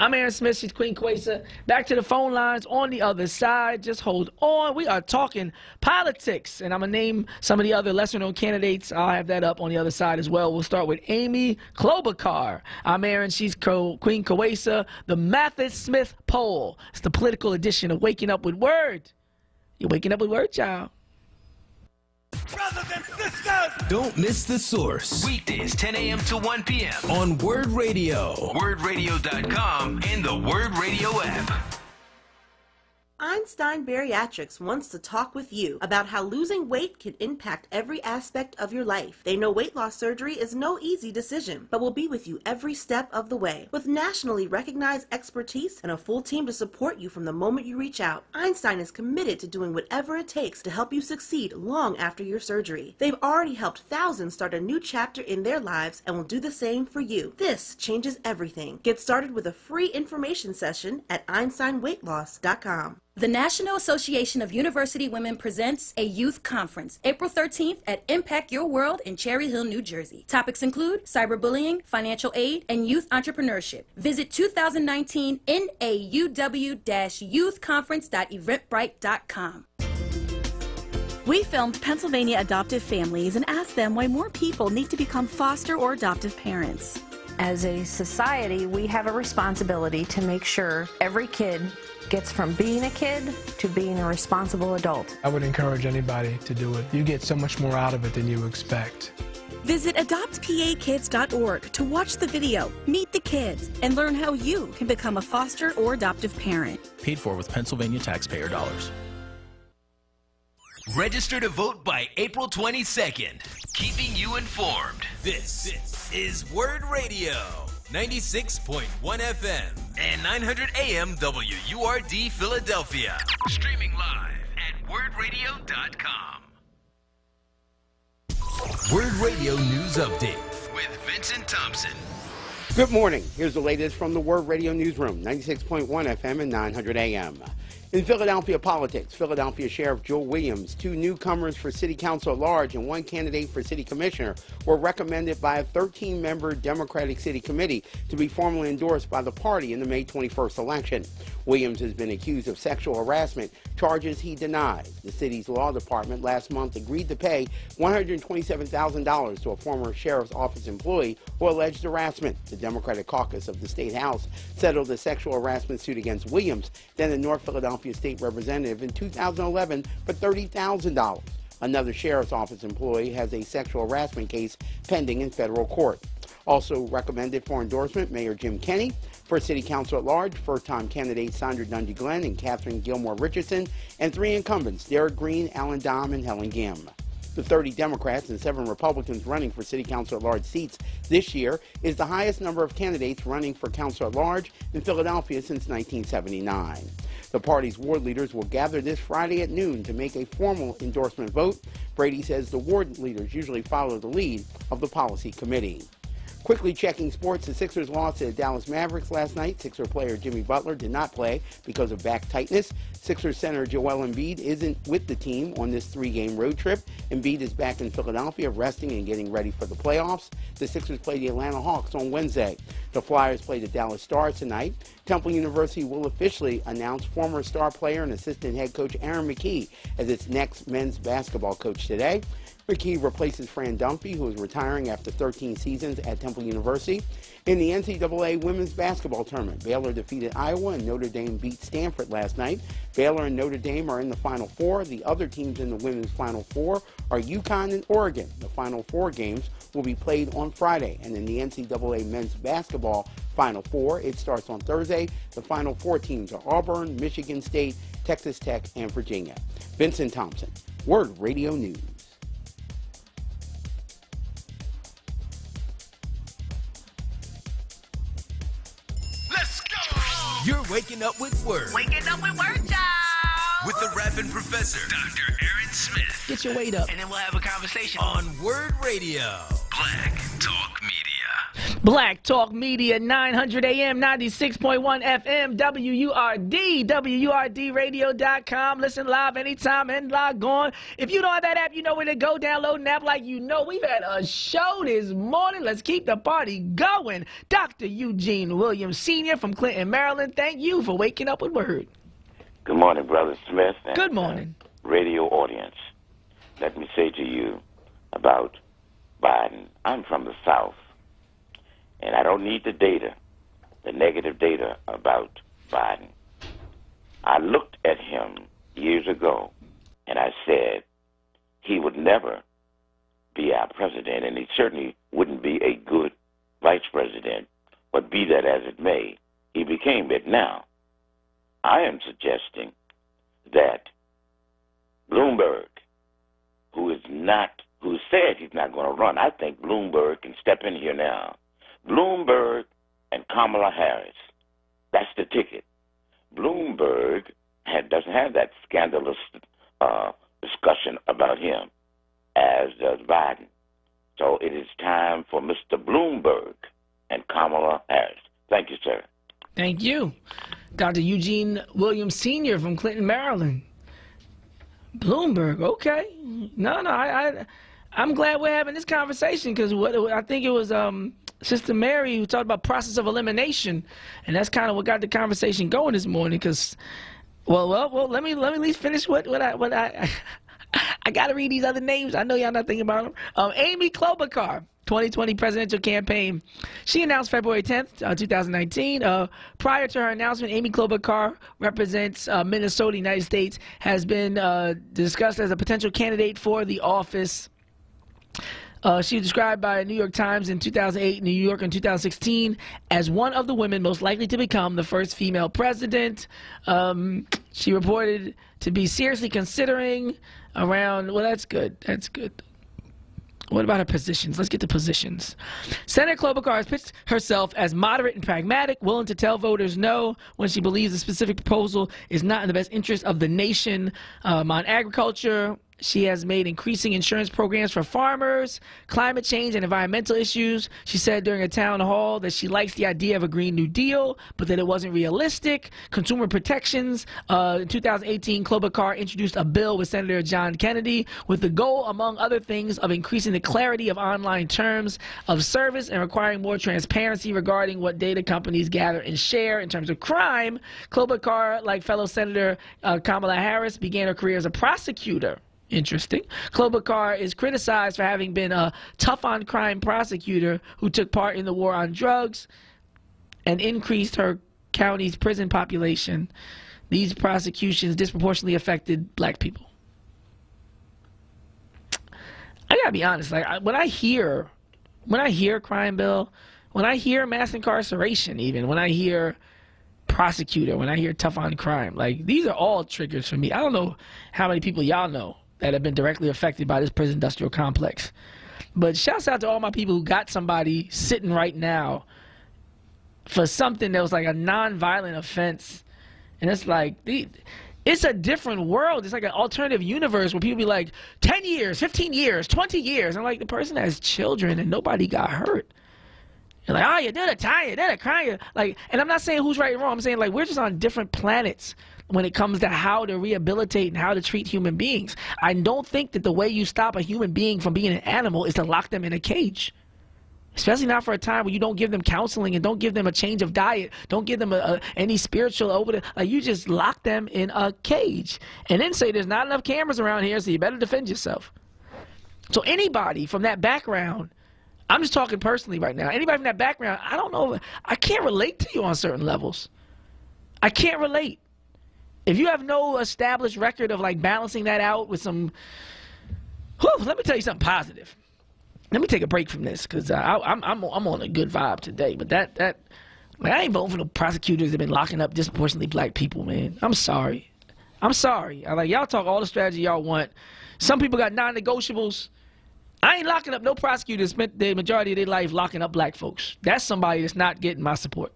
I'm Aaron Smith. She's Queen Quasa. Back to the phone lines on the other side. Just hold on. We are talking politics, and I'm going to name some of the other lesser-known candidates. I'll have that up on the other side as well. We'll start with Amy Klobuchar. I'm Aaron. She's Queen Quasa. The Mathis Smith poll. It's the political edition of Waking Up with Word. You're waking up with Word, child.
Brothers and sisters!
Don't miss The Source.
Weekdays 10 a.m. to 1 p.m.
on Word Radio.
WordRadio.com and the Word Radio app.
Einstein Bariatrics wants to talk with you about how losing weight can impact every aspect of your life. They know weight loss surgery is no easy decision, but will be with you every step of the way. With nationally recognized expertise and a full team to support you from the moment you reach out, Einstein is committed to doing whatever it takes to help you succeed long after your surgery. They've already helped thousands start a new chapter in their lives and will do the same for you. This changes everything. Get started with a free information session at EinsteinWeightLoss.com.
The National Association of University Women presents a youth conference, April 13th at Impact Your World in Cherry Hill, New Jersey. Topics include cyberbullying, financial aid, and youth entrepreneurship. Visit 2019 NAUW-youthconference.eventbrite.com.
We filmed Pennsylvania adoptive families and asked them why more people need to become foster or adoptive parents.
As a society, we have a responsibility to make sure every kid gets from being a kid to being a responsible adult.
I would encourage anybody to do it. You get so much more out of it than you expect.
Visit adoptpakids.org to watch the video, meet the kids, and learn how you can become a foster or adoptive parent.
Paid for with Pennsylvania taxpayer dollars.
Register to vote by April 22nd. Keeping you informed. This is Word Radio. 96.1 FM and 900 AM WURD Philadelphia. Streaming live at wordradio.com.
Word Radio News Update
with Vincent Thompson.
Good morning. Here's the latest from the Word Radio Newsroom, 96.1 FM and 900 AM. In Philadelphia politics, Philadelphia Sheriff Joe Williams, 2 newcomers for City Council at large and 1 candidate for City Commissioner were recommended by a 13-member Democratic City Committee to be formally endorsed by the party in the May 21st election. Williams has been accused of sexual harassment, charges he denies. The city's law department last month agreed to pay $127,000 to a former sheriff's office employee who alleged harassment. The Democratic caucus of the state house settled a sexual harassment suit against Williams, then a North Philadelphia state representative, in 2011 for $30,000. Another sheriff's office employee has a sexual harassment case pending in federal court. Also recommended for endorsement, Mayor Jim Kenney. For City Council at large, first-time candidates Sandra Dundee Glenn and Catherine Gilmore Richardson, and 3 incumbents, Derek Green, Alan Dom, and Helen Gim. The 30 Democrats and 7 Republicans running for City Council at large seats this year is the highest number of candidates running for Council at large in Philadelphia since 1979. The party's ward leaders will gather this Friday at noon to make a formal endorsement vote. Brady says the ward leaders usually follow the lead of the policy committee. Quickly checking sports, the Sixers lost to the Dallas Mavericks last night. Sixer player Jimmy Butler did not play because of back tightness. Sixers center Joel Embiid isn't with the team on this 3-game road trip. Embiid is back in Philadelphia resting and getting ready for the playoffs. The Sixers play the Atlanta Hawks on Wednesday. The Flyers play the Dallas Stars tonight. Temple University will officially announce former star player and assistant head coach Aaron McKee as its next men's basketball coach today. McKee replaces Fran Dunphy, who is retiring after 13 seasons at Temple University. In the NCAA women's basketball tournament, Baylor defeated Iowa and Notre Dame beat Stanford last night. Baylor and Notre Dame are in the Final Four. The other teams in the women's Final Four are UConn and Oregon. The Final 4 games will be played on Friday. And in the NCAA men's basketball Final Four, it starts on Thursday. The Final 4 teams are Auburn, Michigan State, Texas Tech, and Virginia. Vincent Thompson, Word Radio News.
You're waking up with Word.
Waking up with Word, child.
With the rapping professor, Dr. Aaron Smith.
Get your weight up.
And then we'll have a conversation
on Word Radio. Black Talk Media.
Black Talk Media, 900 AM, 96.1 FM, WURD, WURDradio.com. Listen live anytime and log on. If you don't have that app, you know where to go. Download an app like you know. We've had a show this morning. Let's keep the party going. Dr. Eugene Williams, Sr. from Clinton, Maryland, thank you for waking up with Word.
Good morning, Brother Smith. And,
good morning.
Radio audience. Let me say to you about Biden. I'm from the South. And I don't need the data, the negative data about Biden. I looked at him years ago, and I said he would never be our president, and he certainly wouldn't be a good vice president. But be that as it may, he became it. Now, I am suggesting that Bloomberg, who said he's not going to run, I think Bloomberg can step in here now. Bloomberg and Kamala Harris. That's the ticket. Bloomberg doesn't have that scandalous discussion about him, as does Biden. So it is time for Mr. Bloomberg and Kamala Harris. Thank you, sir.
Thank you. Dr. Eugene Williams, Sr. from Clinton, Maryland. Bloomberg, okay. No, I'm glad we're having this conversation because I think it was Sister Mary who talked about process of elimination, and that's kind of what got the conversation going this morning. Because, well, let me at least finish what I got to read these other names. I know y'all not thinking about them. Amy Klobuchar, 2020 presidential campaign. She announced February 10th, 2019. Prior to her announcement, Amy Klobuchar represents Minnesota, United States, has been discussed as a potential candidate for the office. She was described by New York Times in 2008, New York in 2016, as one of the women most likely to become the first female president. She reported to be seriously considering around, well, that's good. That's good. What about her positions? Let's get to positions. Senator Klobuchar has pitched herself as moderate and pragmatic, willing to tell voters no when she believes a specific proposal is not in the best interest of the nation. On agriculture, she has made increasing insurance programs for farmers, climate change, and environmental issues. She said during a town hall that she likes the idea of a Green New Deal, but that it wasn't realistic. Consumer protections. In 2018, Klobuchar introduced a bill with Senator John Kennedy with the goal, among other things, of increasing the clarity of online terms of service and requiring more transparency regarding what data companies gather and share. In terms of crime, Klobuchar, like fellow Senator Kamala Harris, began her career as a prosecutor. Interesting. Klobuchar is criticized for having been a tough-on-crime prosecutor who took part in the war on drugs and increased her county's prison population. These prosecutions disproportionately affected black people. I gotta be honest. Like when I hear crime bill, when I hear mass incarceration, even when I hear prosecutor, when I hear tough on crime, like these are all triggers for me. I don't know how many people y'all know that have been directly affected by this prison industrial complex. But shouts out to all my people who got somebody sitting right now for something that was like a non-violent offense. And it's like, it's a different world. It's like an alternative universe where people be like, 10 years, 15 years, 20 years. And like, the person has children and nobody got hurt. You're like, oh, you did a time, you did a crime. Like, and I'm not saying who's right or wrong. I'm saying like, we're just on different planets when it comes to how to rehabilitate and how to treat human beings. I don't think that the way you stop a human being from being an animal is to lock them in a cage. Especially not for a time where you don't give them counseling and don't give them a change of diet, don't give them any spiritual you just lock them in a cage and then say there's not enough cameras around here, so you better defend yourself. So anybody from that background, I'm just talking personally right now, anybody from that background, I don't know, I can't relate to you on certain levels. I can't relate. If you have no established record of like balancing that out with some, let me tell you something positive. Let me take a break from this because I'm on a good vibe today. But like, I ain't voting for the prosecutors that have been locking up disproportionately black people, man. I'm sorry. I'm sorry. Y'all talk all the strategy y'all want. Some people got non-negotiables. I ain't locking up no prosecutors spent the majority of their life locking up black folks. That's somebody that's not getting my support.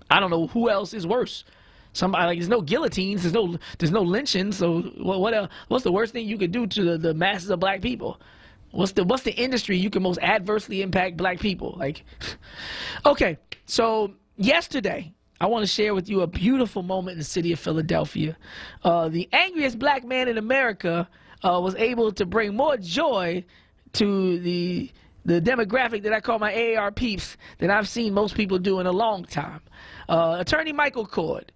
I don't know who else is worse. Somebody like there's no guillotines, there's no lynchings. So what else? What's the worst thing you could do to the masses of black people? What's the industry you can most adversely impact black people? Like, okay, so yesterday, I want to share with you a beautiful moment in the city of Philadelphia. The angriest black man in America was able to bring more joy to the demographic that I call my AAR peeps than I've seen most people do in a long time. Attorney Michael Cord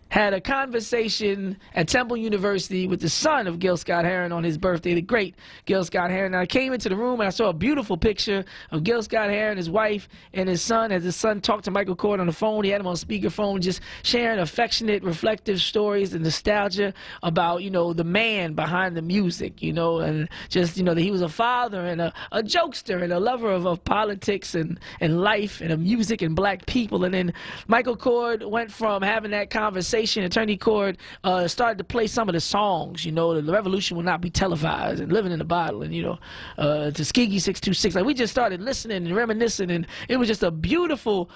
had a conversation at Temple University with the son of Gil Scott-Heron on his birthday, the great Gil Scott-Heron. And I came into the room and I saw a beautiful picture of Gil Scott-Heron, his wife, and his son. As his son talked to Michael Cord on the phone, he had him on speakerphone, just sharing affectionate, reflective stories and nostalgia about, you know, the man behind the music, you know, and just, you know, that he was a father and a jokester and a lover of politics and life and of music and black people. And then Michael Cord went from having that conversation, Attorney Cord started to play some of the songs, you know, the revolution will not be televised, and Living in the Bottle, and, you know, Tuskegee 626. Like, we just started listening and reminiscing, and it was just a beautiful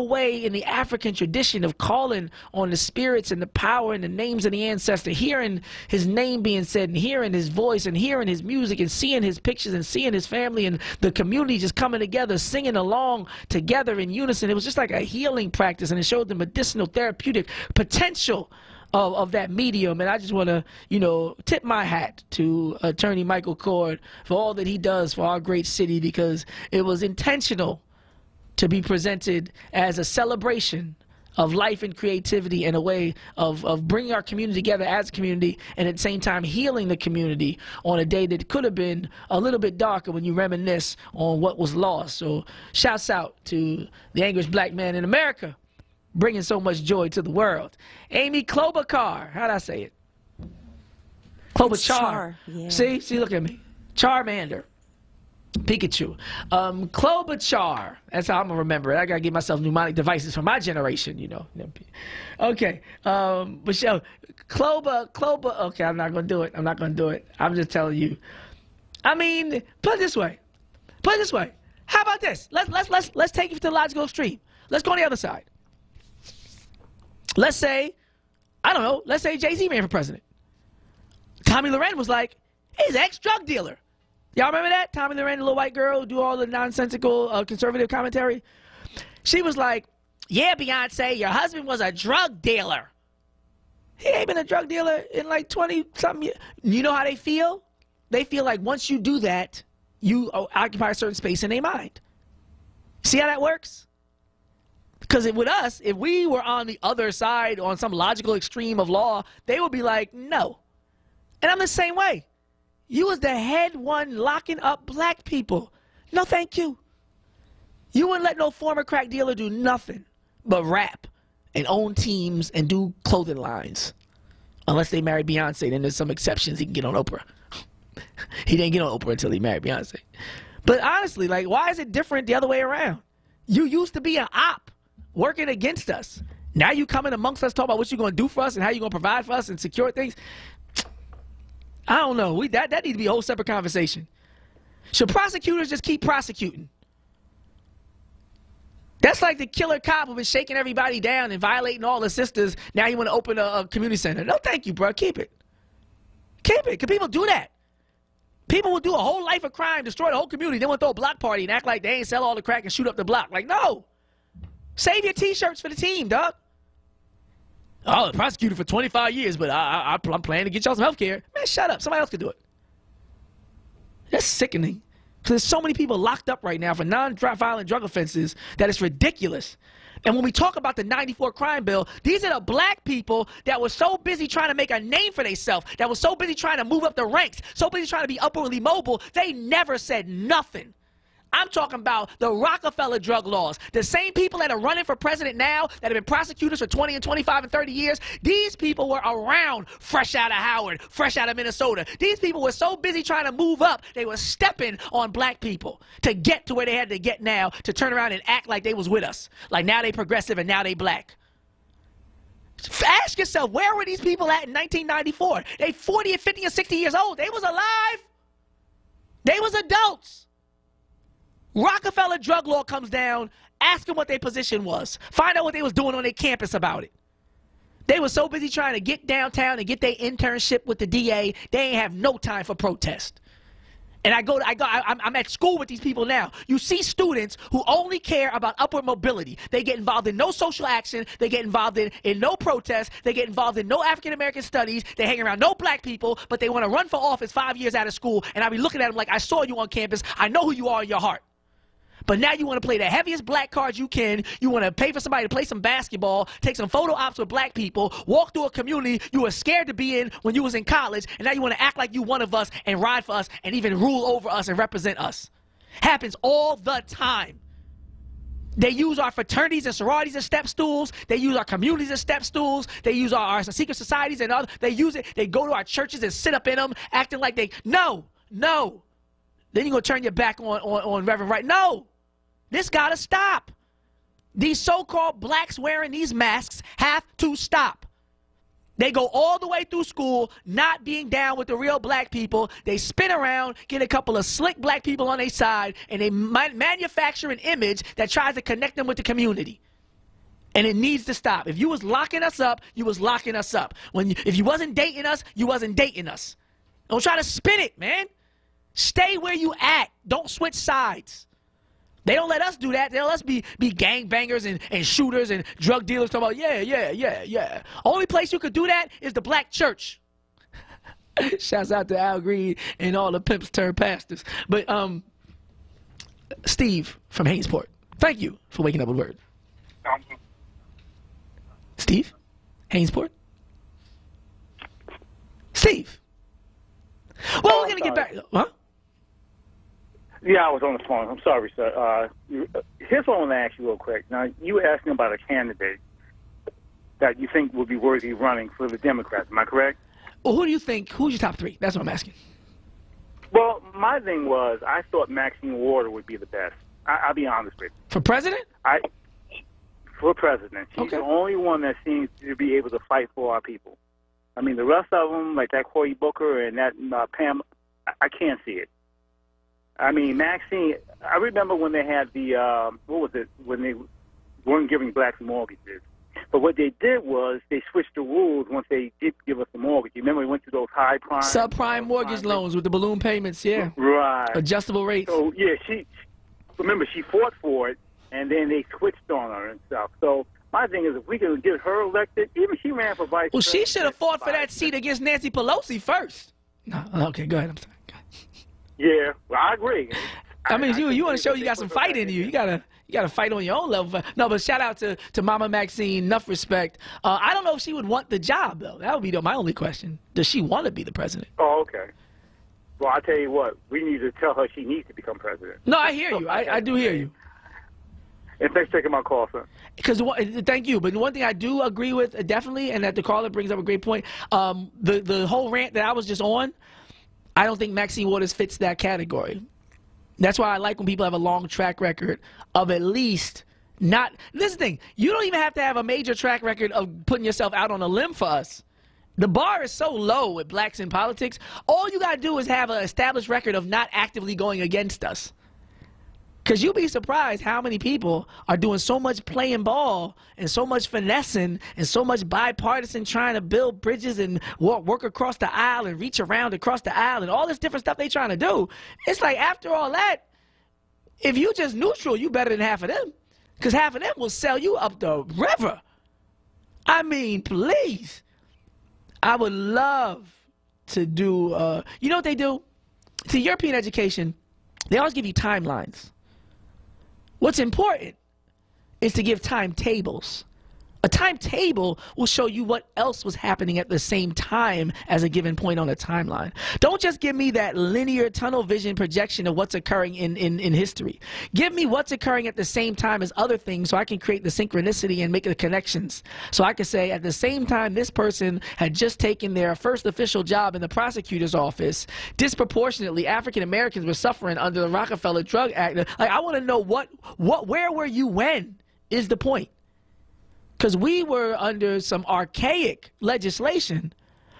way in the African tradition of calling on the spirits and the power and the names of the ancestor, hearing his name being said and hearing his voice and hearing his music and seeing his pictures and seeing his family and the community just coming together, singing along together in unison. It was just like a healing practice, and it showed the medicinal therapeutic potential of that medium. And I just want to, you know, tip my hat to Attorney Michael Cord for all that he does for our great city, because it was intentional to be presented as a celebration of life and creativity and a way of bringing our community together as a community, and at the same time healing the community on a day that could have been a little bit darker when you reminisce on what was lost. So shouts out to the angriest black man in America, bringing so much joy to the world. Amy Klobuchar, how'd I say it? Klobuchar.
Yeah.
See, look at me. Charmander. Pikachu. Klobuchar. That's how I'm going to remember it. I got to give myself mnemonic devices for my generation, you know. Okay. Michelle, Kloba. Okay, I'm not going to do it. I'm just telling you. I mean, put it this way. How about this? Let's take it to the logical extreme. Let's go on the other side. Let's say, I don't know, let's say Jay-Z ran for president. Tommy Loren was like, he's an ex-drug dealer. Y'all remember that? Tommy Loren, the little white girl who do all the nonsensical conservative commentary? She was like, yeah, Beyonce, your husband was a drug dealer. He ain't been a drug dealer in like 20-something years. You know how they feel? They feel like once you do that, you occupy a certain space in their mind. See how that works? Because with us, if we were on the other side, on some logical extreme of law, they would be like, no. And I'm the same way. You was the head one locking up black people. No, thank you. You wouldn't let no former crack dealer do nothing but rap and own teams and do clothing lines. Unless they married Beyonce, then there's some exceptions. He can get on Oprah. He didn't get on Oprah until he married Beyonce. But honestly, like, why is it different the other way around? You used to be an op working against us. Now you coming amongst us talking about what you're going to do for us and how you're going to provide for us and secure things. I don't know. That needs to be a whole separate conversation. Should prosecutors just keep prosecuting? That's like the killer cop who been shaking everybody down and violating all the sisters. Now you want to open a community center. No, thank you, bro. Keep it. Keep it. Because people do that. People will do a whole life of crime, destroy the whole community, then want to throw a block party and act like they ain't sell all the crack and shoot up the block. Like, no. Save your T-shirts for the team, dog. Oh, prosecuted for 25 years, but I'm planning to get y'all some health care. Man, shut up. Somebody else could do it. That's sickening. Because there's so many people locked up right now for non-violent drug offenses that it's ridiculous. And when we talk about the 94 crime bill, these are the black people that were so busy trying to make a name for themselves, that were so busy trying to move up the ranks, so busy trying to be upwardly mobile, they never said nothing. I'm talking about the Rockefeller drug laws. The same people that are running for president now, that have been prosecutors for 20 and 25 and 30 years, these people were around fresh out of Howard, fresh out of Minnesota. These people were so busy trying to move up, they were stepping on black people to get to where they had to get now, to turn around and act like they was with us. Like now they progressive and now they black. Ask yourself, where were these people at in 1994? They 40 and 50 and 60 years old. They was alive. They was adults. Rockefeller drug law comes down, ask them what their position was. Find out what they was doing on their campus about it. They were so busy trying to get downtown and get their internship with the DA, they ain't have no time for protest. And I'm at school with these people now. You see students who only care about upward mobility. They get involved in no social action. They get involved in no protest. They get involved in no African-American studies. They hang around no black people, but they want to run for office 5 years out of school. And I be looking at them like, I saw you on campus. I know who you are in your heart. But now you want to play the heaviest black cards you can. You want to pay for somebody to play some basketball, take some photo ops with black people, walk through a community you were scared to be in when you was in college, and now you want to act like you one of us and ride for us and even rule over us and represent us. Happens all the time. They use our fraternities and sororities as step stools. They use our communities as step stools. They use our secret societies and other. They use it. They go to our churches and sit up in them, acting like they, no. Then you're going to turn your back on Reverend Wright. No. This got to stop. These so-called blacks wearing these masks have to stop. They go all the way through school not being down with the real black people. They spin around, get a couple of slick black people on their side, and they manufacture an image that tries to connect them with the community. And it needs to stop. If you was locking us up, you was locking us up. If you wasn't dating us, you wasn't dating us. Don't try to spin it, man. Stay where you at. Don't switch sides. They don't let us do that. They let us be gangbangers and shooters and drug dealers talking about, yeah. Only place you could do that is the black church. Shouts out to Al Green and all the pimps turned pastors. But Steve from Hainesport, thank you for waking up with Word. Steve? Hainesport? Steve? Well, we're going to get back. Huh?
Yeah, I was on the phone. I'm sorry, sir. Here's what I want to ask you real quick. Now, you were asking about a candidate that you think would be worthy of running for the Democrats. Am I correct?
Well, who do you think? Who's your top three? That's what I'm asking.
Well, my thing was I thought Maxine Waters would be the best. I'll be honest with you.
For president?
For president. She's the only one that seems to be able to fight for our people. I mean, the rest of them, like that Cory Booker and that Pam, I can't see it. I mean, Maxine, I remember when they had the, what was it, when they weren't giving blacks mortgages. But what they did was they switched the rules once they did give us the mortgage. You remember we went to those high prime?
Subprime mortgage loans with the balloon payments, yeah.
Right.
Adjustable rates.
So, yeah, she fought for it, and then they switched on her and stuff. So my thing is if we can get her elected, even she ran for vice president.
Well, she should have fought for that seat against Nancy Pelosi first. No, okay, go ahead. I'm sorry.
Yeah, well, I agree.
I mean, you want to show you got some fight in you. You gotta fight on your own level. No, but shout out to Mama Maxine. Enough respect. I don't know if she would want the job though. That would be my only question. Does she want to be the president?
Oh, okay. Well, I tell you what, we need to tell her she needs to become president.
No, I hear you. I do hear you.
And thanks for taking my call, sir.
Thank you. But one thing I do agree with definitely, and that the caller brings up a great point. The whole rant that I was just on. I don't think Maxine Waters fits that category. That's why I like when people have a long track record of at least not. This is the thing. You don't even have to have a major track record of putting yourself out on a limb for us. The bar is so low with blacks in politics. All you got to do is have an established record of not actively going against us. Because you'll be surprised how many people are doing so much playing ball and so much finessing and so much bipartisan trying to build bridges and work across the aisle and reach around across the aisle and all this different stuff they trying to do. It's like after all that, if you just neutral, you better than half of them. Because half of them will sell you up the river. I mean, please. I would love to do, you know what they do? To European education, they always give you timelines. What's important is to give timetables. A timetable will show you what else was happening at the same time as a given point on a timeline. Don't just give me that linear tunnel vision projection of what's occurring in history. Give me what's occurring at the same time as other things so I can create the synchronicity and make the connections. So I can say at the same time this person had just taken their first official job in the prosecutor's office, disproportionately African Americans were suffering under the Rockefeller Drug Act. Like, I want to know where were you when is the point. Because we were under some archaic legislation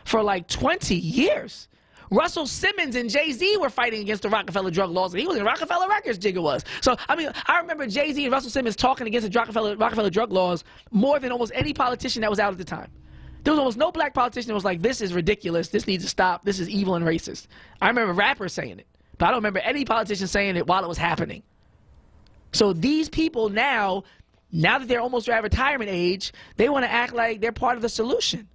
for like 20 years. Russell Simmons and Jay-Z were fighting against the Rockefeller drug laws, and he was in Rockefeller Records, Jigga was. So, I mean, I remember Jay-Z and Russell Simmons talking against the Rockefeller drug laws more than almost any politician that was out at the time. There was almost no black politician that was like, this is ridiculous, this needs to stop, this is evil and racist. I remember rappers saying it. But I don't remember any politician saying it while it was happening. So these people now that they're almost at retirement age, they want to act like they're part of the solution.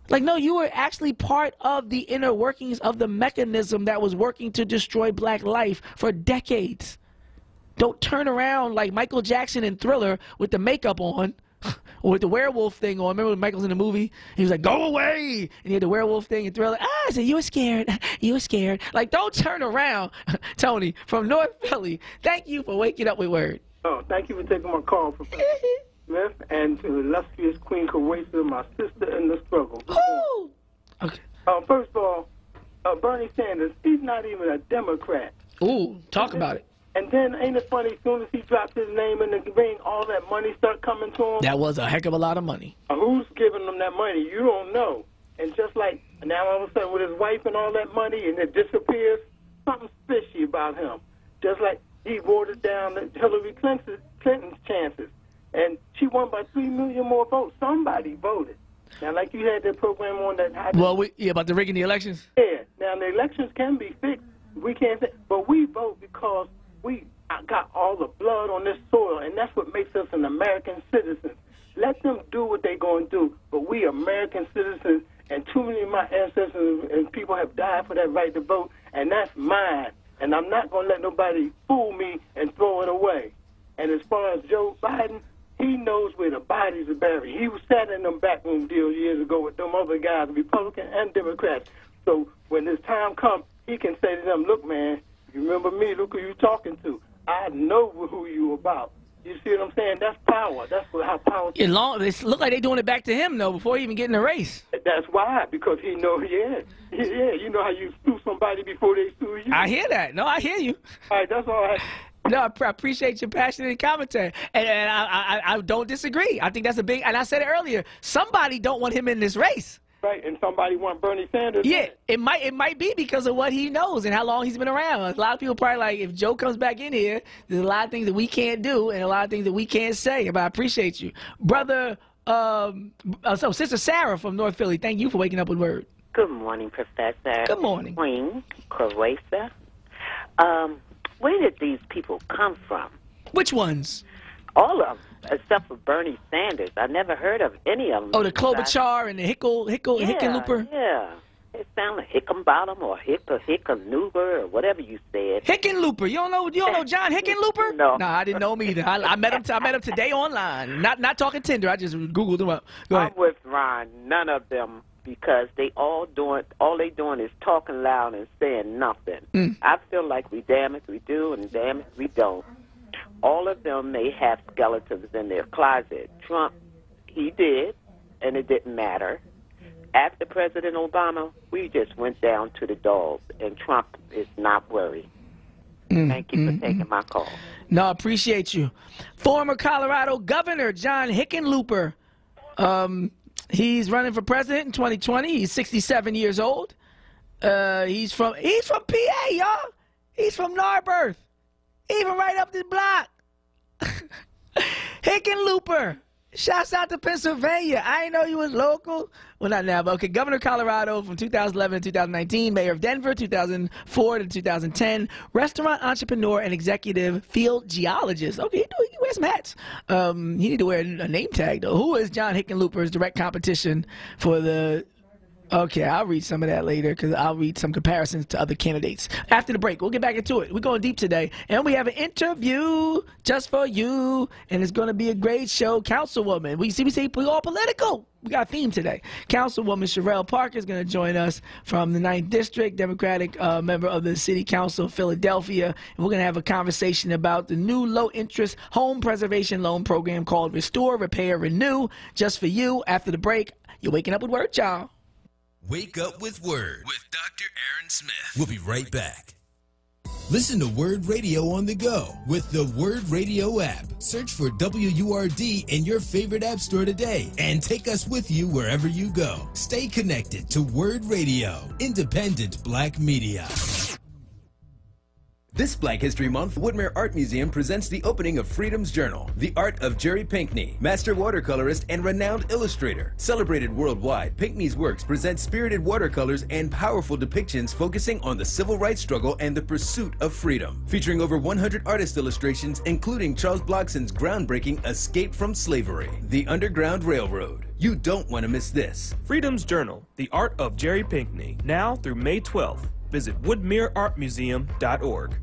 Like, no, you were actually part of the inner workings of the mechanism that was working to destroy black life for decades. Don't turn around like Michael Jackson in Thriller with the makeup on or with the werewolf thing on. Remember when Michael's in the movie? He was like, go away! And he had the werewolf thing in Thriller. I said, you were scared. You were scared. Like, don't turn around. Tony, from North Philly, thank you for waking up with Word.
Oh, thank you for taking my call, Professor Smith, and to the illustrious Queen Carissa, my sister in the struggle.
Ooh. Okay.
First of all, Bernie Sanders, he's not even a Democrat.
Ooh, talk about it.
And then, ain't it funny, as soon as he drops his name in the ring, all that money start coming to him?
That was a heck of a lot of money.
Who's giving him that money? You don't know. And just like now all of a sudden with his wife and all that money and it disappears, something's fishy about him. Just like he watered down Hillary Clinton's chances. And she won by 3 million more votes. Somebody voted. Now, like you had that program on that...
Well, about the rigging the elections?
Yeah. Now, the elections can be fixed. We can't say... But we vote because we got all the blood on this soil, and that's what makes us an American citizen. Let them do what they're going to do, but we American citizens, and too many of my ancestors and people have died for that right to vote, and that's mine. And I'm not going to let nobody fool me and throw it away. And as far as Joe Biden, he knows where the bodies are buried. He was sat in them backroom deals years ago with them other guys, Republicans and Democrats. So when this time comes, he can say to them, look, man, you remember me? Look who you talking to. I know who you about. You see what I'm saying? That's power. That's how power...
It look like they're doing it back to him, though, before he even get in the race.
That's why, because he know, yeah. You know how you sue somebody before they sue you?
I hear that. No, I hear you.
All right, that's all right.
No, I appreciate your passionate commentary, and I don't disagree. I think that's a big, and I said it earlier, somebody don't want him in this race.
Right, and somebody want Bernie Sanders.
Yeah, it might be because of what he knows and how long he's been around. A lot of people probably like, if Joe comes back in here, there's a lot of things that we can't do and a lot of things that we can't say. But I appreciate you, brother. So Sister Sarah from North Philly, thank you for waking up with Word.
Good morning, Professor.
Good morning,
Queen Carissa. Where did these people come from?
Which ones?
All of them, except for Bernie Sanders. I never heard of any of them.
Oh, the Klobuchar and the Hickenlooper?
Yeah. It sounds like Hickenbottom or Hickenlooper or whatever you said.
Hickenlooper. You don't know John Hickenlooper?
No.
No, I didn't know him either. I met him today online. Not talking Tinder. I just Googled him up. Go ahead.
I'm with Ron. None of them, because they all they doing is talking loud and saying nothing. I feel like we damn if we do and damn if we don't. All of them may have skeletons in their closet. Trump, he did, and it didn't matter. After President Obama, we just went down to the dogs, and Trump is not worried. Thank you for taking my call.
No, I appreciate you. Former Colorado Governor John Hickenlooper. He's running for president in 2020. He's 67 years old. He's from PA, y'all. He's from Narberth. Even right up this block. Hickenlooper. Shouts out to Pennsylvania. I didn't know you was local. Well, not now, but okay. Governor of Colorado from 2011 to 2019. Mayor of Denver 2004 to 2010. Restaurant entrepreneur and executive field geologist. Okay, he wears some hats. He need to wear a name tag, though. Who is John Hickenlooper's direct competition for the... Okay, I'll read some of that later because I'll read some comparisons to other candidates. After the break, we'll get back into it. We're going deep today. And we have an interview just for you. And it's going to be a great show. Councilwoman. We say we're all political. We got a theme today. Councilwoman Sherelle Parker is going to join us from the 9th District, Democratic member of the City Council of Philadelphia. And we're going to have a conversation about the new low-interest home preservation loan program called Restore, Repair, Renew. Just for you. After the break, you're waking up with Word, y'all.
Wake up with Word with Dr. Aaron Smith. We'll be right back. Listen to Word Radio on the go with the Word Radio app. Search for WURD in your favorite app store today and take us with you wherever you go. Stay connected to Word Radio, independent black media.
This Black History Month, Woodmere Art Museum presents the opening of Freedom's Journal, The Art of Jerry Pinkney, master watercolorist and renowned illustrator. Celebrated worldwide, Pinkney's works present spirited watercolors and powerful depictions focusing on the civil rights struggle and the pursuit of freedom. Featuring over 100 artist illustrations, including Charles Blockson's groundbreaking Escape from Slavery, The Underground Railroad. You don't want to miss this.
Freedom's Journal, The Art of Jerry Pinkney, now through May 12th. Visit woodmereartmuseum.org.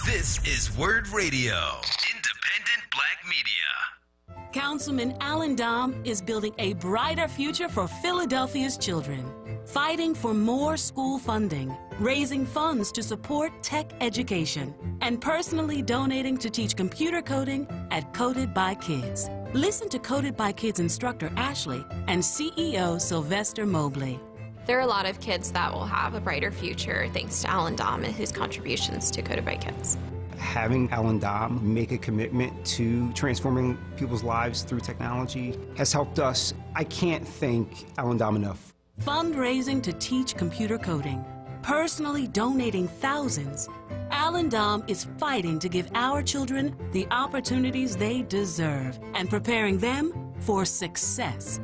This is Word Radio, independent black media.
Councilman Alan Dom is building a brighter future for Philadelphia's children, fighting for more school funding, raising funds to support tech education, and personally donating to teach computer coding at Coded by Kids. Listen to Coded by Kids instructor Ashley and CEO Sylvester Mobley.
There are a lot of kids that will have a brighter future thanks to Alan Dom and his contributions to Coded by Kids.
Having Alan Dom make a commitment to transforming people's lives through technology has helped us. I can't thank Alan Dom enough.
Fundraising to teach computer coding, personally donating thousands. Alan Dom is fighting to give our children the opportunities they deserve and preparing them for success.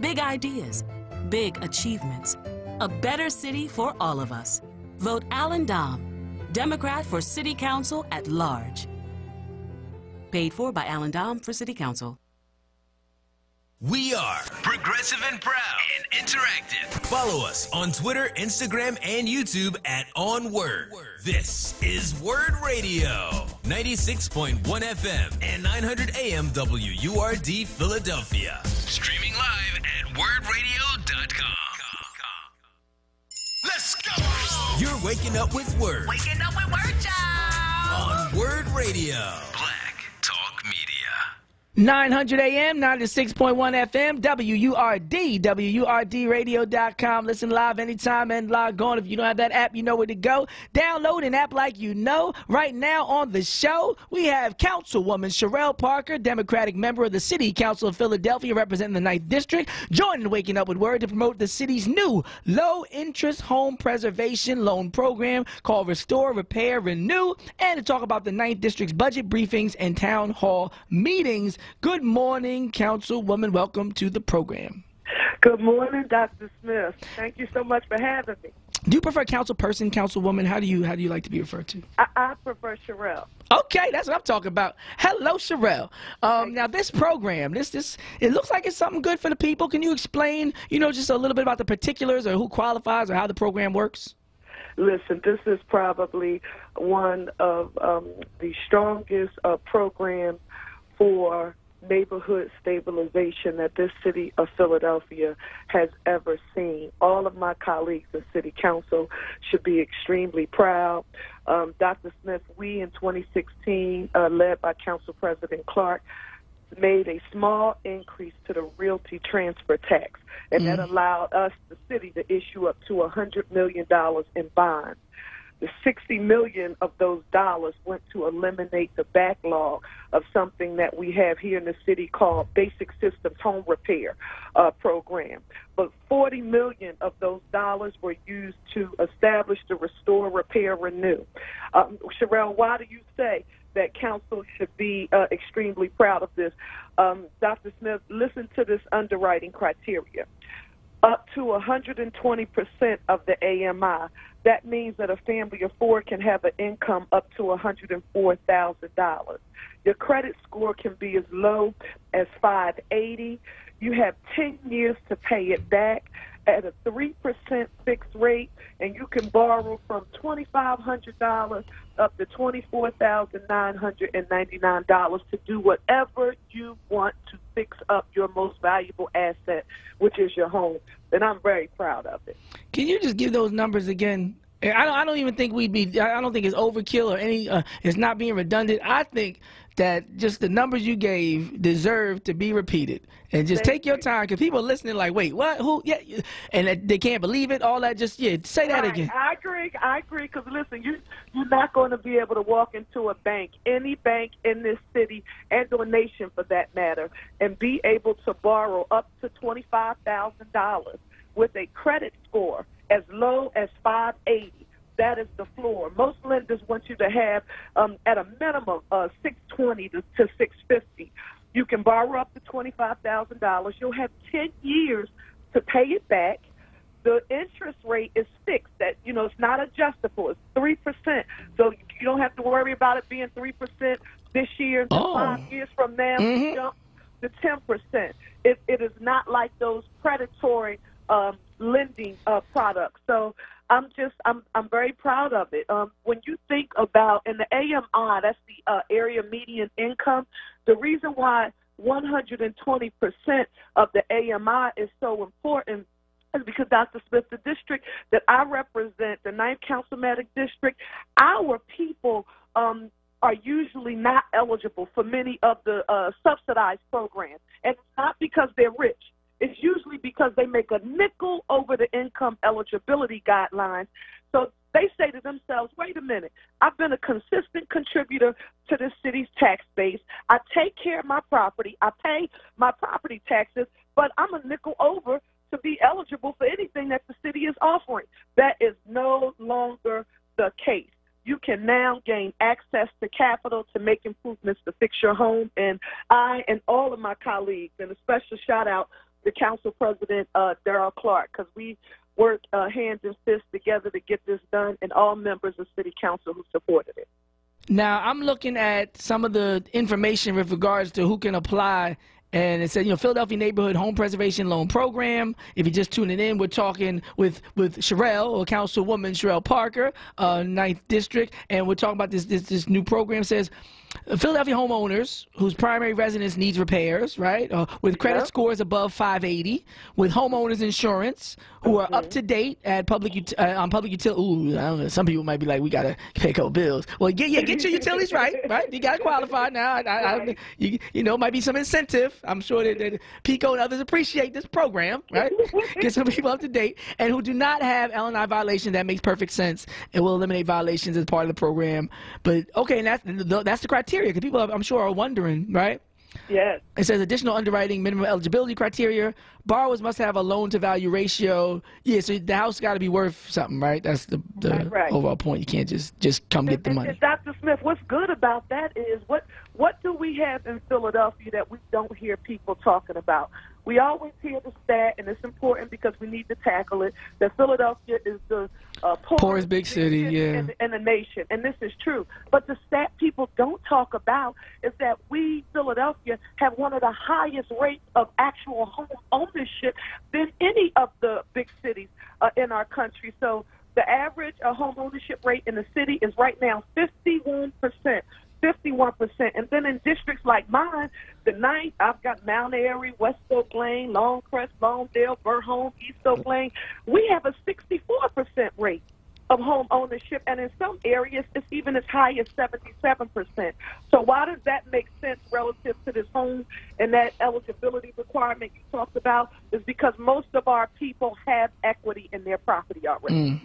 Big ideas, big achievements. A better city for all of us. Vote Alan Dom, Democrat for City Council at large. Paid for by Alan Dom for City Council.
We are progressive and proud and interactive. Follow us on Twitter, Instagram, and YouTube at onWURD. This is Word Radio, 96.1 FM and 900 AM WURD Philadelphia. Streaming live at wordradio.com. Let's go! You're waking up with Word.
Waking up with Word, child.
On Word Radio. Black Talk Media.
900 AM, 96.1 FM, WURD, WURDradio.com. Listen live anytime and log on. If you don't have that app, you know where to go. Download an app like you know. Right now on the show, we have Councilwoman Sherelle Parker, Democratic member of the City Council of Philadelphia, representing the 9th District, joining Waking Up with Word to promote the city's new low-interest home preservation loan program called Restore, Repair, Renew, and to talk about the 9th District's budget briefings and town hall meetings. Good morning, Councilwoman. Welcome to the program.
Good morning, Dr. Smith. Thank you so much for having me.
Do you prefer councilperson, Councilwoman? How do you like to be referred to?
I prefer Sherelle.
Okay, that's what I'm talking about. Hello, Sherelle. Now, this program, it looks like it's something good for the people. Can you explain, just a little bit about the particulars or who qualifies or how the program works?
Listen, this is probably one of the strongest programs for neighborhood stabilization that this city of Philadelphia has ever seen. All of my colleagues in City Council should be extremely proud. Dr. Smith, we in 2016, led by Council President Clark, made a small increase to the realty transfer tax, and that allowed us, the city, to issue up to $100 million in bonds. The $60 million of those dollars went to eliminate the backlog of something that we have here in the city called Basic Systems Home Repair Program. But $40 million of those dollars were used to establish the Restore, Repair, Renew. Sherelle, why do you say that council should be extremely proud of this? Dr. Smith, listen to this underwriting criteria. Up to 120% of the AMI. That means that a family of four can have an income up to $104,000. Your credit score can be as low as 580. You have 10 years to pay it back at a 3% fixed rate, and you can borrow from $2,500 up to $24,999 to do whatever you want to fix up your most valuable asset, which is your home. And I'm very proud of it.
Can you just give those numbers again? I don't even think I don't think it's overkill or it's not being redundant. I think that just the numbers you gave deserve to be repeated. And just take your time, because people are listening like, wait, what, who, yeah, and they can't believe it, all that, just, say that again.
I agree, because listen, you're not going to be able to walk into a bank, any bank in this city, and or nation for that matter, and be able to borrow up to $25,000 with a credit score as low as 580. that is the floor. Most lenders want you to have, at a minimum, 620 to 650. You can borrow up to $25,000. You'll have 10 years to pay it back. The interest rate is fixed. That, you know, it's not adjustable. It's 3%. So you don't have to worry about it being 3% this year. 5 years from now, you jump to 10%. It is not like those predatory lending products. So I'm very proud of it. When you think about, in the AMI, that's the area median income, the reason why 120% of the AMI is so important is because, Dr. Smith, the district that I represent, the 9th Councilmanic District, our people are usually not eligible for many of the subsidized programs. And it's not because they're rich. It's usually because they make a nickel over the income eligibility guidelines. So they say to themselves, wait a minute, I've been a consistent contributor to the city's tax base. I take care of my property. I pay my property taxes, but I'm a nickel over to be eligible for anything that the city is offering. That is no longer the case. You can now gain access to capital to make improvements to fix your home. And I and all of my colleagues, and a special shout out to Council President Darrell Clark, because we work hands and fists together to get this done, and all members of City Council who supported it.
Now, I'm looking at some of the information with regards to who can apply. And it says, you know, Philadelphia Neighborhood Home Preservation Loan Program. If you're just tuning in, we're talking with Sherelle, or Councilwoman Sherelle Parker, 9th District, and we're talking about this new program. Says Philadelphia homeowners whose primary residence needs repairs, right, with credit scores above 580, with homeowners insurance, who are up to date at public utility. Ooh, I don't know. Some people might be like, we gotta pay a couple bills. Well, get your utilities right. You gotta qualify now. You know, might be some incentive. I'm sure that PICO and others appreciate this program, right? Get some people up to date, and who do not have L&I violations. That makes perfect sense. It will eliminate violations as part of the program. But okay, and that's the criteria, because people, I'm sure, are wondering, right?
Yes.
It says additional underwriting, minimum eligibility criteria. Borrowers must have a loan-to-value ratio. Yeah, so the house got to be worth something, right? That's the overall point. You can't just come get the money.
And Dr. Smith, what's good about that is what do we have in Philadelphia that we don't hear people talking about? We always hear the stat, and it's important because we need to tackle it, that Philadelphia is the poorest
big city
in the nation, and this is true. But the stat people don't talk about is that we, Philadelphia, have one of the highest rates of actual home ownership than any of the big cities in our country. So the average home ownership rate in the city is right now 51%. 51%. And then in districts like mine, the 9th, I've got Mount Airy, West Oak Lane, Longcrest, Lawndale, Burholme, East Oak Lane. We have a 64% rate of home ownership, and in some areas it's even as high as 77%. So why does that make sense relative to this home and that eligibility requirement you talked about? Is because most of our people have equity in their property already.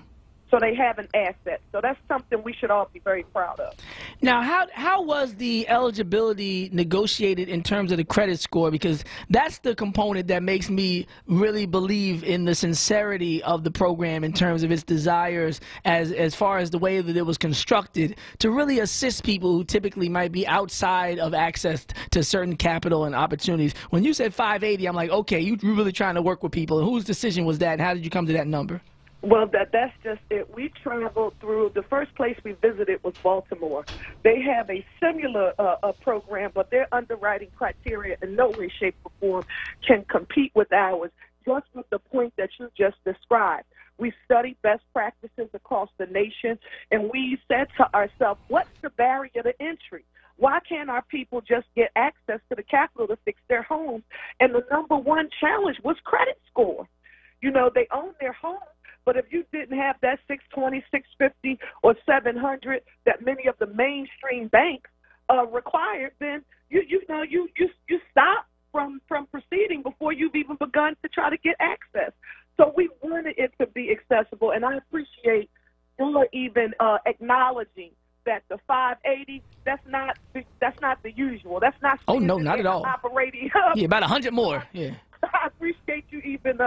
So they have an asset. So that's something we should all be very proud of.
Now, how was the eligibility negotiated in terms of the credit score? Because that's the component that makes me really believe in the sincerity of the program in terms of its desires as far as the way that it was constructed to really assist people who typically might be outside of access to certain capital and opportunities. When you said 580, I'm like, okay, you're really trying to work with people. And whose decision was that, and how did you come to that number?
Well, that's just it. We traveled through, the first place we visited was Baltimore. They have a similar program, but their underwriting criteria in no way, shape, or form can compete with ours, just with the point that you just described. We studied best practices across the nation, and we said to ourselves, what's the barrier to entry? Why can't our people just get access to the capital to fix their homes? And the number one challenge was credit score. You know, they own their home. But if you didn't have that 620, 650, or 700 that many of the mainstream banks required, then you stop from proceeding before you've even begun to try to get access. So we wanted it to be accessible, and I appreciate you even acknowledging that the 580 that's not the usual. That's not.
Oh no, not at all.
Operating.
Yeah, about 100 more. Yeah.
I appreciate you even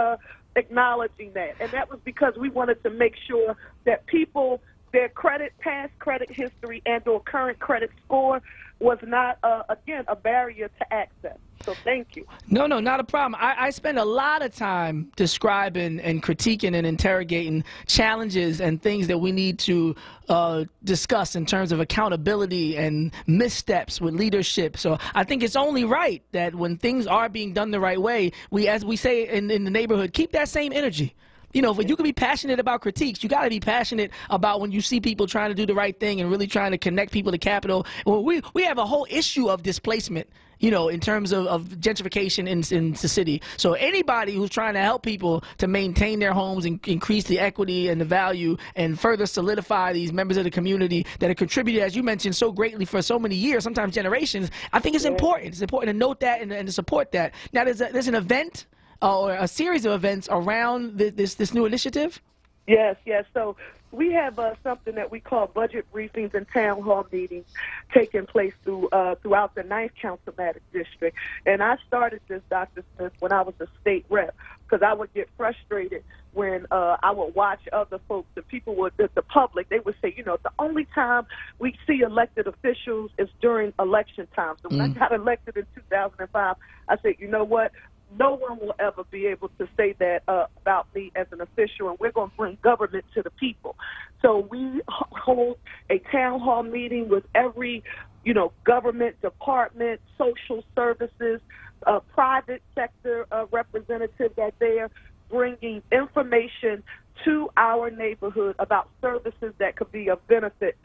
acknowledging that, and that was because we wanted to make sure that people their past credit history and/or current credit score was not, again, a barrier to access. So thank you.
No, not a problem. I spend a lot of time describing and critiquing and interrogating challenges and things that we need to discuss in terms of accountability and missteps with leadership. So I think it's only right that when things are being done the right way, we, as we say in the neighborhood, keep that same energy. You know, if you can be passionate about critiques, you got to be passionate about when you see people trying to do the right thing and really trying to connect people to capital. Well, we have a whole issue of displacement, you know, in terms of gentrification in the city. So anybody who's trying to help people to maintain their homes and increase the equity and the value and further solidify these members of the community that have contributed, as you mentioned, so greatly for so many years, sometimes generations, I think it's important. It's important to note that and to support that. Now, there's an event or a series of events around this new initiative?
Yes. So we have something that we call budget briefings and town hall meetings taking place throughout the 9th Councilmatic District. And I started this, Dr. Smith, when I was a state rep, because I would get frustrated when I would watch other folks, the public, they would say, you know, the only time we see elected officials is during election time. So when I got elected in 2005, I said, you know what? No one will ever be able to say that about me as an official, and we're going to bring government to the people. So we hold a town hall meeting with every, you know, government department, social services, private sector representative that's there, bringing information to our neighborhood about services that could be of benefit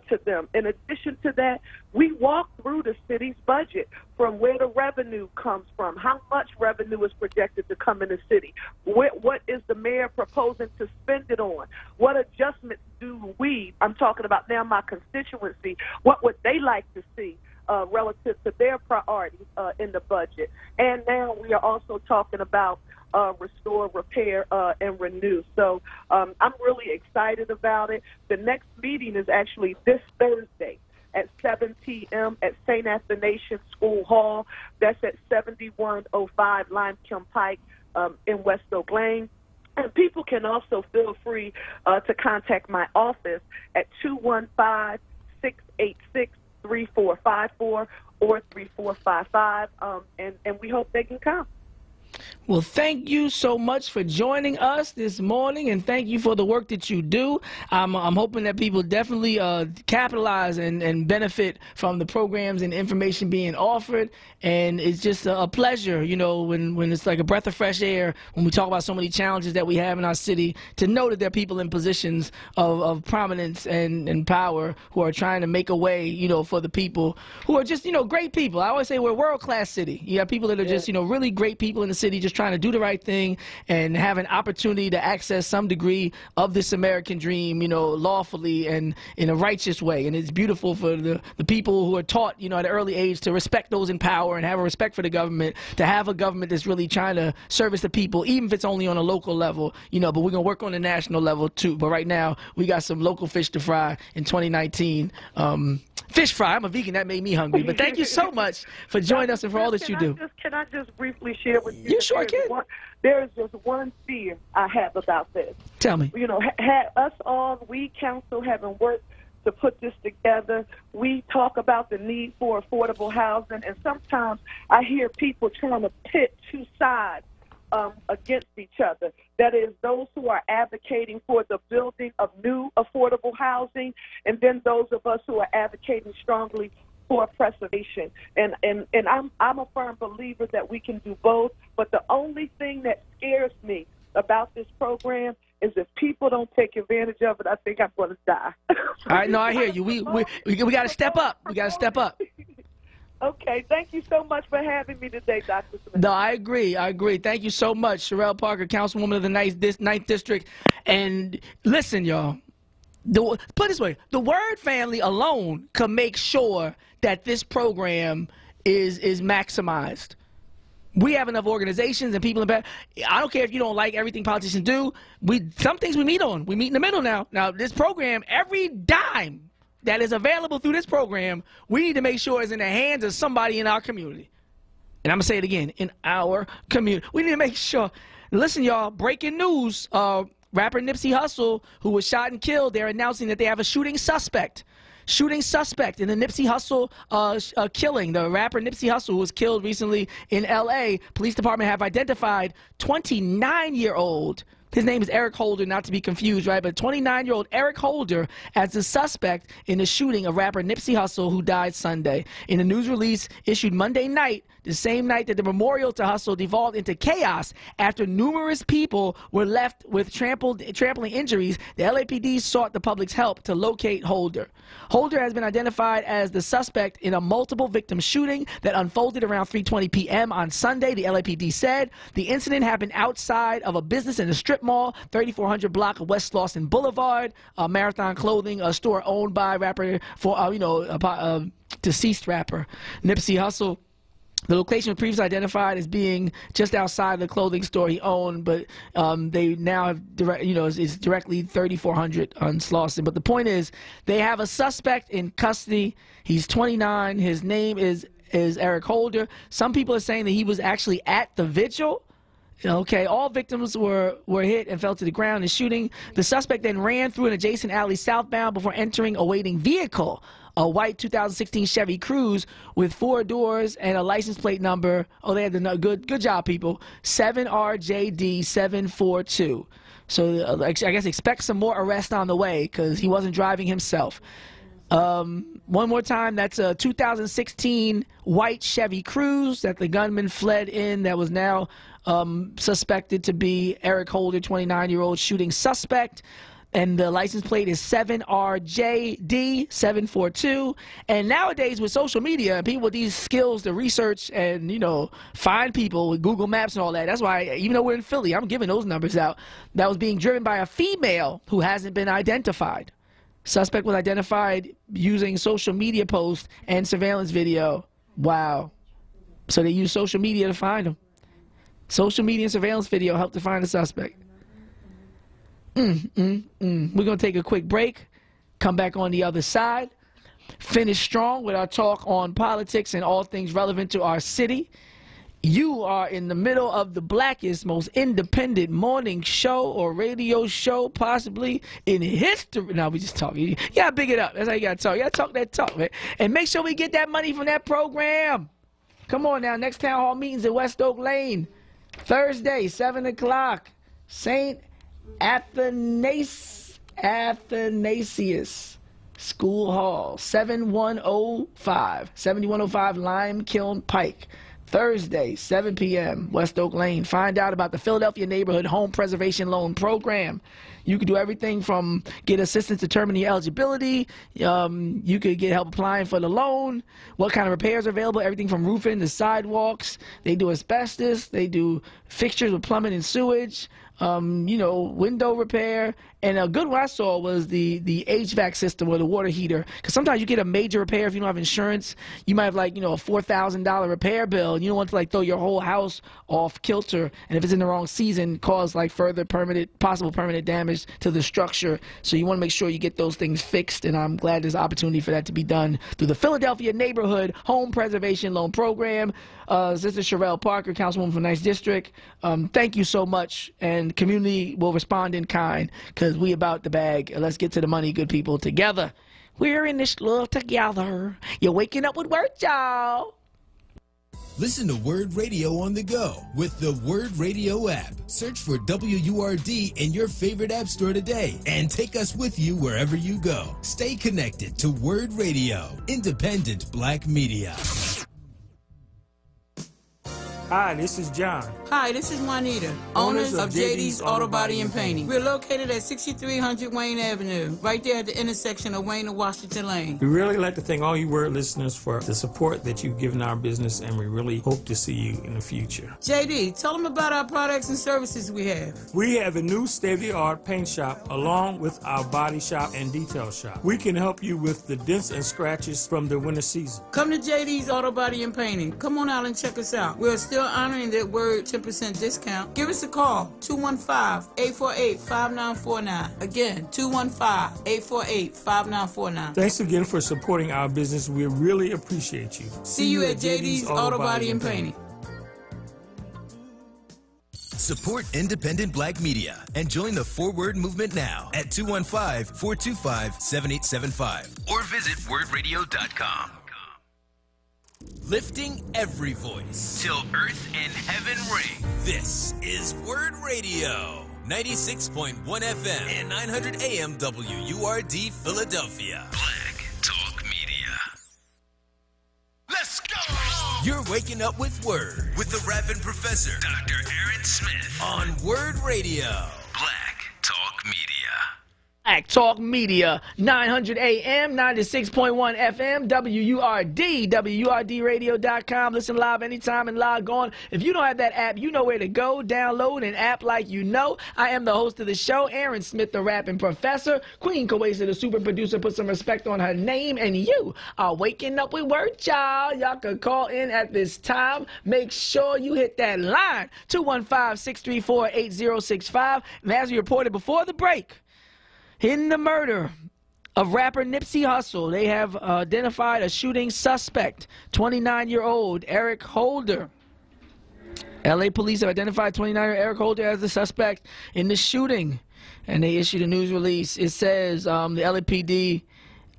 to them. In addition to that, we walk through the city's budget from where the revenue comes from, how much revenue is projected to come in the city, what is the mayor proposing to spend it on, what adjustments do I'm talking about now my constituency, what would they like to see relative to their priorities in the budget. And now we are also talking about restore, repair, and renew. So I'm really excited about it. The next meeting is actually this Thursday at 7 p.m. at St. Athanasius School Hall. That's at 7105 Limekiln Pike in West Oak Lane. And people can also feel free to contact my office at 215-686-3454 or 3455, and we hope they can come.
Well, thank you so much for joining us this morning, and thank you for the work that you do. I'm hoping that people definitely capitalize and benefit from the programs and information being offered. And it's just a pleasure, you know, when it's like a breath of fresh air when we talk about so many challenges that we have in our city, to know that there are people in positions of prominence and power who are trying to make a way, you know, for the people who are just, you know, great people. I always say we're a world-class city. You have people that are just, you know, really great people in the city, just trying to do the right thing and have an opportunity to access some degree of this American dream, you know, lawfully and in a righteous way. And it's beautiful for the people who are taught, you know, at an early age to respect those in power and have a respect for the government, to have a government that's really trying to service the people, even if it's only on a local level, you know, but we're going to work on the national level too. But right now, we got some local fish to fry in 2019. Fish fry, I'm a vegan, that made me hungry. But thank you so much for joining us and for all that you do.
Can I just briefly share with you?
You sure can.
There is just one fear I have about this.
Tell me.
You know, us all, we council having worked to put this together, we talk about the need for affordable housing, and sometimes I hear people trying to pit two sides against each other. That is, those who are advocating for the building of new affordable housing, and then those of us who are advocating strongly for preservation. And I'm a firm believer that we can do both, but the only thing that scares me about this program is if people don't take advantage of it, I think I'm going to die.
All right, no, I hear you. We got to step up. We got to step up.
Okay, thank you so much for having me today, Dr. Smith.
No, I agree. Thank you so much, Sherelle Parker, Councilwoman of the 9th District. And listen, y'all, put it this way, the Word family alone can make sure that this program is maximized. We have enough organizations and people in bed. I don't care if you don't like everything politicians do. Some things we meet on. We meet in the middle now. Now, this program, every dime that is available through this program, we need to make sure is in the hands of somebody in our community. And I'm going to say it again, in our community. We need to make sure. Listen, y'all, breaking news. rapper Nipsey Hussle, who was shot and killed, they're announcing that they have a shooting suspect in the Nipsey Hussle killing. The rapper Nipsey Hussle, who was killed recently in L.A., police department have identified 29-year-old. His name is Eric Holder, not to be confused, right? But 29-year-old Eric Holder as the suspect in the shooting of rapper Nipsey Hussle, who died Sunday. In a news release issued Monday night, the same night that the memorial to Hussle devolved into chaos after numerous people were left with trampling injuries, the LAPD sought the public's help to locate Holder. Holder has been identified as the suspect in a multiple victim shooting that unfolded around 3:20 p.m. on Sunday, the LAPD said. The incident happened outside of a business in a strip mall, 3400 block of West Slauson Boulevard, a Marathon Clothing, a store owned by rapper, deceased rapper Nipsey Hussle. The location was previously identified as being just outside the clothing store he owned, but they now have it's directly 3400 on Slauson. But the point is, they have a suspect in custody. He's 29. His name is Eric Holder. Some people are saying that he was actually at the vigil. Okay, all victims were hit and fell to the ground in shooting. The suspect then ran through an adjacent alley southbound before entering a waiting vehicle, a white 2016 Chevy Cruze with 4 doors and a license plate number. Oh, they had the good job, people. 7RJD742. So I guess expect some more arrests on the way because he wasn't driving himself. One more time, that's a 2016 white Chevy Cruze that the gunman fled in that was now suspected to be Eric Holder, 29-year-old shooting suspect. And the license plate is 7RJD742. And nowadays with social media and people with these skills to research and, find people with Google Maps and all that, that's why, even though we're in Philly, I'm giving those numbers out, that was being driven by a female who hasn't been identified. Suspect was identified using social media posts and surveillance video. Wow. So they used social media to find him. Social media and surveillance video helped to find the suspect. We're going to take a quick break, come back on the other side, finish strong with our talk on politics and all things relevant to our city. You are in the middle of the blackest, most independent morning show or radio show possibly in history. No, we just talking. You got to big it up. That's how you got to talk. You got to talk that talk, man. And make sure we get that money from that program. Come on now. Next town hall meetings at West Oak Lane. Thursday, 7 o'clock. St. Athanasius School Hall, 7105 Lime Kiln Pike. Thursday, 7 p.m., West Oak Lane. Find out about the Philadelphia Neighborhood Home Preservation Loan Program. You can do everything from get assistance determining your eligibility. You could get help applying for the loan. What kind of repairs are available? Everything from roofing to sidewalks. They do asbestos. They do fixtures with plumbing and sewage. Window repair. And a good one I saw was the HVAC system or the water heater. Because sometimes you get a major repair if you don't have insurance. You might have a $4,000 repair bill. And you don't want to throw your whole house off kilter. And if it's in the wrong season, cause further possible permanent damage to the structure. So you want to make sure you get those things fixed. And I'm glad there's opportunity for that to be done through the Philadelphia Neighborhood Home Preservation Loan Program. Sister Sherelle Parker, Councilwoman from 9th District. Thank you so much. And community will respond in kind because we about the bag. Let's get to the money, good people, together. We're in this love together. You're waking up with word, y'all.
Listen to Word Radio on the go with the Word Radio app. Search for WURD in your favorite app store today and take us with you wherever you go. Stay connected to Word Radio, independent black media.
Hi, this is John.
Hi, this is Juanita, owners of JD's Auto Body and Painting. We're located at 6300 Wayne Avenue, right there at the intersection of Wayne and Washington Lane.
We really like to thank all you Word listeners for the support that you've given our business, and we really hope to see you in the future.
JD, tell them about our products and services we have.
We have a new state-of-the-art paint shop along with our body shop and detail shop. We can help you with the dents and scratches from the winter season.
Come to JD's Auto Body and Painting. Come on out and check us out. We're still honoring that Word 10% discount. Give us a call, 215-848-5949. Again, 215-848-5949.
Thanks again for supporting our business. We really appreciate you.
See you at JD's Auto Body and Painting.
Support independent black media and join the 4Word movement now at 215-425-7875 or visit wordradio.com. Lifting every voice till earth and heaven ring. This is Word Radio, 96.1 FM and 900 AM WURD Philadelphia. Black Talk Media. Let's go! You're waking up with Word with the rapping professor, Dr. Aaron Smith, on Word Radio. Black Talk Media.
Black Talk Media, 900 AM, 96.1 FM, WURD, WURDradio.com. Listen live anytime and log on. If you don't have that app, you know where to go. Download an app like you know. I am the host of the show, Aaron Smith, the rapping professor. Queen Kawesa, the super producer, put some respect on her name. And you are waking up with Word, y'all. Y'all can call in at this time. Make sure you hit that line, 215-634-8065. And as we reported before the break, in the murder of rapper Nipsey Hussle, they have identified a shooting suspect, 29-year-old Eric Holder. LA police have identified 29-year-old Eric Holder as the suspect in the shooting, and they issued a news release. It says the LAPD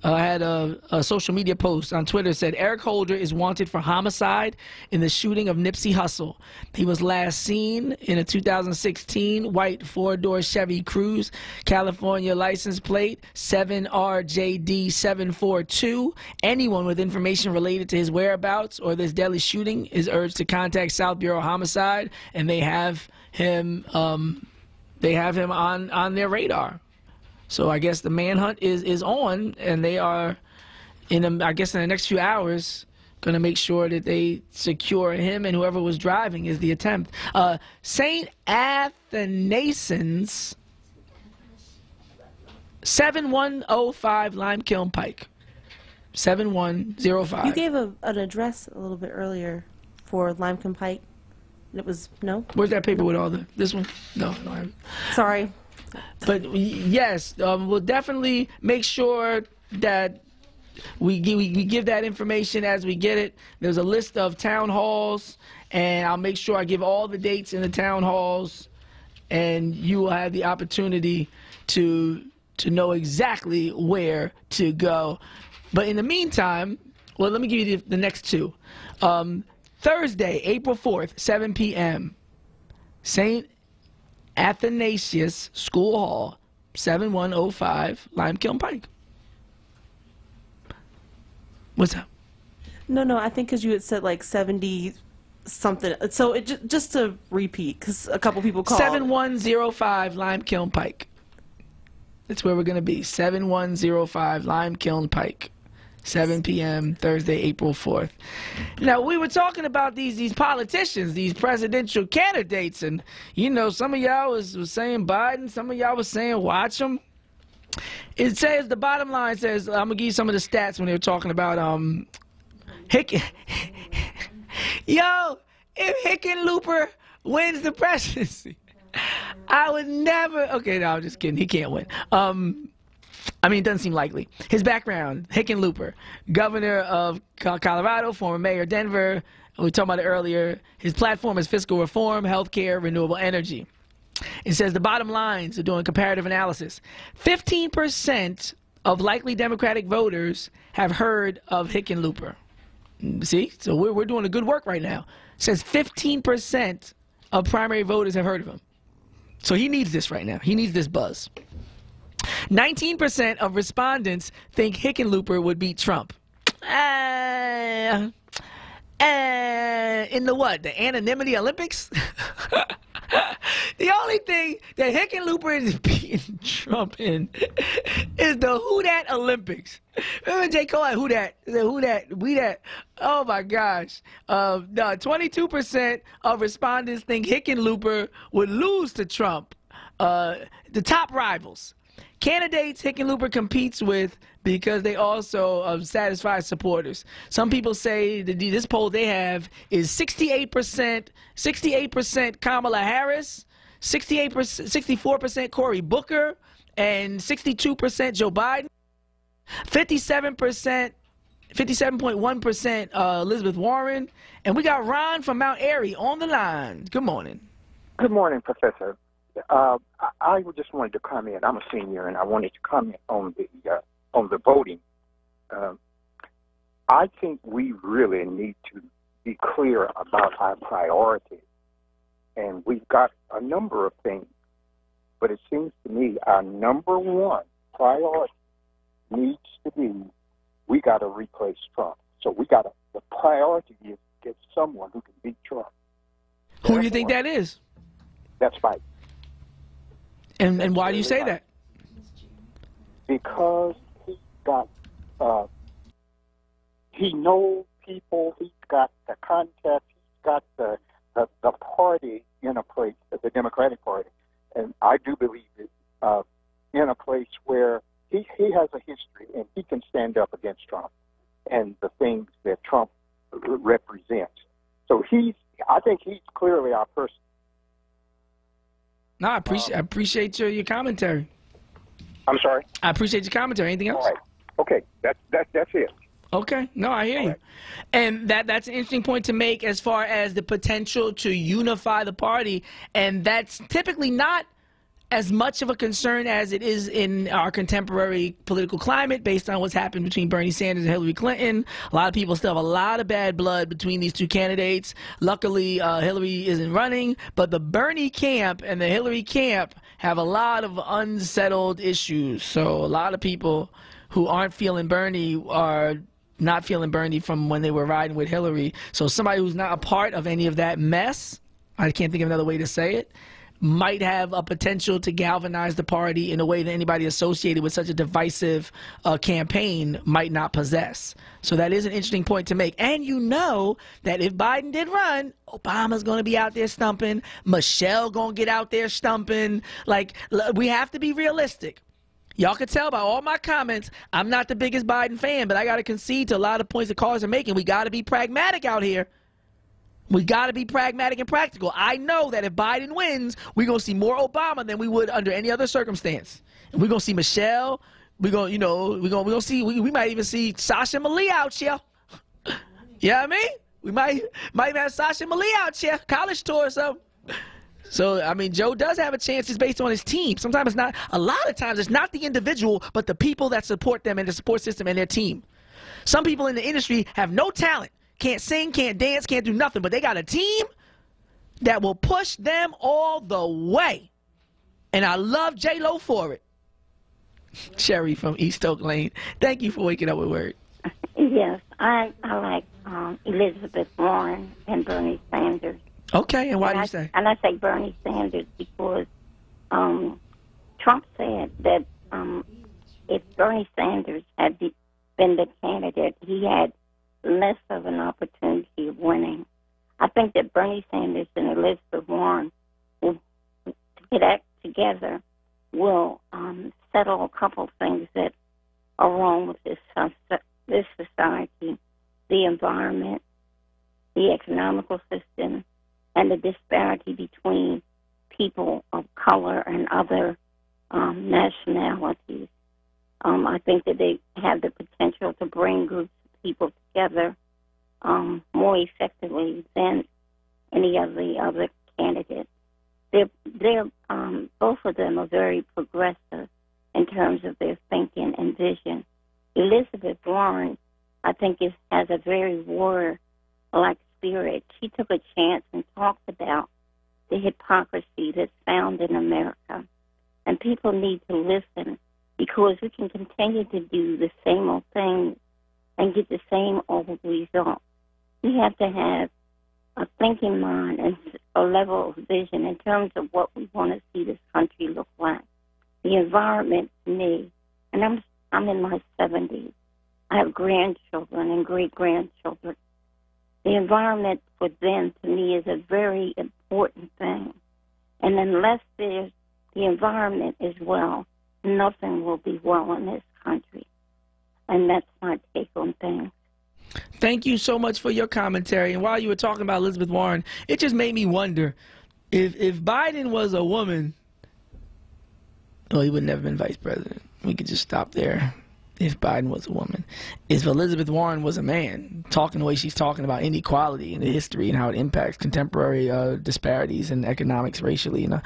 had a social media post on Twitter said Eric Holder is wanted for homicide in the shooting of Nipsey Hussle. He was last seen in a 2016 white four-door Chevy Cruze, California license plate 7RJD742. Anyone with information related to his whereabouts or this deadly shooting is urged to contact South Bureau Homicide, and they have him on their radar. So I guess the manhunt is on, and they are, in the next few hours, going to make sure that they secure him and whoever was driving is the attempt. St. Athanasians, 7105 Lime Kiln Pike. 7105.
You gave an address a little bit earlier for Lime Kiln Pike. It was, no?
Where's that paper with all this one? No.
Sorry.
But yes, we'll definitely make sure that we give that information as we get it. There's a list of town halls, and I'll make sure I give all the dates in the town halls, and you will have the opportunity to know exactly where to go. But in the meantime, well, let me give you the next two. Thursday, April 4th, 7 p.m., St. Athanasius School Hall, 7105 Lime Kiln Pike. What's up?
No, I think because you had said like 70 something. So it just to repeat, because a couple people called.
7105 Lime Kiln Pike. That's where we're going to be. 7105 Lime Kiln Pike. 7 p.m. Thursday, April 4th. Now, we were talking about these politicians, these presidential candidates, and, you know, some of y'all was saying Biden, some of y'all was saying watch him. It says, the bottom line says, I'm going to give you some of the stats when they were talking about Yo, if Hickenlooper wins the presidency, I would never, okay, no, I'm just kidding, he can't win. It doesn't seem likely. His background, Hickenlooper, governor of Colorado, former mayor of Denver. We talked about it earlier. His platform is fiscal reform, healthcare, renewable energy. It says the bottom lines are doing comparative analysis. 15% of likely Democratic voters have heard of Hickenlooper. See? So we're doing a good work right now. It says 15% of primary voters have heard of him. So he needs this right now. He needs this buzz. 19% of respondents think Hickenlooper would beat Trump. In the what? The anonymity Olympics? The only thing that Hickenlooper is beating Trump in is the Who Dat Olympics. Remember J. Cole at Who Dat? Who Dat? We Dat? Oh my gosh. 22% of respondents think Hickenlooper would lose to Trump. The top rivals. Candidates Hickenlooper competes with because they also satisfy supporters. Some people say that this poll they have is 68% Kamala Harris, 64% Cory Booker, and 62% Joe Biden, 57.1% Elizabeth Warren, and we got Ron from Mount Airy on the line. Good morning.
Good morning, Professor. I just wanted to comment. I'm a senior, and I wanted to comment on the voting. I think we really need to be clear about our priorities, and we've got a number of things. But it seems to me our number one priority needs to be we got to replace Trump. So the priority is to get someone who can beat Trump.
Who do you think that is?
That's Biden.
And why do you say that?
Because he's got, he knows people, he's got the contacts, he's got the party in a place, the Democratic Party, and I do believe it, in a place where he has a history and he can stand up against Trump and the things that Trump represents. So I think he's clearly our person.
No, I appreciate your commentary.
I'm sorry?
I appreciate your commentary. Anything else?
All right. Okay, that's it.
Okay. No, I hear you. And that's an interesting point to make as far as the potential to unify the party. And that's typically not as much of a concern as it is in our contemporary political climate based on what's happened between Bernie Sanders and Hillary Clinton. A lot of people still have a lot of bad blood between these two candidates. Luckily, Hillary isn't running, but the Bernie camp and the Hillary camp have a lot of unsettled issues. So a lot of people who aren't feeling Bernie are not feeling Bernie from when they were riding with Hillary. So somebody who's not a part of any of that mess, I can't think of another way to say it, might have a potential to galvanize the party in a way that anybody associated with such a divisive campaign might not possess. So that is an interesting point to make. And you know that if Biden did run, Obama's going to be out there stumping. Michelle going to get out there stumping. Like, we have to be realistic. Y'all can tell by all my comments, I'm not the biggest Biden fan, but I got to concede to a lot of points the callers are making. We got to be pragmatic out here. We got to be pragmatic and practical. I know that if Biden wins, we're going to see more Obama than we would under any other circumstance. And we're going to see Michelle. We're going to, you know, we're going to see, we might even see Sasha Malia out here. You know what I mean? We might even have Sasha Malia out here, college tour or something. So, I mean, Joe does have a chance just based on his team. Sometimes it's not, a lot of times it's not the individual, but the people that support them and the support system and their team. Some people in the industry have no talent. Can't sing, can't dance, can't do nothing, but they got a team that will push them all the way. And I love J-Lo for it. Sherry from East Oak Lane, thank you for waking up with Word.
Yes, I like Elizabeth Warren and Bernie Sanders.
Okay, and why do you say?
And I say Bernie Sanders because Trump said that if Bernie Sanders had been the candidate, he had less of an opportunity of winning. I think that Bernie Sanders and Elizabeth Warren will get together, will settle a couple things that are wrong with this society, the environment, the economical system, and the disparity between people of color and other nationalities. I think that they have the potential to bring groups of people together more effectively than any of the other candidates. They're both of them are very progressive in terms of their thinking and vision. Elizabeth Warren, I think, has a very war-like spirit. She took a chance and talked about the hypocrisy that's found in America. And people need to listen because we can continue to do the same old thing and get the same old result. We have to have a thinking mind and a level of vision in terms of what we want to see this country look like. The environment to me, and I'm in my 70s. I have grandchildren and great-grandchildren. The environment for them, to me, is a very important thing. And unless the environment is well, nothing will be well in this country. And that's my take on things.
Thank you so much for your commentary. And while you were talking about Elizabeth Warren, it just made me wonder, if Biden was a woman, well, he would never have been vice president. We could just stop there. if Biden was a woman. If Elizabeth Warren was a man, talking the way she's talking about inequality and the history and how it impacts contemporary disparities in economics, racially. You know,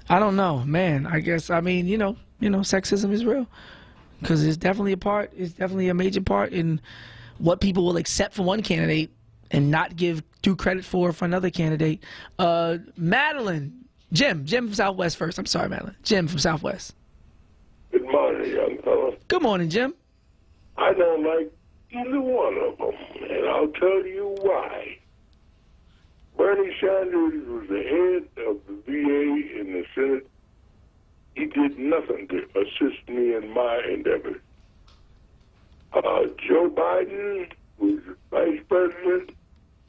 I don't know, man. I guess, I mean, you know, sexism is real because it's definitely a major part in what people will accept from one candidate and not give due credit for another candidate. Madeline, Jim from Southwest first. I'm sorry, Madeline. Jim from Southwest.
Good morning, young fella.
Good morning, Jim.
I don't like either one of them, and I'll tell you why. Bernie Sanders was the head of the VA in the Senate. He did nothing to assist me in my endeavors. Joe Biden was vice president.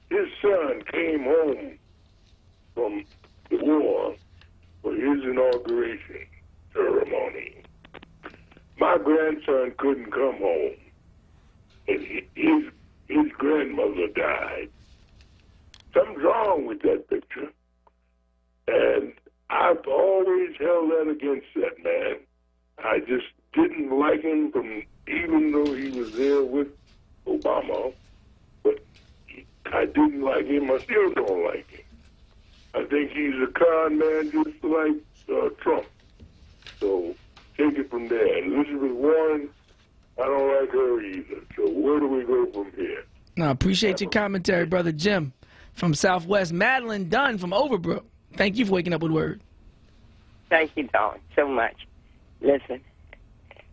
His son came home from the war for his inauguration ceremony. My grandson couldn't come home, and his grandmother died. Something's wrong with that picture, and I've always held that against that man. I just didn't like him even though he was there with Obama, but I didn't like him. I still don't like him. I think he's a con man just like Trump. So take it from there. Elizabeth Warren, I don't like her either. So where do we go from here?
No, I appreciate your commentary, Brother Jim from Southwest. Madeline Dunn from Overbrook. Thank you for waking up with Word.
Thank you, Dawn, so much. Listen,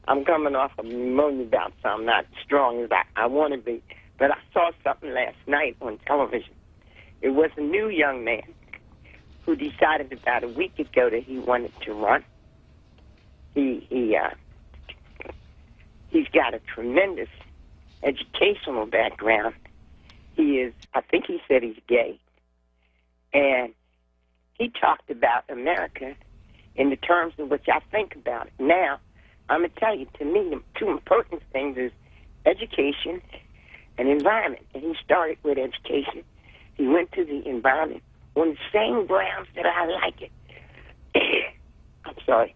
I'm coming off a pneumonia bout, so I'm not strong as I want to be. But I saw something last night on television. It was a new young man who decided about a week ago that he wanted to run. He's got a tremendous educational background. I think he said he's gay. And he talked about America in the terms in which I think about it. Now, I'm going to tell you, to me, the two important things is education and environment. And he started with education. He went to the environment on the same grounds that I like it. I'm sorry.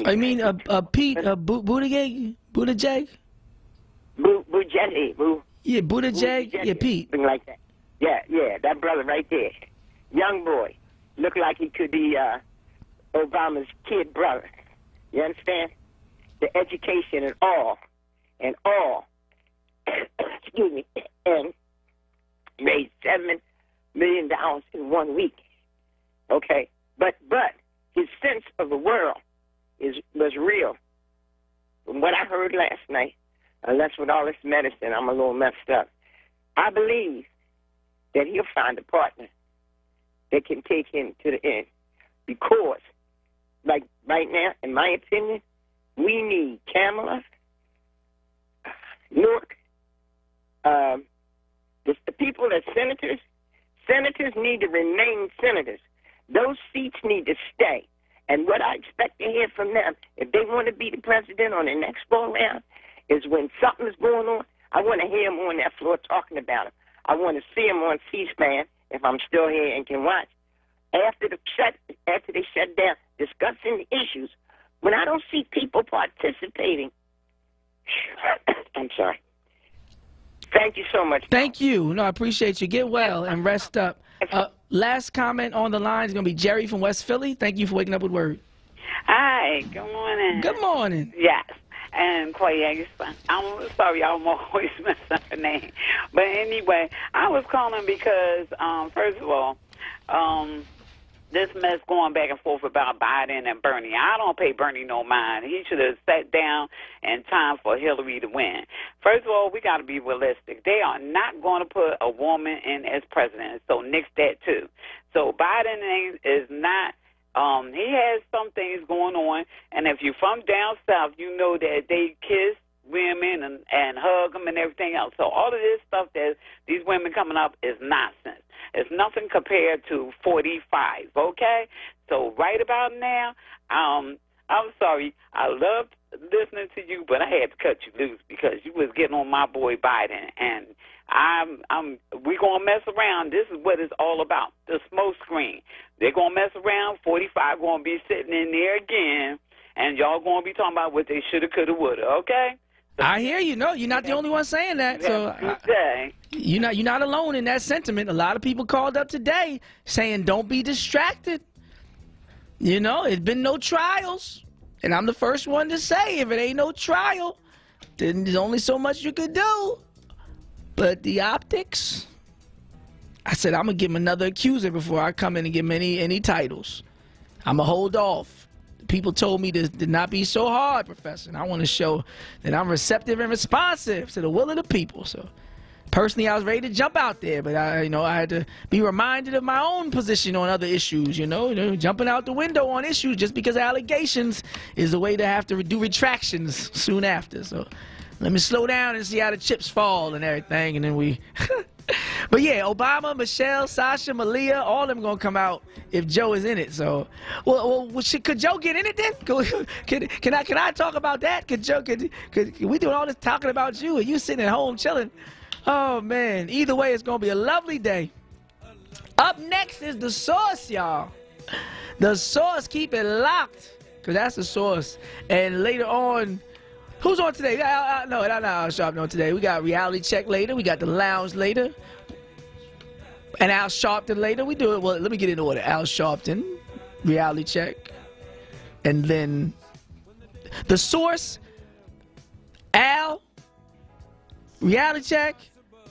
I mean, Pete, Buttigieg? Buttigieg?
Buttigieg.
Yeah, Buttigieg. Yeah, Pete.
Something like that. Yeah, that brother right there. Young boy. Looked like he could be Obama's kid brother. You understand? The education and all, excuse me, and raised $7 million in 1 week. Okay? But his sense of the world was real. From what I heard last night, unless with all this medicine, I'm a little messed up. I believe that he'll find a partner that can take him to the end. Because, like right now, in my opinion, we need Kamala, Newark, the people that senators need to remain senators. Those seats need to stay. And what I expect to hear from them, if they want to be the president on the next go around, is when something is going on, I want to hear them on that floor talking about it. I want to see them on C-SPAN, if I'm still here and can watch, after they shut down, discussing the issues. When I don't see people participating, I'm sorry. Thank you so much.
Thank you. No, I appreciate you. Get well and rest up. Last comment on the line is going to be Jerry from West Philly. Thank you for waking up with Word.
Hi, good morning.
Good morning.
Yes. And Koye, I'm sorry, I'm always mess up her name. But anyway, I was calling because, first of all, this mess going back and forth about Biden and Bernie. I don't pay Bernie no mind. He should have sat down in time for Hillary to win. First of all, we got to be realistic. They are not going to put a woman in as president, so nix that too. So Biden is not, he has some things going on, and if you're from down south, you know that they kiss women and hug them and everything else. So all of this stuff that these women coming up is nonsense. It's nothing compared to 45, okay? So right about now, I'm sorry. I loved listening to you, but I had to cut you loose because you was getting on my boy Biden, and we're going to mess around. This is what it's all about, the smoke screen. They're going to mess around. 45 going to be sitting in there again, and y'all going to be talking about what they shoulda, coulda, woulda, okay?
I hear you. No, you're not the only one saying that. So you're not alone in that sentiment. A lot of people called up today saying don't be distracted. You know, it's been no trials. And I'm the first one to say if it ain't no trial, then there's only so much you could do. But the optics, I said I'm going to give him another accuser before I come in and give him any titles. I'm going to hold off. People told me to not be so hard, Professor. And I want to show that I'm receptive and responsive to the will of the people. So, personally, I was ready to jump out there, but I had to be reminded of my own position on other issues. Jumping out the window on issues just because of allegations is a way to have to do retractions soon after. So, let me slow down and see how the chips fall and everything, and then we. But yeah, Obama, Michelle, Sasha, Malia, all of them gonna come out if Joe is in it. So, could Joe get in it then? Can I talk about that? Could we doing all this talking about you and you sitting at home chilling? Oh man, either way, it's gonna be a lovely day. Up next is The Source, y'all. The Source, keep it locked, cause that's The Source. And later on. Who's on today? No, Al Sharpton on today. We got Reality Check later. We got The Lounge later. And Al Sharpton later. We do it. Well, let me get into order. Al Sharpton, Reality Check. And then The Source, Al, Reality Check,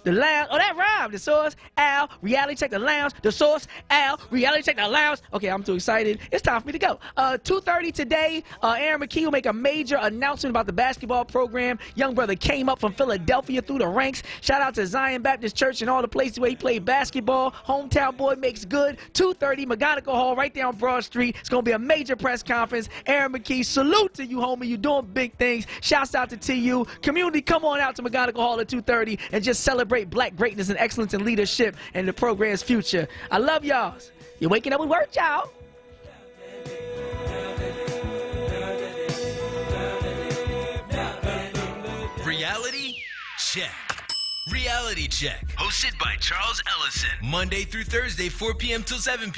The Lounge. Oh, that rhymed. The Source, Al, Reality Check, The Lounge. The Source, Al, Reality Check, The Lounge. Okay, I'm too excited. It's time for me to go. 2:30 today, Aaron McKee will make a major announcement about the basketball program. Young brother came up from Philadelphia through the ranks. Shout out to Zion Baptist Church and all the places where he played basketball. Hometown boy makes good. 2:30, McGonigal Hall right there on Broad Street. It's going to be a major press conference. Aaron McKee, salute to you, homie. You're doing big things. Shouts out to TU. Community, come on out to McGonigal Hall at 2:30 and just celebrate black greatness and excellence and leadership and the program's future. I love y'all. You're waking up with word, y'all.
Reality Check. Reality Check. Hosted by Charles Ellison. Monday through Thursday, 4 p.m. till 7 p.m.